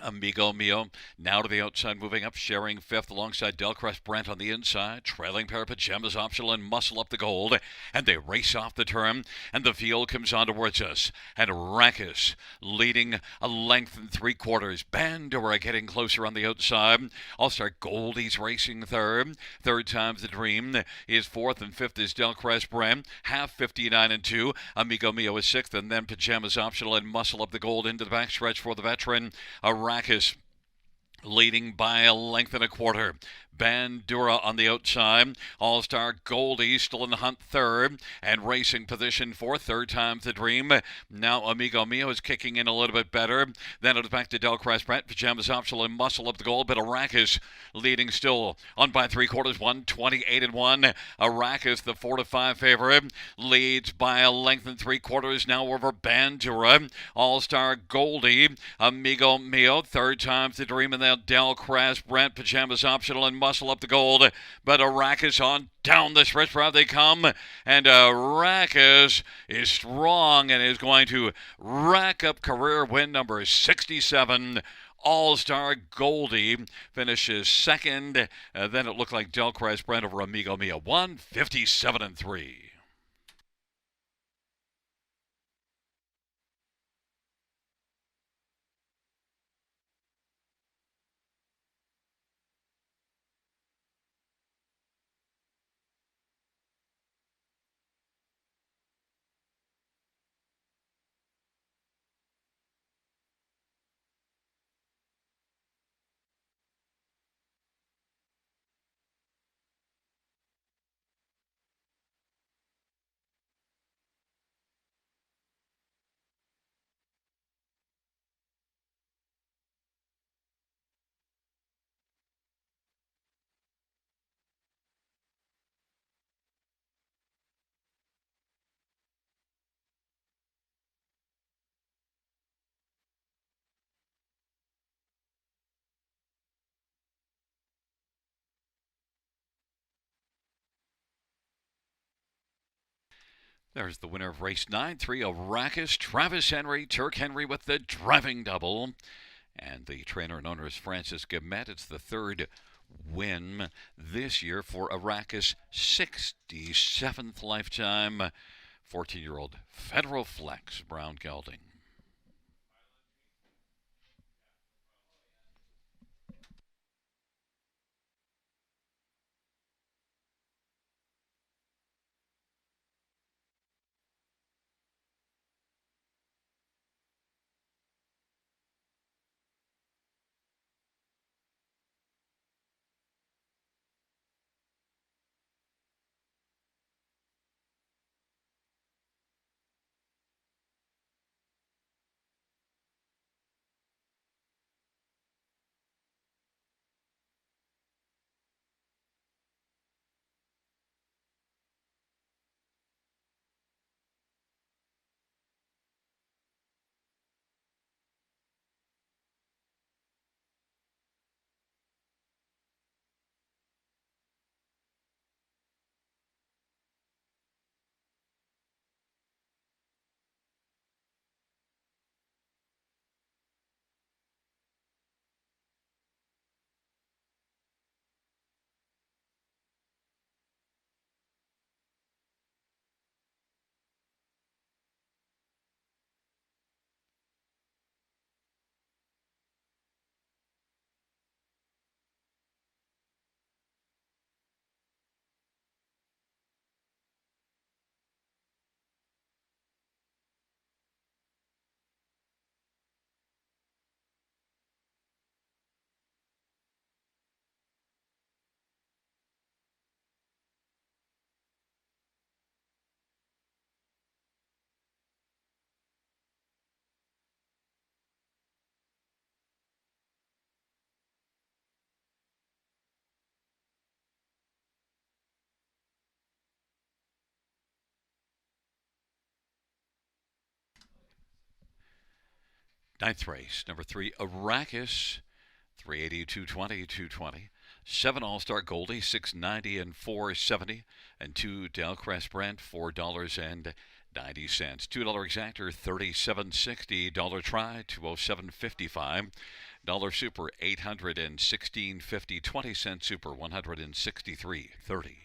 Amigo Mio now to the outside, moving up, sharing fifth alongside Delcrest Brent on the inside, trailing pair of Pajamas optional and Muscle Up the Gold, and they race off the turn, and the field comes on towards us, and Arrakis leading a length and 3/4. Bandura getting closer on the outside. All-Star Goldie's racing third. Third time's the dream is fourth, and fifth is Delcrest Brent. Half 59 and 2. Amigo Mio is sixth, and then Pajamas optional and Muscle Up the Gold into the backstretch for the veteran. Arrakis leading by a length and a quarter. Bandura on the outside. All-Star Goldie still in the hunt third and racing position fourth. Third time's the dream. Now Amigo Mio is kicking in a little bit better. Then it's back to Delcrest Brent. Pajamas optional and Muscle Up the Gold. But Arrakis leading still on by 3/4. 128 and 1. Arrakis, the 4 to 5 favorite, leads by a length and 3/4 now over Bandura. All-Star Goldie, Amigo Mio, third time's the dream, and then Delcrest Brent, Pajamas optional and Muscle Up the Gold. But Arrakis on down the stretch route they come, and Arrakis is strong and is going to rack up career win number 67. All-Star Goldie finishes second. Then it looked like Delcrest Brent over Amigo Mia. 157 and 3. There's the winner of race 9-3, Arrakis, Travis Henry, Turk Henry with the driving double. And the trainer and owner is Francis Gamet. It's the third win this year for Arrakis' 67th lifetime. 14-year-old Federal Flex, Brown Gelding. Ninth race, number 3, Arrakis, 380, 220, 220. 7 All-Star Goldie, 690 and 470. And 2 Delcrest Brent, $4.90. $2 exactor, 37.60. Dollar try, 207.55. Dollar super, 816.50. 20-cent super, 163.30.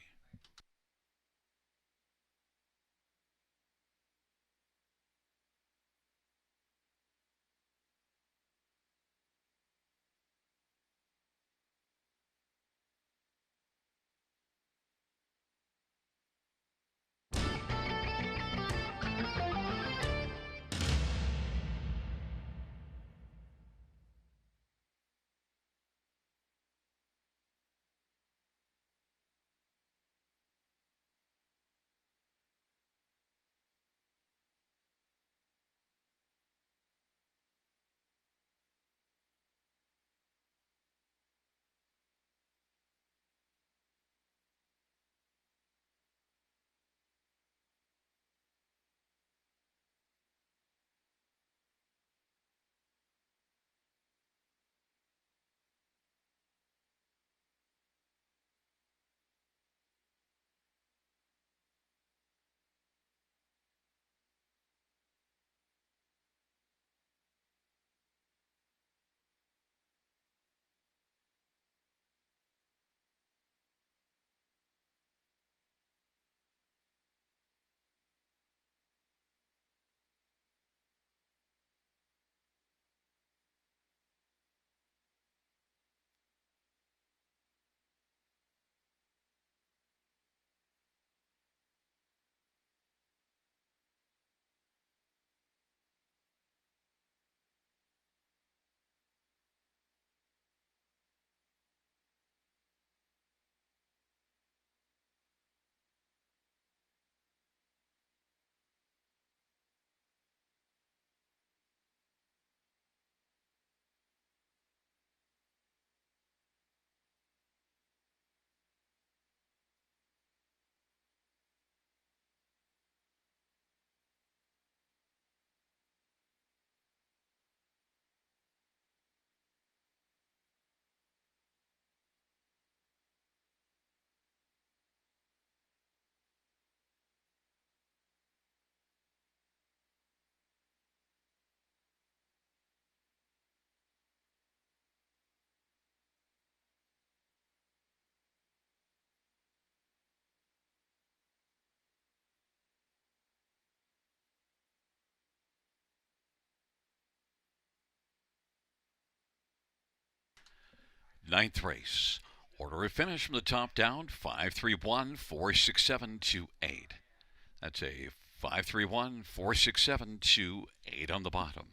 Ninth race. Order of finish from the top down, 531, 467, 28. That's a 531, 467, 28 on the bottom.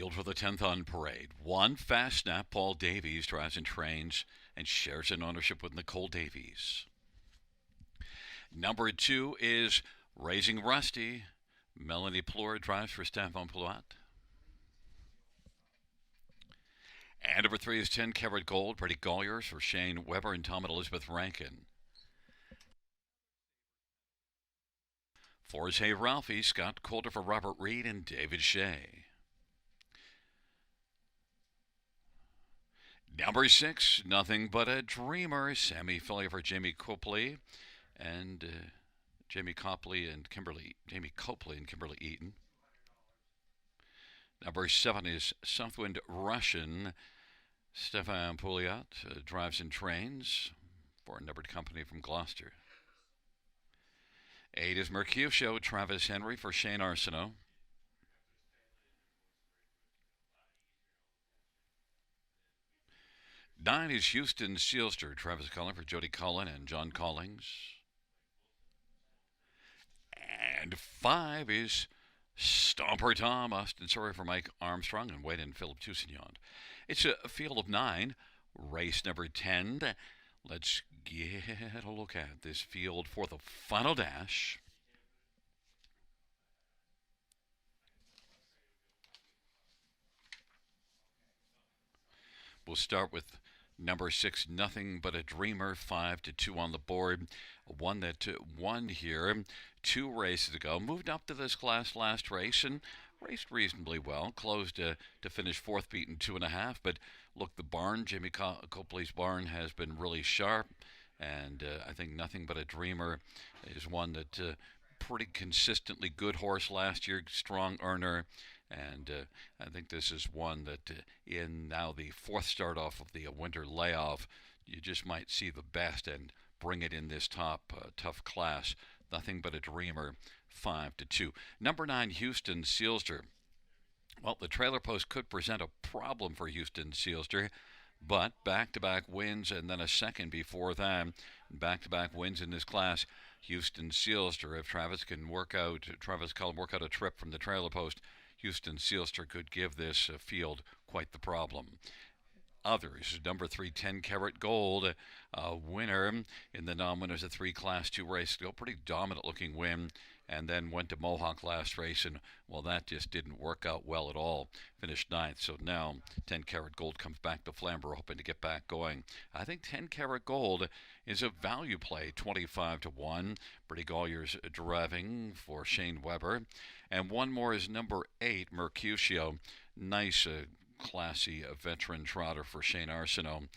Field for the 10th on parade. One fast snap. Paul Davies drives and trains and shares an ownership with Nicole Davies. Number 2 is Raising Rusty. Melanie Pleur drives for Stefan Pluat. And number 3 is 10 Karat Gold. Brady Golliers for Shane Weber and Tom and Elizabeth Rankin. 4 is Hey Ralphie. Scott Coulter for Robert Reed and David Shea. Number 6, Nothing But a Dreamer. Sammy Philly for Jamie Copley and Jamie Copley and Kimberly Eaton. Number 7 is Southwind Russian. Stefan Pouliot drives and trains for a numbered company from Gloucester. 8 is Mercutio. Travis Henry for Shane Arsenault. 9 is Houston Sealster. Travis Cullen for Jody Cullen and John Collings. And 5 is Stomper Tom. Austin Sorry for Mike Armstrong and Wade and Philip Toussaint. It's a field of 9. Race number 10. Let's get a look at this field for the final dash. We'll start with number 6, Nothing But a Dreamer, 5-2 on the board. One that won here 2 races ago. Moved up to this class last race and raced reasonably well. Closed to finish 4th, beaten 2.5. But look, the barn, Jimmy Copley's barn, has been really sharp. And I think Nothing But a Dreamer is one that pretty consistently good horse last year, strong earner. And I think this is one that in now the 4th start off of the winter layoff, you just might see the best and bring it in this tough class. Nothing But a Dreamer, 5-2. Number 9, Houston Sealster. Well, the trailer post could present a problem for Houston Sealster, but back-to-back wins and then a second before that. Back-to-back wins in this class. Houston Sealster, if Travis Cullen work out a trip from the trailer post, Houston Sealster could give this field quite the problem. Others, number 3, 10 Karat Gold, winner in the non-winners of 3 Class 2 race. Still pretty dominant-looking win, and then went to Mohawk last race, and, well, that just didn't work out well at all. Finished 9th, so now 10 Karat Gold comes back to Flamboro, hoping to get back going. I think 10 Karat Gold is a value play, 25-1. Brady Golliers driving for Shane Weber. And one more is number 8, Mercutio. Nice, classy veteran trotter for Shane Arsenault.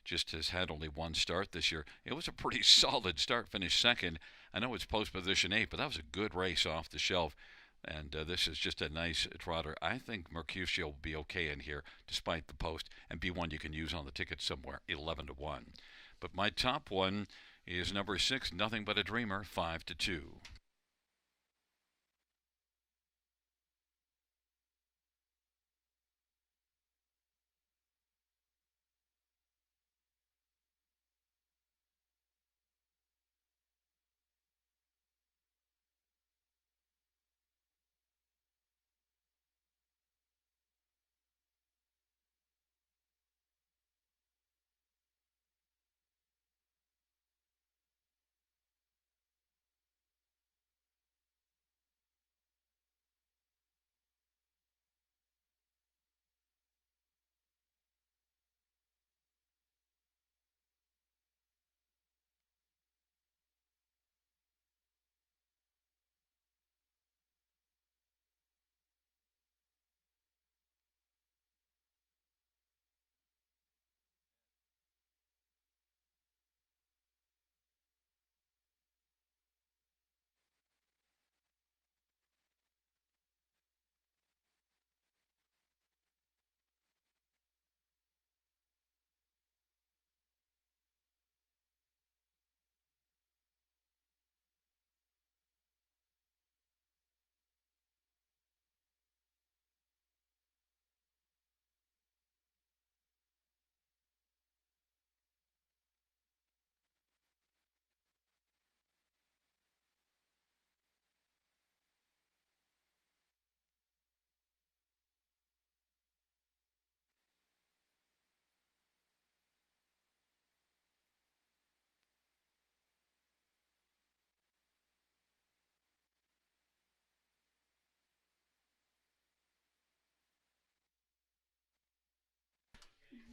Just has had only 1 start this year. It was a pretty solid start, finished 2nd. I know it's post position 8, but that was a good race off the shelf. And this is just a nice trotter. I think Mercutio will be okay in here, despite the post, and be one you can use on the ticket somewhere, 11-1. But my top one is number 6, Nothing But a Dreamer, 5-2.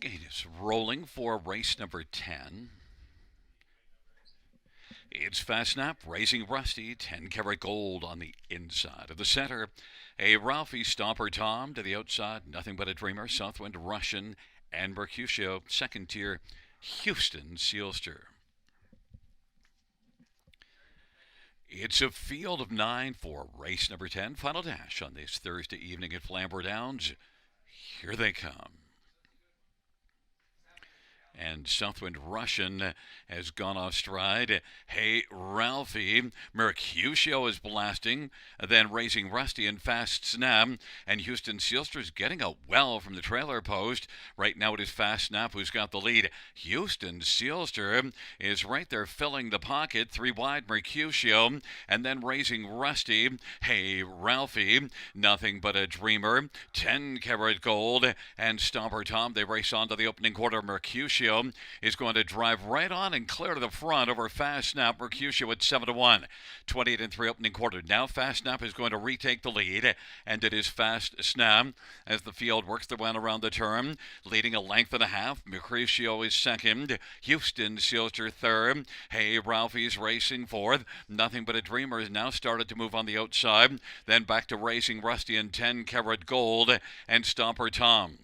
It is rolling for race number 10. It's Fast Snap, Raising Rusty, 10 karat gold on the inside of the center. A Ralphie Stomper Tom to the outside, Nothing But a Dreamer, Southwind Russian, and Mercutio, second tier, Houston Sealster. It's a field of 9 for race number 10, final dash on this Thursday evening at Flamboro Downs. Here they come. And Southwind Russian has gone off stride. Hey, Ralphie. Mercutio is blasting. Then Raising Rusty and Fast Snap. And Houston Sealster's getting a well from the trailer post. Right now it is Fast Snap who's got the lead. Houston Sealster is right there filling the pocket. 3 wide, Mercutio. And then Raising Rusty. Hey, Ralphie. Nothing But a Dreamer. 10 karat gold. And Stomper Tom. They race on to the opening quarter. Mercutio is going to drive right on and clear to the front over Fast Snap. Mercutio at 7-1. 28-3 opening quarter. Now Fast Snap is going to retake the lead, and it is Fast Snap as the field works their way around the turn, leading a length and a half. Mercutio is second. Houston Sealster third. Hey, Ralphie's racing fourth. Nothing But a Dreamer has now started to move on the outside. Then back to Raising Rusty and 10 karat gold and Stomper Tom.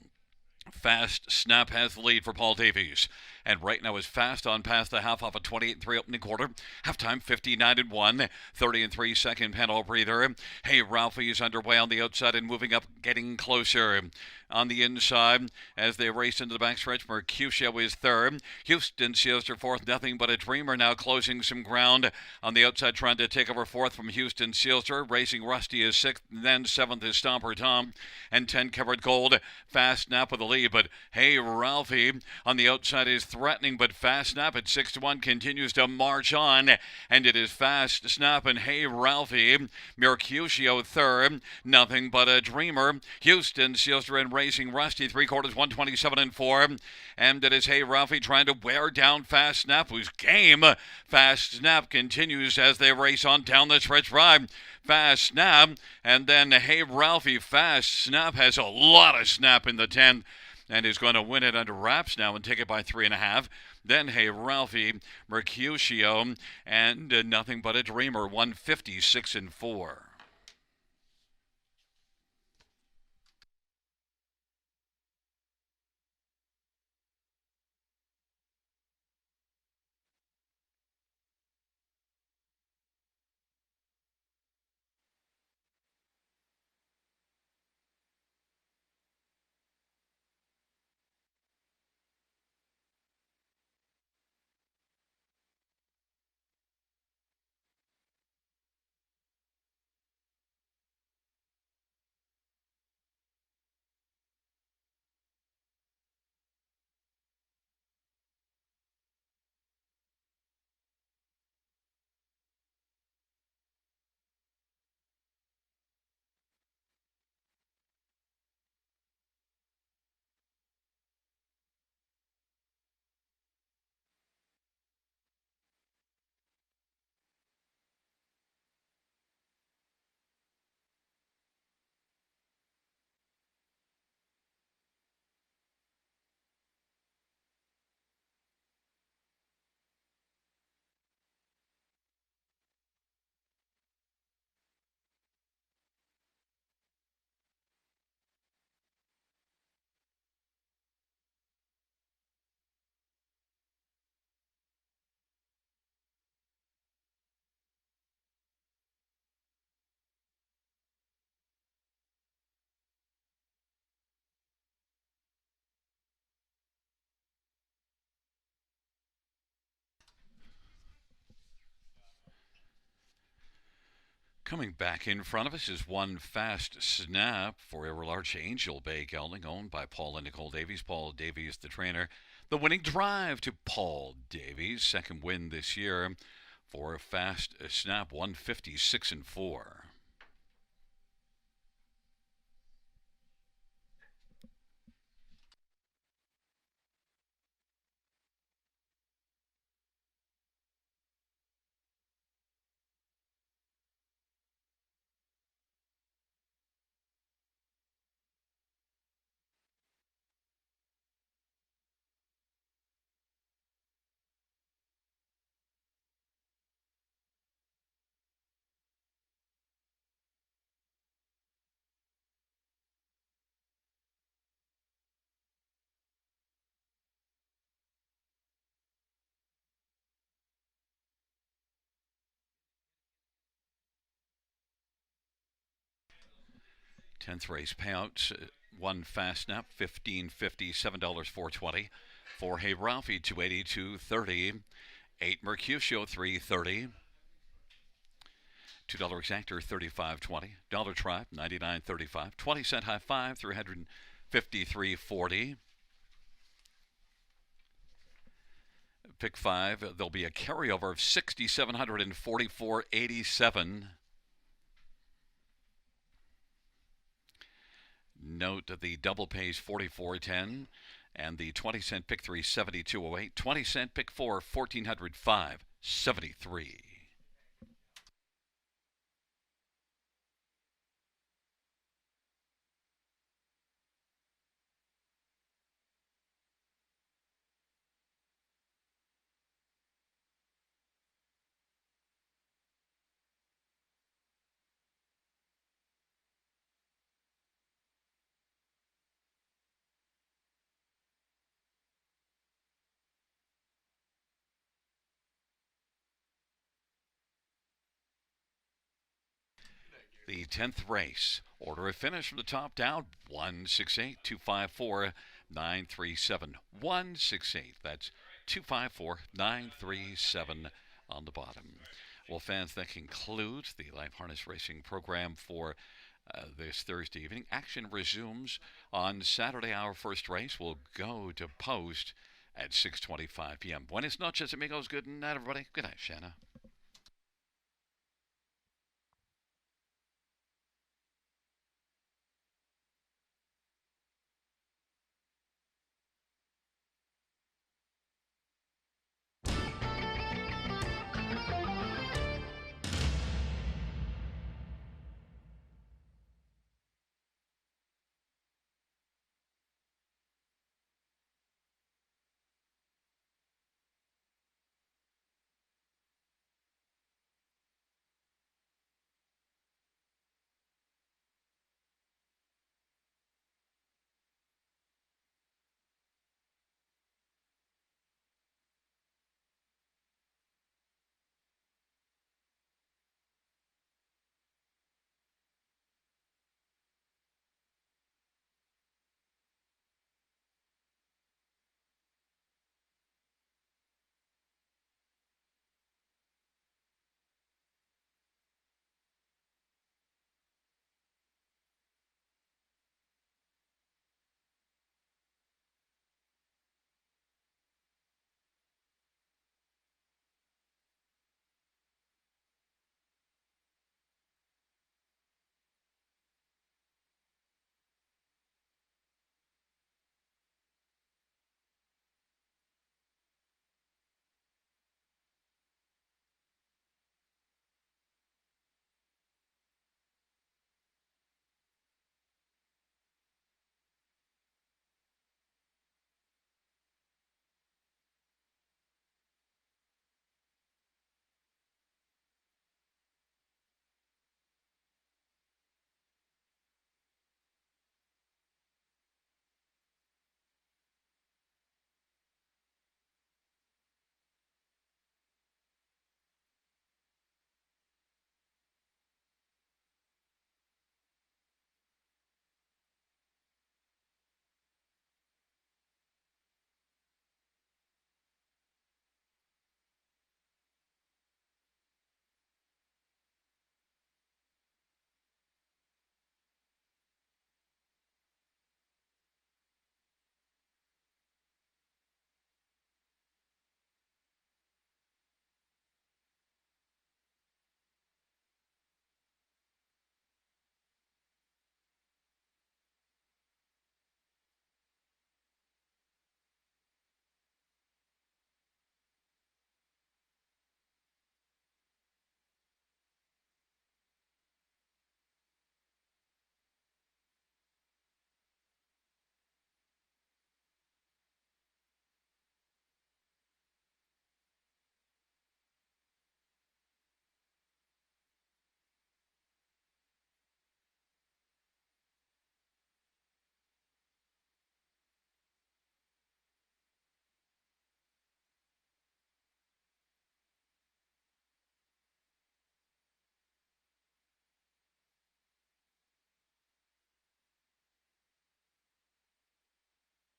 Fast Snap has the lead for Paul Davies. And right now is Fast on past the half off a 28-3 opening quarter. Halftime 59-1. 30-3 second panel breather. Hey, Ralphie is underway on the outside and moving up, getting closer. On the inside, as they race into the backstretch, Mercutio is third. Houston Sealster fourth. Nothing But a Dreamer now closing some ground on the outside, trying to take over fourth from Houston Sealster. Raising Rusty is sixth. Then seventh is Stomper Tom. And 10 karat gold. Fast Snap with the lead. But hey, Ralphie on the outside is threatening, but Fast Snap at 6-1 continues to march on. And it is Fast Snap and Hey, Ralphie. Mercutio third. Nothing But a Dreamer. Houston Sealster and Raising Rusty, 3/4, 127-4. And it is Hey, Ralphie trying to wear down Fast Snap, whose game. Fast Snap continues as they race on down the stretch drive. Fast Snap, and then Hey, Ralphie. Fast Snap has a lot of snap in the 10th and is going to win it under wraps now and take it by 3.5. Then Hey, Ralphie, Mercutio, and Nothing But a Dreamer, 156-4. Coming back in front of us is one Fast Snap for a large Angel Bay gelding owned by Paul and Nicole Davies. Paul Davies, the trainer. The winning drive to Paul Davies, second win this year for Fast Snap, 156-4. 10th race payouts. One fast snap, $15.50, $7.420. 4 Hey Ralphie, $2.80, $2.30. 8 Mercutio, $3.30. $2 exactor, $35.20. Dollar Tribe, $99.35. 20-cent high five, $353.40. Pick 5, there'll be a carryover of $6,744.87. Note that the double pays $44.10, and the 20-cent pick 3 $72.08. 20-cent pick 4 $1,405.73. The 10th race. Order of finish from the top down. 168, 254, 937. 168. That's 254, 937 on the bottom. Well, fans, that concludes the live harness racing program for this Thursday evening. Action resumes on Saturday. Our first race will go to post at 6:25 p.m. Buenas noches, amigos. Good night, everybody. Good night, Shanna.